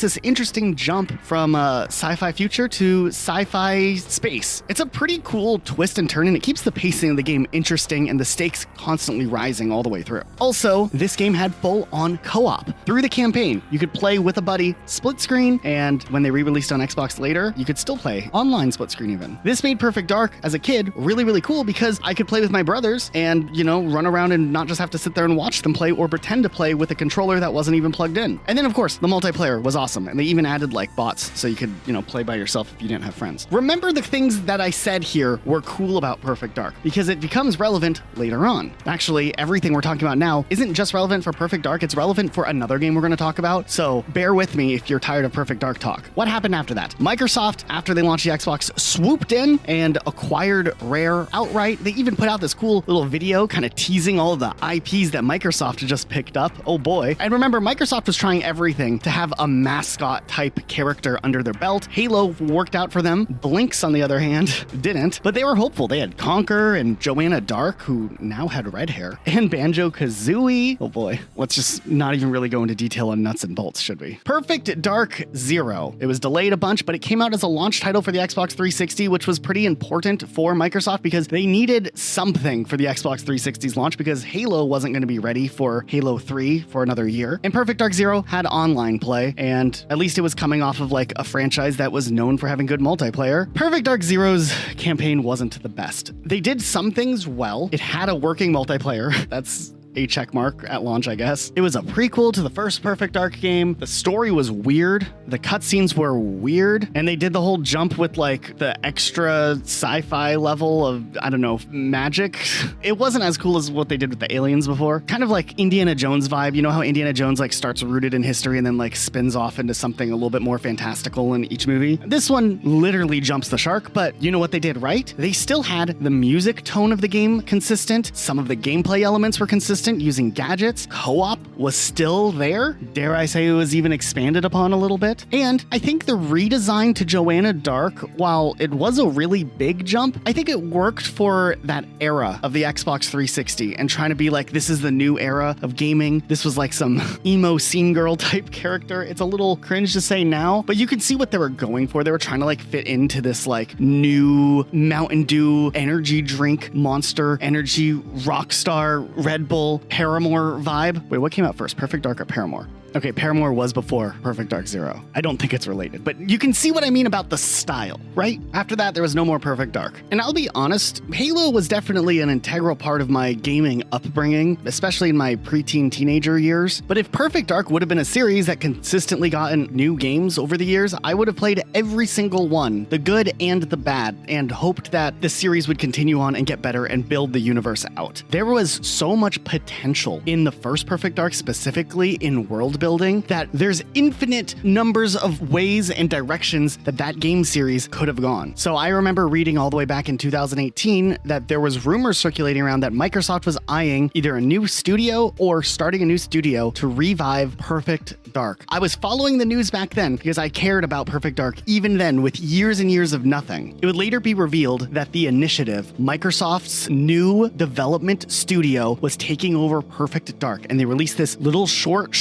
this interesting jump from sci-fi future to sci-fi space. It's a pretty cool twist and turn, and it keeps the pacing of the game interesting and the stakes constantly rising all the way through. Also, this game had full-on co-op. Through the campaign, you could play with a buddy, split screen, and when they re-released on Xbox later, you could still play online split screen even. This made Perfect Dark, as a kid, really, really cool because I could play with my brothers and, you know, run around and not just have to sit there and watch them play or pretend to play with a controller that wasn't even plugged in. And then, of course, the multiplayer was awesome, and they even added, like, bots so you could, you know, play by yourself if you didn't have friends. Remember the things that I said here were cool about Perfect Dark, because it becomes relevant later on. Actually, everything we're talking about now isn't just relevant for Perfect Dark, it's relevant for another game we're going to talk about, so bear with me if you're tired of Perfect Dark talk. What happened after that? Microsoft, after they launched the Xbox, swooped in and acquired Rare outright. They even put out this cool little video kind of teasing all of the IPs that Microsoft had just picked up. Oh boy. And remember, Microsoft was trying everything to have a mascot type character under their belt. Halo worked out for them. Blinks, on the other hand, didn't, but they were hopeful. They had Conker and Joanna Dark, who now had red hair, and Banjo-Kazooie. Oh boy. Let's just not even really go into detail on nuts and bolts, should we? Perfect Dark Zero. It was delayed a bunch, but it came out as a launch title for the Xbox 360, which was pretty important for Microsoft because they needed something for the Xbox 360's launch because Halo wasn't going to be ready for Halo 3 for another year. And Perfect Dark Zero had online play, and at least it was coming off of like a franchise that was known for having good multiplayer. Perfect Dark Zero's campaign wasn't the best. They did some things well. It had a working multiplayer. That's a check mark at launch, I guess. It was a prequel to the first Perfect Dark game. The story was weird. The cutscenes were weird. And they did the whole jump with like the extra sci-fi level of, I don't know, magic. It wasn't as cool as what they did with the aliens before. Kind of like Indiana Jones vibe. You know how Indiana Jones like starts rooted in history and then like spins off into something a little bit more fantastical in each movie? This one literally jumps the shark, but you know what they did right? They still had the music tone of the game consistent. Some of the gameplay elements were consistent using gadgets. Co-op was still there. Dare I say it was even expanded upon a little bit. And I think the redesign to Joanna Dark, while it was a really big jump, I think it worked for that era of the Xbox 360 and trying to be like, this is the new era of gaming. This was like some emo scene girl type character. It's a little cringe to say now, but you can see what they were going for. They were trying to like fit into this like new Mountain Dew energy drink, Monster Energy, Rockstar, Red Bull, Paramore vibe. Wait, what came out first? Perfect Dark or Paramore? Okay, Paramore was before Perfect Dark Zero. I don't think it's related, but you can see what I mean about the style, right? After that, there was no more Perfect Dark. And I'll be honest, Halo was definitely an integral part of my gaming upbringing, especially in my preteen teenager years. But if Perfect Dark would have been a series that consistently gotten new games over the years, I would have played every single one, the good and the bad, and hoped that the series would continue on and get better and build the universe out. There was so much potential in the first Perfect Dark, specifically in world building, that there's infinite numbers of ways and directions that that game series could have gone. So I remember reading all the way back in 2018 that there was rumors circulating around that Microsoft was eyeing either a new studio or starting a new studio to revive Perfect Dark. I was following the news back then because I cared about Perfect Dark even then with years and years of nothing. It would later be revealed that the initiative, Microsoft's new development studio, was taking over Perfect Dark, and they released this little short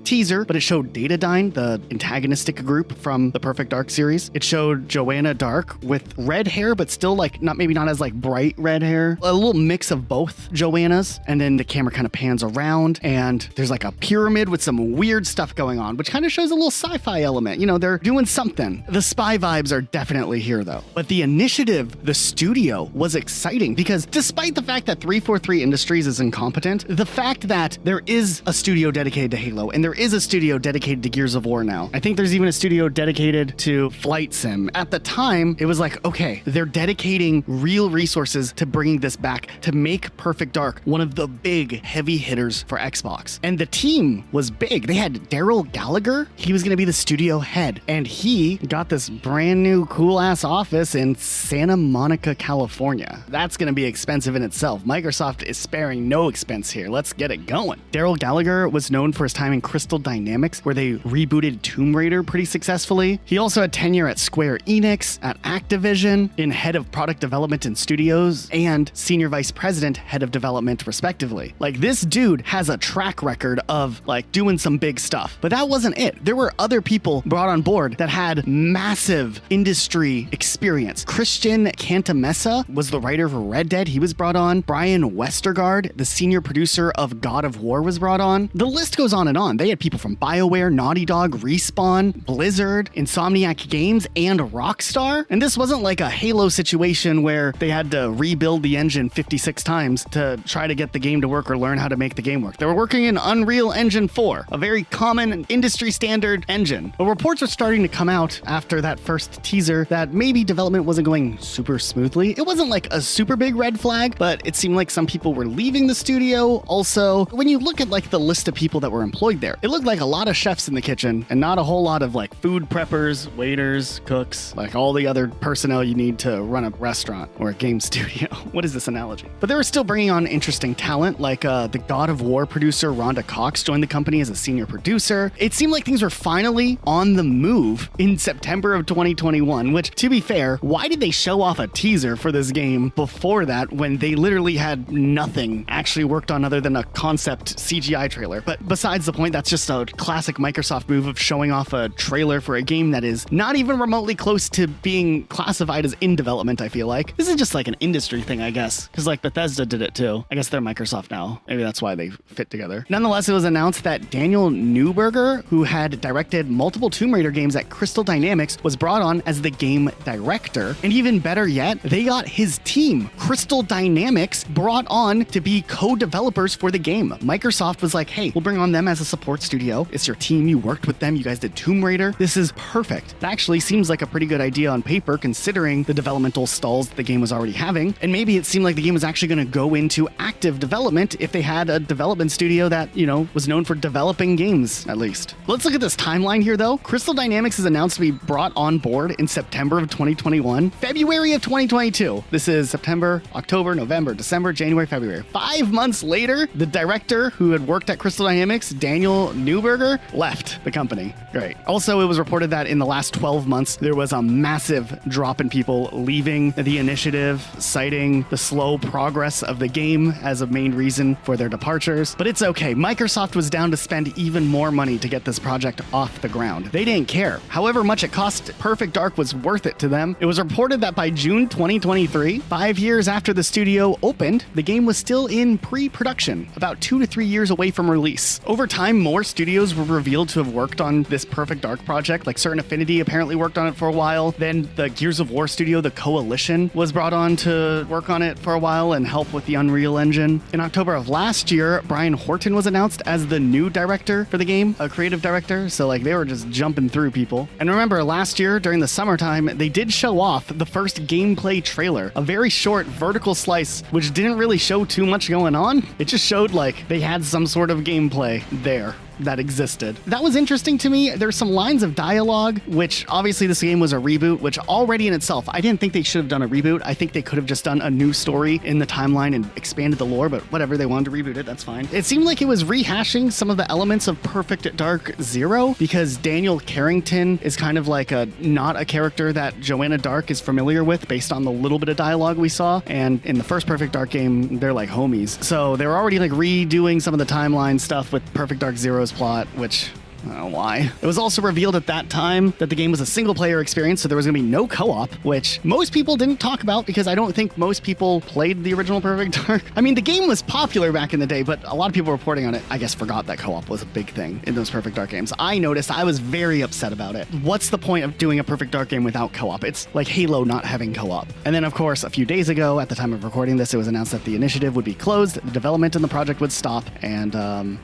teaser, but it showed Datadyne, the antagonistic group from the Perfect Dark series. It showed Joanna Dark with red hair, but still like maybe not as like bright red hair. A little mix of both Joannas. And then the camera kind of pans around and there's like a pyramid with some weird stuff going on, which kind of shows a little sci-fi element. You know, they're doing something. The spy vibes are definitely here though. But the initiative, the studio, was exciting because despite the fact that 343 Industries is incompetent, the fact that there is a studio dedicated to Halo and there is a studio dedicated to Gears of War now. I think there's even a studio dedicated to Flight Sim. At the time, it was like, okay, they're dedicating real resources to bringing this back to make Perfect Dark one of the big heavy hitters for Xbox. And the team was big. They had Daryl Gallagher. He was going to be the studio head. And he got this brand new cool ass office in Santa Monica, California. That's going to be expensive in itself. Microsoft is sparing no expense here. Let's get it going. Daryl Gallagher was known for his time in Crystal Crystal Dynamics, where they rebooted Tomb Raider pretty successfully. He also had tenure at Square Enix, at Activision, in head of product development and studios, and senior vice president, head of development, respectively. Like, this dude has a track record of like doing some big stuff. But that wasn't it. There were other people brought on board that had massive industry experience. Christian Cantamessa was the writer for Red Dead. He was brought on. Brian Westergaard, the senior producer of God of War, was brought on. The list goes on and on. They had people from BioWare, Naughty Dog, Respawn, Blizzard, Insomniac Games, and Rockstar. And this wasn't like a Halo situation where they had to rebuild the engine 56 times to try to get the game to work or learn how to make the game work. They were working in Unreal Engine 4, a very common industry standard engine. But reports were starting to come out after that first teaser that maybe development wasn't going super smoothly. It wasn't like a super big red flag, but it seemed like some people were leaving the studio. Also, when you look at like the list of people that were employed there, it looked like a lot of chefs in the kitchen and not a whole lot of like food preppers, waiters, cooks, like all the other personnel you need to run a restaurant or a game studio. What is this analogy? But they were still bringing on interesting talent, like the God of War producer Rhonda Cox joined the company as a senior producer. It seemed like things were finally on the move in September of 2021, which, to be fair, why did they show off a teaser for this game before that when they literally had nothing actually worked on other than a concept CGI trailer? But besides the point, that's just a classic Microsoft move of showing off a trailer for a game that is not even remotely close to being classified as in development, I feel like. This is just like an industry thing, I guess, because like Bethesda did it too. I guess they're Microsoft now. Maybe that's why they fit together. Nonetheless, it was announced that Daniel Neuberger, who had directed multiple Tomb Raider games at Crystal Dynamics, was brought on as the game director. And even better yet, they got his team, Crystal Dynamics, brought on to be co-developers for the game. Microsoft was like, hey, we'll bring on them as a support studio. It's your team. You worked with them. You guys did Tomb Raider. This is perfect. It actually seems like a pretty good idea on paper, considering the developmental stalls the game was already having. And maybe it seemed like the game was actually going to go into active development if they had a development studio that, you know, was known for developing games, at least. Let's look at this timeline here, though. Crystal Dynamics is announced to be brought on board in September of 2021, February of 2022. This is September, October, November, December, January, February. 5 months later, the director who had worked at Crystal Dynamics, Daniel Neuberger, left the company. Great. Also, it was reported that in the last 12 months, there was a massive drop in people leaving the initiative, citing the slow progress of the game as a main reason for their departures. But it's okay. Microsoft was down to spend even more money to get this project off the ground. They didn't care. However much it cost, Perfect Dark was worth it to them. It was reported that by June 2023, 5 years after the studio opened, the game was still in pre-production, about 2 to 3 years away from release. Over time, more studios were revealed to have worked on this Perfect Dark project, like Certain Affinity apparently worked on it for a while. Then the Gears of War studio, the Coalition, was brought on to work on it for a while and help with the Unreal Engine. In October of last year, Brian Horton was announced as the new director for the game, a creative director, so like they were just jumping through people. And remember, last year during the summertime, they did show off the first gameplay trailer, a very short vertical slice, which didn't really show too much going on. It just showed like they had some sort of gameplay there that existed. That was interesting to me. There's some lines of dialogue, which obviously this game was a reboot, which already in itself, I didn't think they should have done a reboot. I think they could have just done a new story in the timeline and expanded the lore, but whatever, they wanted to reboot it, that's fine. It seemed like it was rehashing some of the elements of Perfect Dark Zero, because Daniel Carrington is kind of like not a character that Joanna Dark is familiar with based on the little bit of dialogue we saw. And in the first Perfect Dark game, they're like homies. So they were already like redoing some of the timeline stuff with Perfect Dark Zero's plot, which I don't know why. It was also revealed at that time that the game was a single-player experience, so there was going to be no co-op, which most people didn't talk about because I don't think most people played the original Perfect Dark. I mean, the game was popular back in the day, but a lot of people reporting on it, I guess, forgot that co-op was a big thing in those Perfect Dark games. I noticed. I was very upset about it. What's the point of doing a Perfect Dark game without co-op? It's like Halo not having co-op. And then, of course, a few days ago, at the time of recording this, it was announced that the initiative would be closed, the development in the project would stop, and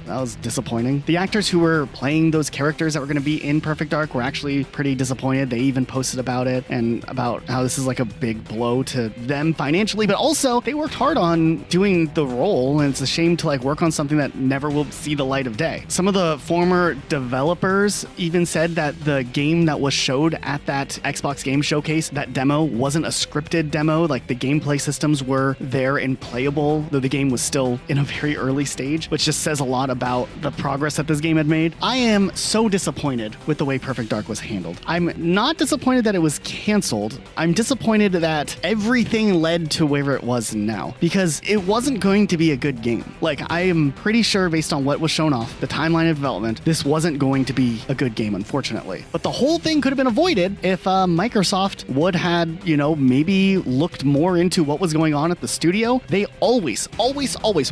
that was disappointing. The actors who were playing those characters that were going to be in Perfect Dark were actually pretty disappointed. They even posted about it and about how this is like a big blow to them financially, but also they worked hard on doing the role, and it's a shame to like work on something that never will see the light of day. Some of the former developers even said that the game that was showed at that Xbox Game Showcase, that demo wasn't a scripted demo. Like the gameplay systems were there and playable, though the game was still in a very early stage, which just says a lot about the progress that this game had made. I am so disappointed with the way Perfect Dark was handled. I'm not disappointed that it was canceled. I'm disappointed that everything led to where it was now, because it wasn't going to be a good game. Like, I am pretty sure based on what was shown off, the timeline of development, this wasn't going to be a good game, unfortunately. But the whole thing could have been avoided if Microsoft would had, maybe looked more into what was going on at the studio. They always,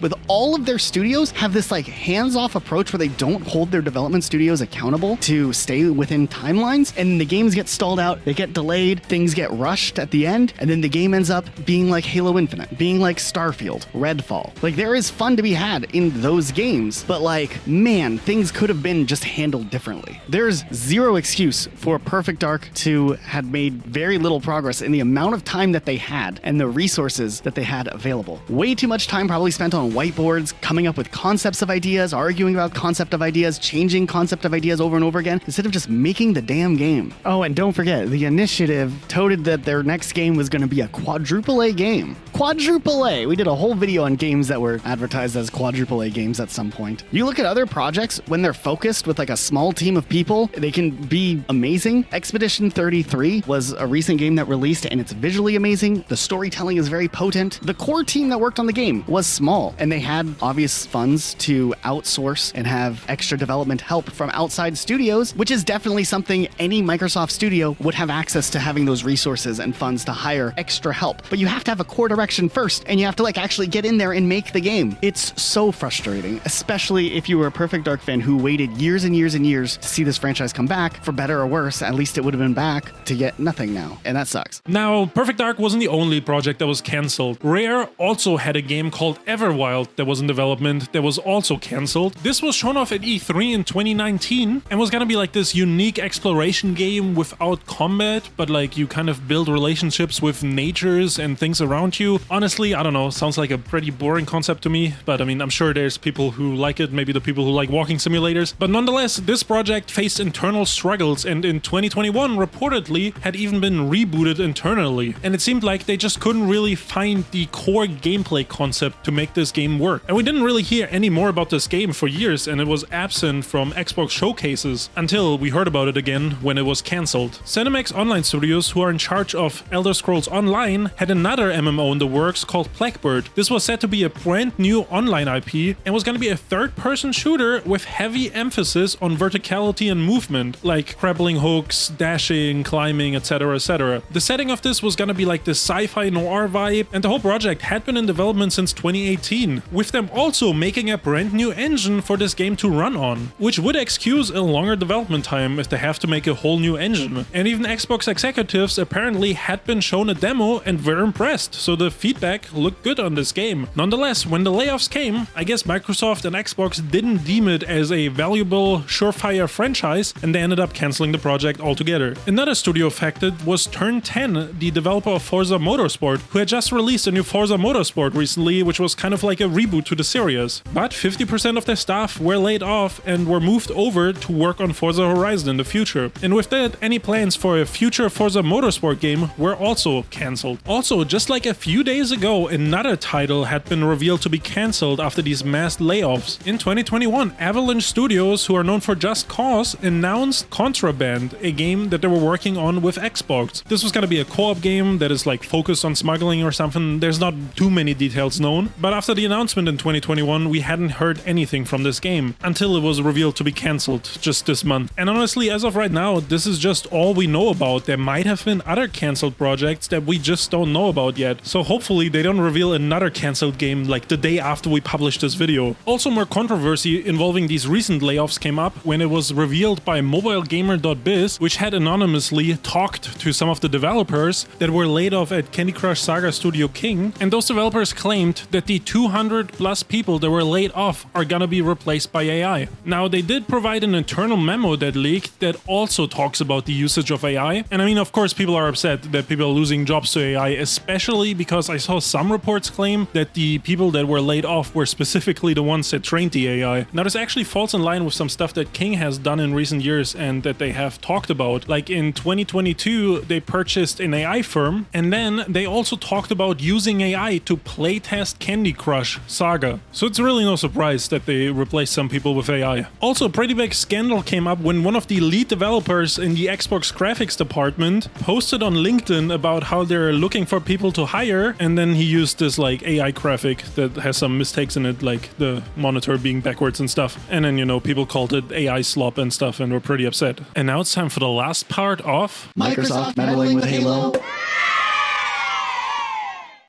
with all of their studios, have this like hands-off approach where they don't hold their development studios accountable to stay within timelines, and the games get stalled out, they get delayed, things get rushed at the end, and then the game ends up being like Halo Infinite, being like Starfield, Redfall. Like, there is fun to be had in those games, but like, man, things could have been just handled differently. There's zero excuse for Perfect Dark to have made very little progress in the amount of time that they had and the resources that they had available. Way too much time probably spent on whiteboards, coming up with concepts of ideas, arguing about concept of ideas, changing concept of ideas over and over again, instead of just making the damn game. Oh, and don't forget, the initiative touted that their next game was going to be a quadruple A game. Quadruple A! We did a whole video on games that were advertised as quadruple A games at some point. You look at other projects, when they're focused with like a small team of people, they can be amazing. Expedition 33 was a recent game that released, and it's visually amazing. The storytelling is very potent. The core team that worked on the game was small, and they had obvious funds to outsource and have extra development help from outside studios, which is definitely something any Microsoft studio would have access to, having those resources and funds to hire extra help. But you have to have a core direction first, and you have to like actually get in there and make the game. It's so frustrating, especially if you were a Perfect Dark fan who waited years and years and years to see this franchise come back. For better or worse, at least it would have been back to get nothing now, and that sucks. Now, Perfect Dark wasn't the only project that was cancelled. Rare also had a game called Everwild that was in development that was also cancelled. This was shown off at E3 in 2019 and was gonna be like this unique exploration game without combat, but like you kind of build relationships with natures and things around you. Honestly, I don't know, sounds like a pretty boring concept to me, but I mean, I'm sure there's people who like it, maybe the people who like walking simulators. But nonetheless, this project faced internal struggles, and in 2021 reportedly had even been rebooted internally. And it seemed like they just couldn't really find the core gameplay concept to make this game work. And we didn't really hear any more about this game for years, and it was absent from Xbox showcases until we heard about it again when it was cancelled. ZeniMax Online Studios, who are in charge of Elder Scrolls Online, had another MMO in the works called Blackbird. This was said to be a brand new online IP and was going to be a third-person shooter with heavy emphasis on verticality and movement, like grappling hooks, dashing, climbing, etc, etc. The setting of this was going to be like this sci-fi noir vibe, and the whole project had been in development since 2018, with them also making a brand new engine for this game to run on, which would excuse a longer development time if they have to make a whole new engine. And even Xbox executives apparently had been shown a demo and were impressed, so the feedback looked good on this game. Nonetheless, when the layoffs came, I guess Microsoft and Xbox didn't deem it as a valuable, surefire franchise, and they ended up cancelling the project altogether. Another studio affected was Turn 10, the developer of Forza Motorsport, who had just released a new Forza Motorsport recently, which was kind of like a reboot to the series. But 50% of their staff were laid off and were moved over to work on Forza Horizon in the future. And with that, any plans for a future Forza Motorsport game were also cancelled. Also, just like a few days ago, another title had been revealed to be cancelled after these mass layoffs. In 2021, Avalanche Studios, who are known for Just Cause, announced Contraband, a game that they were working on with Xbox. This was going to be a co-op game that is like focused on smuggling or something. There's not too many details known, but after the announcement in 2021, we hadn't heard anything from this game until it was revealed to be cancelled just this month. And honestly, as of right now, this is just all we know about. There might have been other cancelled projects that we just don't know about yet. So hopefully they don't reveal another cancelled game like the day after we publish this video. Also, more controversy involving these recent layoffs came up when it was revealed by mobilegamer.biz, which had anonymously talked to some of the developers that were laid off at Candy Crush Saga Studio King, and those developers claimed that the 200 plus people that were laid off are gonna be replaced by AI. Now, they did provide an internal memo that leaked that also talks about the usage of AI, and I mean, of course, people are upset that people are losing jobs to AI, especially because I saw some reports claim that the people that were laid off were specifically the ones that trained the AI. Now, this actually falls in line with some stuff that King has done in recent years and that they have talked about. Like in 2022, they purchased an AI firm, and then they also talked about using AI to playtest Candy Crush Saga. So it's really no surprise that they replaced some people with AI. Also, a pretty big scandal came up when one of the lead developers in the Xbox graphics department posted on LinkedIn about how they're looking for people to hire, and then he used this like AI graphic that has some mistakes in it, like the monitor being backwards and stuff. And then, you know, people called it AI slop and stuff and were pretty upset. And now it's time for the last part of Microsoft meddling with Halo.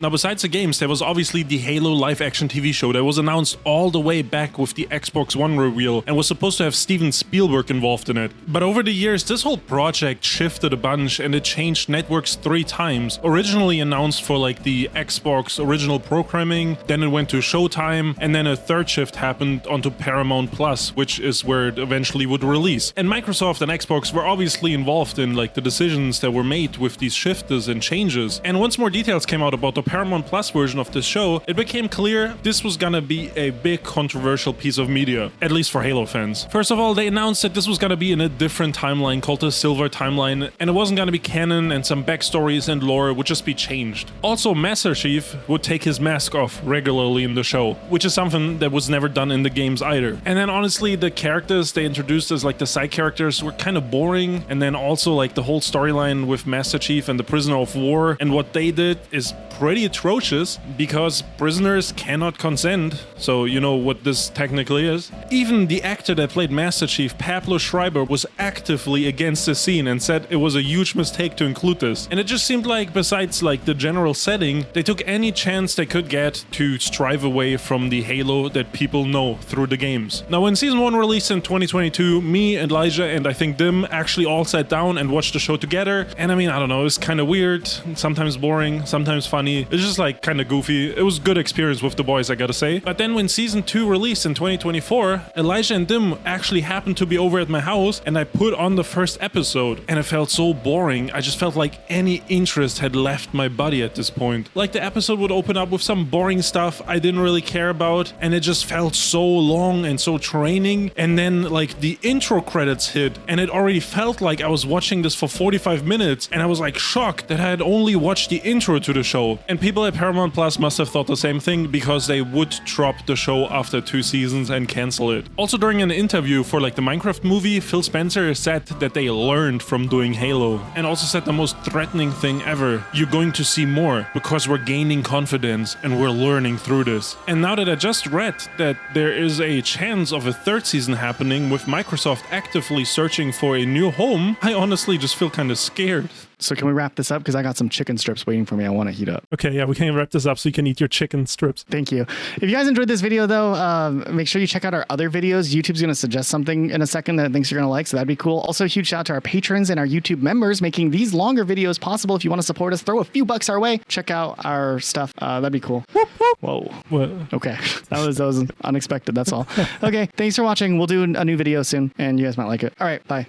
Now, besides the games, there was obviously the Halo live-action TV show that was announced all the way back with the Xbox One reveal and was supposed to have Steven Spielberg involved in it. But over the years, this whole project shifted a bunch and it changed networks 3 times. Originally announced for like the Xbox original programming, then it went to Showtime, and then a third shift happened onto Paramount Plus, which is where it eventually would release. And Microsoft and Xbox were obviously involved in like the decisions that were made with these shifts and changes. And once more details came out about the Paramount Plus version of this show, it became clear this was gonna be a big controversial piece of media, at least for Halo fans. First of all, they announced that this was gonna be in a different timeline called the Silver Timeline, and it wasn't gonna be canon, and some backstories and lore would just be changed. Also, Master Chief would take his mask off regularly in the show, which is something that was never done in the games either. And then honestly, the characters they introduced as like the side characters were kind of boring, and then also like the whole storyline with Master Chief and the Prisoner of War and what they did is pretty atrocious because prisoners cannot consent, so you know what this technically is. Even the actor that played Master Chief, Pablo Schreiber, was actively against the scene and said it was a huge mistake to include this. And it just seemed like, besides like the general setting, they took any chance they could get to strive away from the Halo that people know through the games. Now, when Season 1 released in 2022, me, Elijah, and I think Dim actually all sat down and watched the show together, and I mean, I don't know, it was kind of weird, sometimes boring, sometimes funny. It's just like kind of goofy. It was a good experience with the boys, I gotta say. But then when Season 2 released in 2024, Elijah and Dim actually happened to be over at my house, and I put on the first episode, and it felt so boring. I just felt like any interest had left my body at this point. Like the episode would open up with some boring stuff I didn't really care about, and it just felt so long and so draining. And then like the intro credits hit, and it already felt like I was watching this for 45 minutes, and I was like shocked that I had only watched the intro to the show. And people at Paramount Plus must have thought the same thing because they would drop the show after 2 seasons and cancel it. Also, during an interview for like the Minecraft movie, Phil Spencer said that they learned from doing Halo, and also said the most threatening thing ever: you're going to see more because we're gaining confidence and we're learning through this. And now that I just read that there is a chance of a 3rd season happening with Microsoft actively searching for a new home, I honestly just feel kind of scared. So can we wrap this up? Because I got some chicken strips waiting for me. I want to heat up. Okay, yeah, we can wrap this up so you can eat your chicken strips. Thank you. If you guys enjoyed this video, though, make sure you check out our other videos. YouTube's going to suggest something in a second that it thinks you're going to like, so that'd be cool. Also, huge shout out to our patrons and our YouTube members making these longer videos possible. If you want to support us, throw a few bucks our way. Check out our stuff. That'd be cool. Whoa. What? Okay. That was unexpected. That's all. Okay. Thanks for watching. We'll do a new video soon, and you guys might like it. All right. Bye.